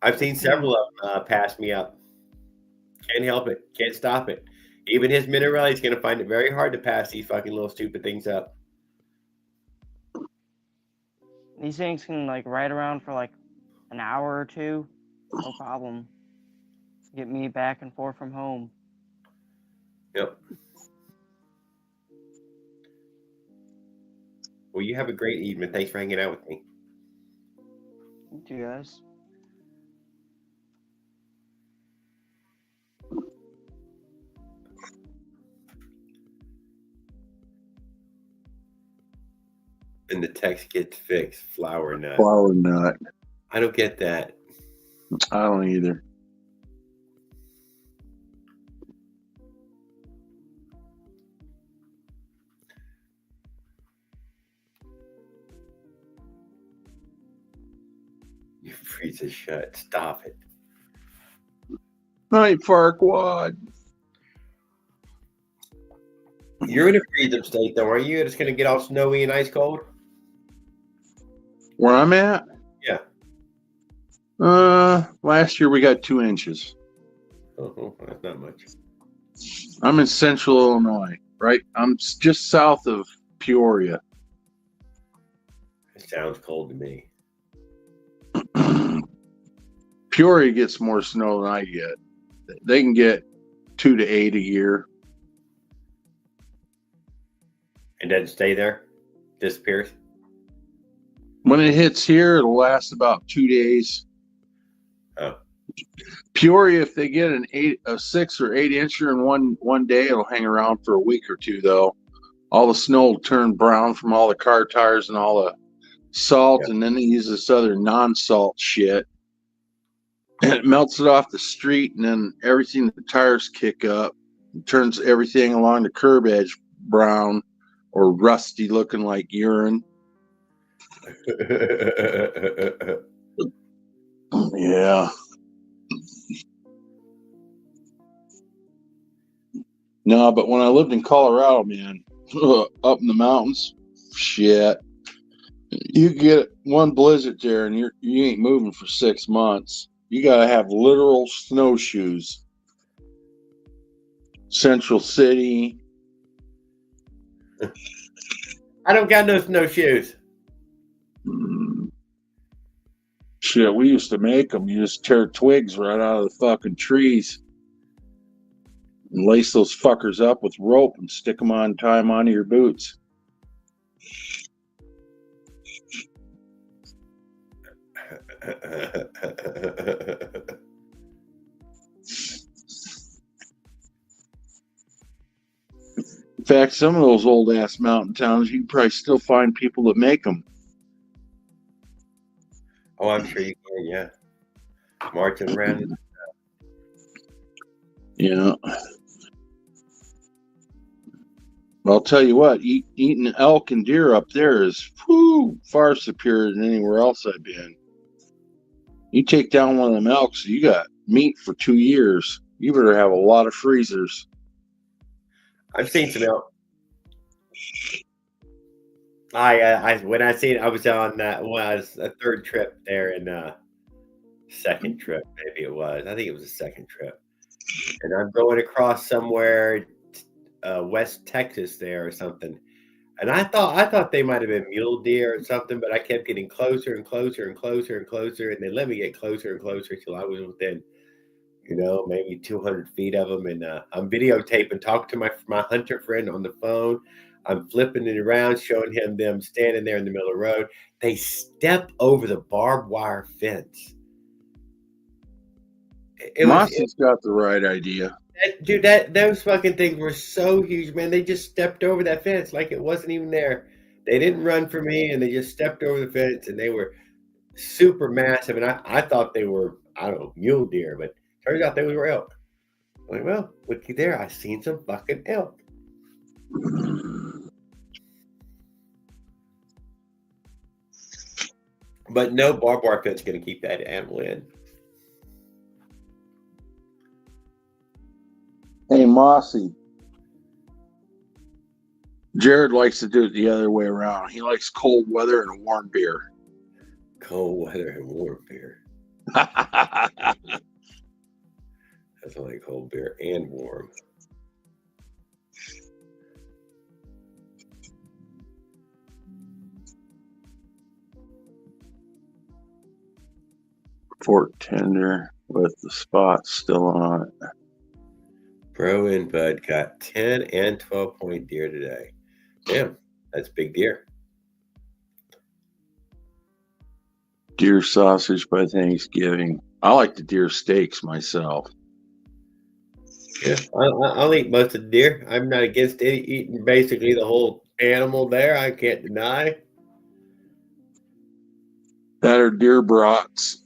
I've seen several of them pass me up. Can't help it. Can't stop it. Even his Minarelli's going to find it very hard to pass these fucking little stupid things up. These things can ride around for an hour or two. No problem. Get me back and forth from home. Yep. Well, you have a great evening. Thanks for hanging out with me. You too, guys. And the text gets fixed. Flower nut. Flower nut. I don't get that. I don't either. You freeze it shut. Stop it. Night, Farquad. You're in a freedom state, though, are you? It's going to get all snowy and ice cold? Where I'm at? Yeah. Last year we got 2 inches. Oh, that's not much. I'm in central Illinois, right? I'm just south of Peoria. It sounds cold to me. Peoria gets more snow than I get. They can get 2 to 8 a year. And doesn't stay there? Disappears? When it hits here, it'll last about 2 days. Oh. Peoria, if they get a 6 or 8 incher in one day, it'll hang around for a week or two, though. All the snow will turn brown from all the car tires and all the salt, and then they use this other non-salt shit. And it melts it off the street, and then everything, the tires kick up. It turns everything along the curb edge brown or rusty looking like urine. Yeah. No, but when I lived in Colorado, man, up in the mountains, shit, you get one blizzard there and you ain't moving for 6 months. You got to have literal snowshoes. Central City. I don't got no snowshoes. Shit, we used to make them. You just tear twigs right out of the fucking trees and lace those fuckers up with rope and stick them on, tie them onto your boots. In fact, some of those old ass mountain towns, you can probably still find people that make them. Oh, I'm sure you can, yeah. Marching around. Yeah. I'll tell you what, eating elk and deer up there is far superior than anywhere else I've been. You take down one of them elks, you got meat for 2 years. You better have a lot of freezers. I've seen some elk. I was on was a third trip there in second trip, maybe it was. I think it was a second trip. And I'm going across somewhere West Texas there or something. And I thought they might have been mule deer or something, but I kept getting closer and closer and closer and closer, and they let me get closer and closer till I was within, maybe 200 feet of them. And I'm videotaping, talking to my hunter friend on the phone. I'm flipping it around, showing him them standing there in the middle of the road. They step over the barbed wire fence. Mossy's got the right idea. Dude, those fucking things were so huge, man. They just stepped over that fence like it wasn't even there. They didn't run for me, and they just stepped over the fence, and they were super massive. And I thought they were, I don't know, mule deer, but turns out they were elk. I'm like, well, looky there, I seen some fucking elk. But no barbed wire fence going to keep that animal in. Hey, Mossy. Jared likes to do it the other way around. He likes cold weather and a warm beer. Cold weather and warm beer. That's like cold beer and warm. Fork tender with the spots still on it. Bro and Bud got 10 and 12 point deer today. Damn, that's big deer. Deer sausage by Thanksgiving. I like the deer steaks myself. Yeah, I'll eat most of the deer. I'm not against eating basically the whole animal there. I can't deny. That are deer brats.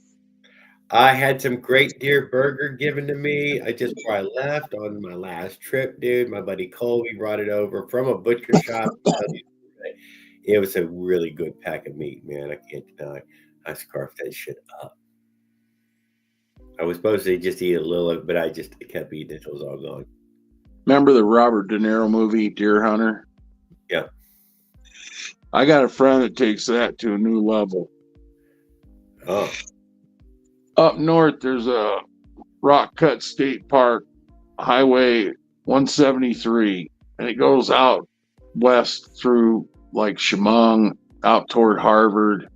I had some great deer burger given to me just before I left on my last trip, dude. My buddy Colby brought it over from a butcher shop. It was a really good pack of meat, man. I can't deny. I scarfed that shit up. I was supposed to just eat a little, but I just kept eating it until it was all gone. Remember the Robert De Niro movie, Deer Hunter? Yeah. I got a friend that takes that to a new level. Oh. Up north, there's a Rock Cut State Park, Highway 173, and it goes out west through like Chemung, out toward Harvard.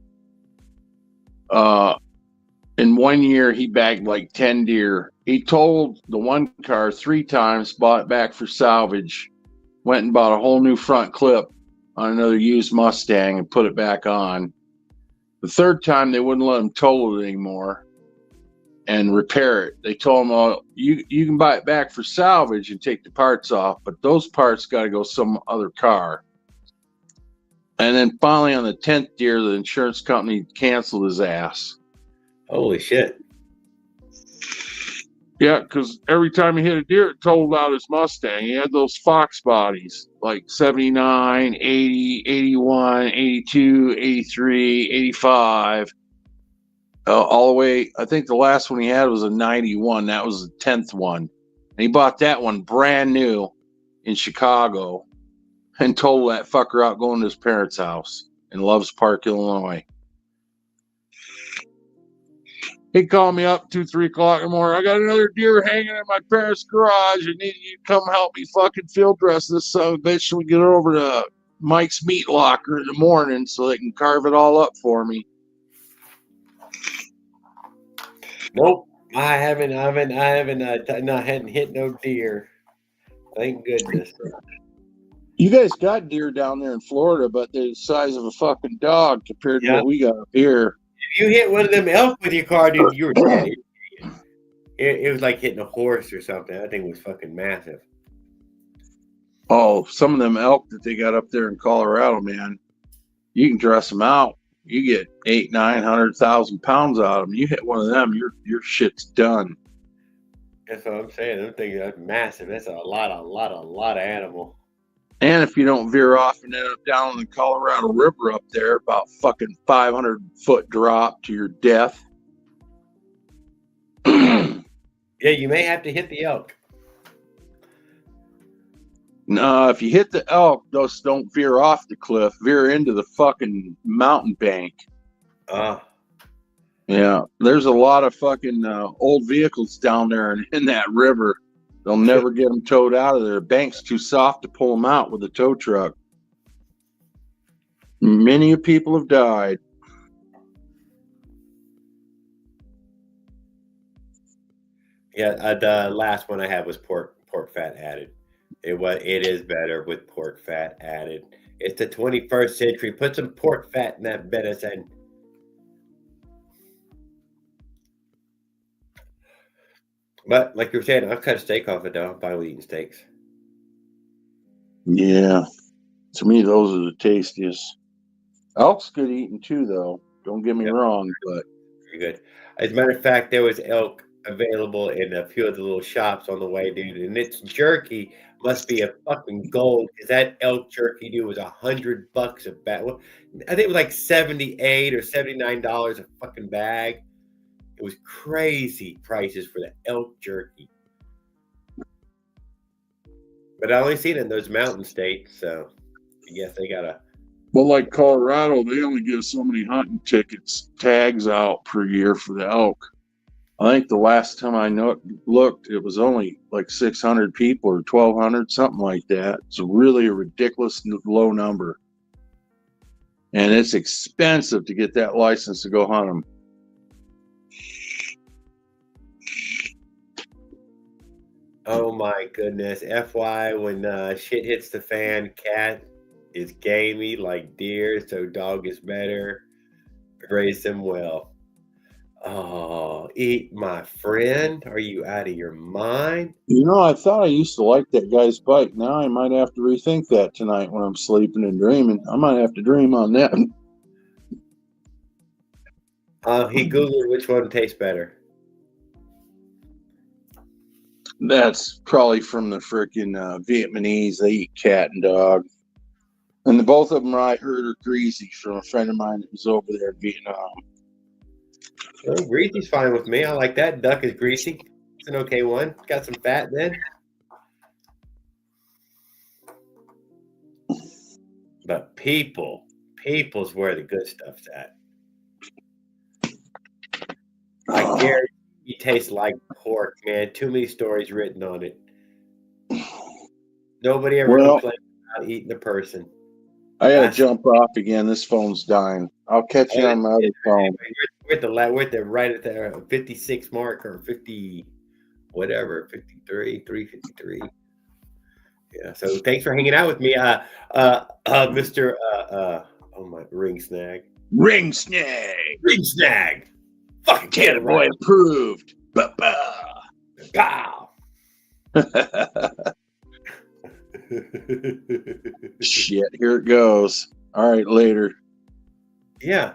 In 1 year, he bagged like 10 deer. He totaled the one car 3 times, bought it back for salvage, went and bought a whole new front clip on another used Mustang and put it back on. The third time, they wouldn't let him total it anymore and repair it. They told him, "Oh, you can buy it back for salvage and take the parts off, but those parts got to go some other car." And then finally on the 10th deer, the insurance company canceled his ass. Holy shit. Yeah, because every time he hit a deer, it totaled out his Mustang. He had those Fox bodies, like 79, 80, 81, 82, 83, 85. All the way, I think the last one he had was a 91. That was the 10th one. And he bought that one brand new in Chicago and totaled that fucker out going to his parents' house in Loves Park, Illinois. He called me up 2, 3 o'clock in the morning. I got another deer hanging in my parents' garage. I need you to come help me fucking field dress this son of a bitch so we get it over to Mike's meat locker in the morning so they can carve it all up for me. Nope. I hadn't hit no deer. Thank goodness. You guys got deer down there in Florida, but they're the size of a fucking dog compared to what we got up here. If you hit one of them elk with your car, dude, you were dead. It was like hitting a horse or something. That thing was fucking massive. Oh, some of them elk that they got up there in Colorado, man, you can dress them out. You get 800,000-900,000 pounds out of them. You hit one of them, your shit's done. That's what I'm saying. Them things are massive. That's a lot of animal. And if you don't veer off and end up down in the Colorado River up there, about fucking 500-foot drop to your death. Yeah, you may have to hit the elk. No, if you hit the elk, just don't veer off the cliff. Veer into the fucking mountain bank. Yeah, there's a lot of fucking old vehicles down there in that river. They'll never get them towed out of there. The bank's too soft to pull them out with a tow truck. Many people have died. Yeah, the last one I had was pork fat added. It is better with pork fat added. It's the 21st century. Put some pork fat in that venison. But like you were saying, I'll cut a steak off it though. I'm fine with eating steaks. Yeah. To me, those are the tastiest. Elk's good eating too, though. Don't get me wrong, but very good. As a matter of fact, there was elk available in a few of the little shops on the way, dude, and its jerky must be a fucking gold because that elk jerky, dude, was $100 a bag. Well, I think it was like $78 or $79 a fucking bag. It was crazy prices for the elk jerky. But I only seen it in those mountain states, so I guess they gotta. well, like Colorado, they only give so many hunting tags out per year for the elk. I think the last time I looked, it was only like 600 people or 1,200, something like that. It's really a ridiculous low number. And it's expensive to get that license to go hunt them. Oh my goodness. FY, when shit hits the fan, cat is gamey like deer, so dog is better. Raise them well. Oh, eat my friend. Are you out of your mind? You know, I thought I used to like that guy's bike. Now I might have to rethink that tonight when I'm sleeping and dreaming. I might have to dream on that. He Googled which one tastes better. That's probably from the freaking Vietnamese. They eat cat and dog. And both of them I heard are greasy from a friend of mine that was over there in Vietnam. Well, greasy's fine with me. I like that. Duck is greasy. It's an okay one. Got some fat then. But people's where the good stuff's at. I guarantee it tastes like pork, man. Too many stories written on it. Nobody ever complained about eating a person. I gotta jump off again. This phone's dying. I'll catch you on my other phone. We're at the right at the 56 mark or 50, whatever, 53, 353. Yeah. So thanks for hanging out with me, Mr. Oh my ring snag. Ring snag. Ring snag. Fucking Cannabis approved. Pow. Shit, here it goes. All right, later. Yeah,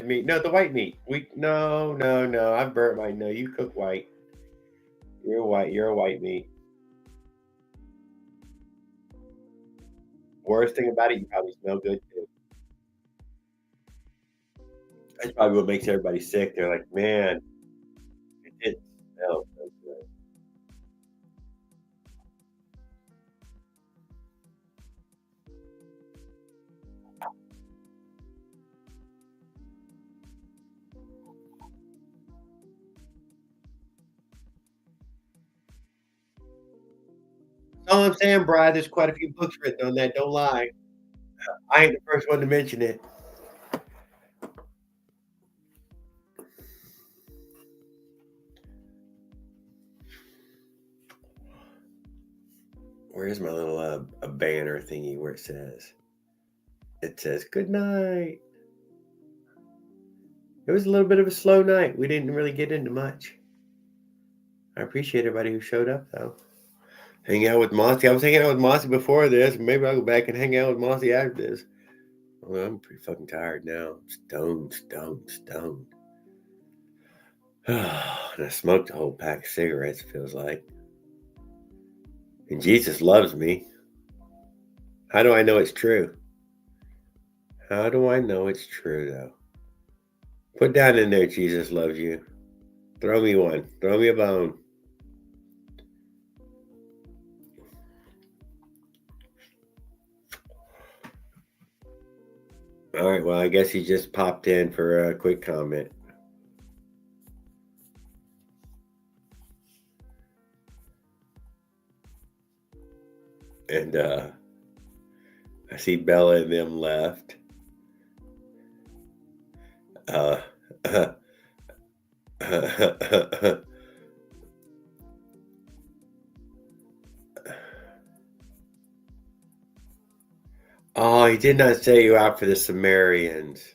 meat. No, the white meat. No. I burnt mine. No, you cook white. You're white. You're a white meat. Worst thing about it, you probably smell good too. That's probably what makes everybody sick. They're like, man, it didn't smell so good. All I'm saying, Brian, there's quite a few books written on that. Don't lie. I ain't the first one to mention it. Where's my little a banner thingy where it says good night. It was a little bit of a slow night. We didn't really get into much. I appreciate everybody who showed up though. Hang out with Mossy. I was hanging out with Mossy before this. Maybe I'll go back and hang out with Mossy after this. Well, I'm pretty fucking tired now. I'm stoned. And I smoked a whole pack of cigarettes, it feels like. And Jesus loves me. How do I know it's true? How do I know it's true, though? Put down in there, Jesus loves you. Throw me one. Throw me a bone. All right, well, I guess he just popped in for a quick comment. And I see Bella and them left. Oh, he did not say you out for the Sumerians.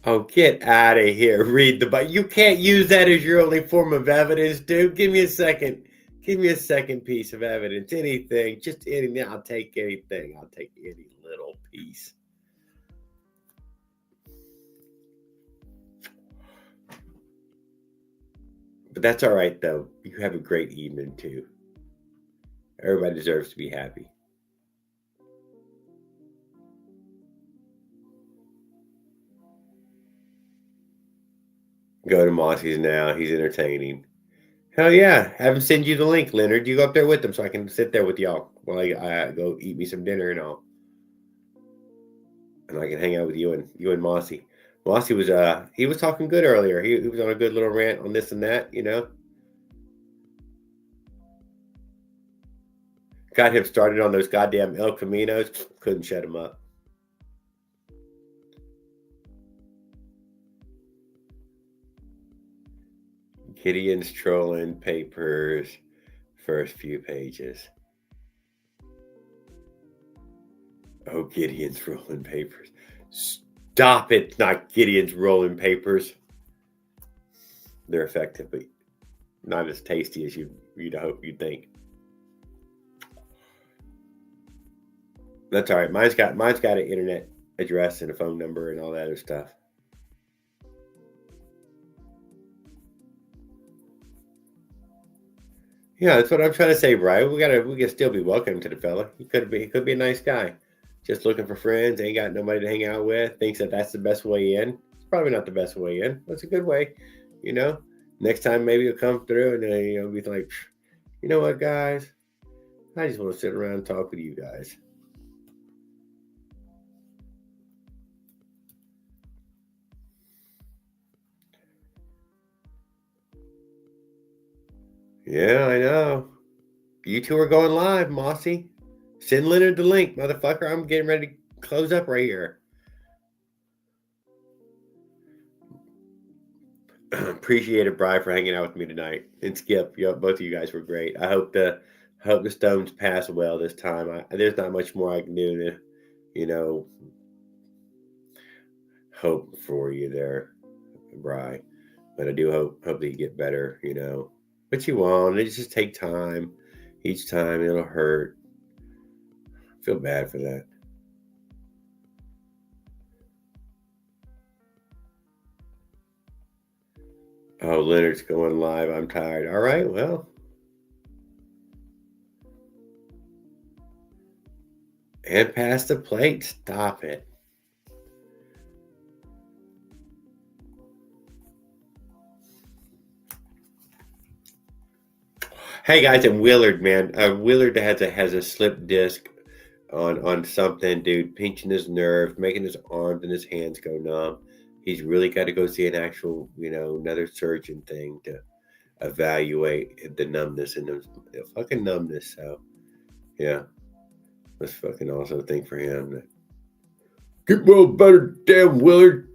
Oh, get out of here. Read the Bible. You can't use that as your only form of evidence, dude. Give me a second. Give me a second piece of evidence. Anything. Just anything. I'll take anything. I'll take any little piece. But that's all right, though. You have a great evening, too. Everybody deserves to be happy. Go to Mossy's now. He's entertaining. Hell yeah. Have him send you the link, Leonard. You go up there with him so I can sit there with y'all while I go eat me some dinner and all. And I can hang out with you and Mossy. Mossy was he was talking good earlier. He was on a good little rant on this and that, you know. Got him started on those goddamn El Caminos. Couldn't shut him up. Gideon's trolling papers, first few pages. Oh, Gideon's rolling papers. Stop it, not Gideon's rolling papers. They're effective, but not as tasty as you'd think. That's all right. Mine's got an internet address and a phone number and all that other stuff. Yeah, that's what I'm trying to say, Brian. We can still be welcome to the fella. He could be a nice guy. Just looking for friends, ain't got nobody to hang out with, thinks that that's the best way in. It's probably not the best way in. That's a good way, you know. Next time maybe he'll come through and then be like, you know what, guys? I just want to sit around and talk with you guys. Yeah, I know. You two are going live, Mossy. Send Leonard the link, motherfucker. I'm getting ready to close up right here. Appreciate it, Brian, for hanging out with me tonight. And Skip, both of you guys were great. I hope the stones pass well this time. There's not much more I can do to, hope for you there, Brian. But I do hope that you get better, But you won't. It just take time. Each time it'll hurt. I feel bad for that. Oh, Leonard's going live. I'm tired. All right, well. And pass the plate. Stop it. Hey guys, and Willard, man. Willard has a slip disc on something, dude, pinching his nerve, making his arms and his hands go numb. he's really got to go see an actual, another surgeon thing to evaluate the numbness and the fucking numbness. So, yeah, let's fucking also think for him. Get well better, damn Willard.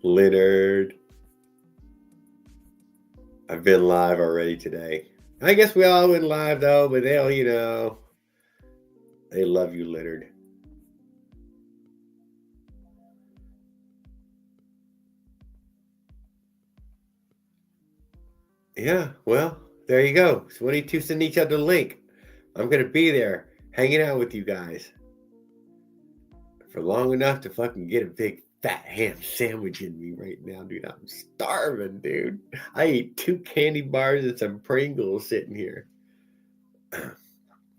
Leonard. I've been live already today. I guess we all went live though, but they'll, they love you, Leonard. Yeah, well, there you go. So when you two send each other the link, I'm going to be there hanging out with you guys for long enough to fucking get a big fat ham sandwich in me right now, dude. I'm starving, dude. I ate 2 candy bars and some Pringles sitting here.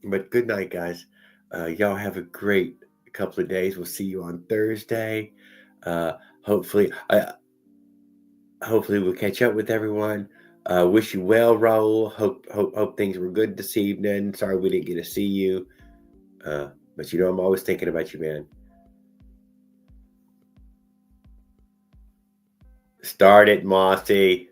But good night, guys. Y'all have a great couple of days. We'll see you on Thursday. Hopefully we'll catch up with everyone. Wish you well, Raul. Hope things were good this evening. Sorry we didn't get to see you. But I'm always thinking about you, man. Start it, Mossy.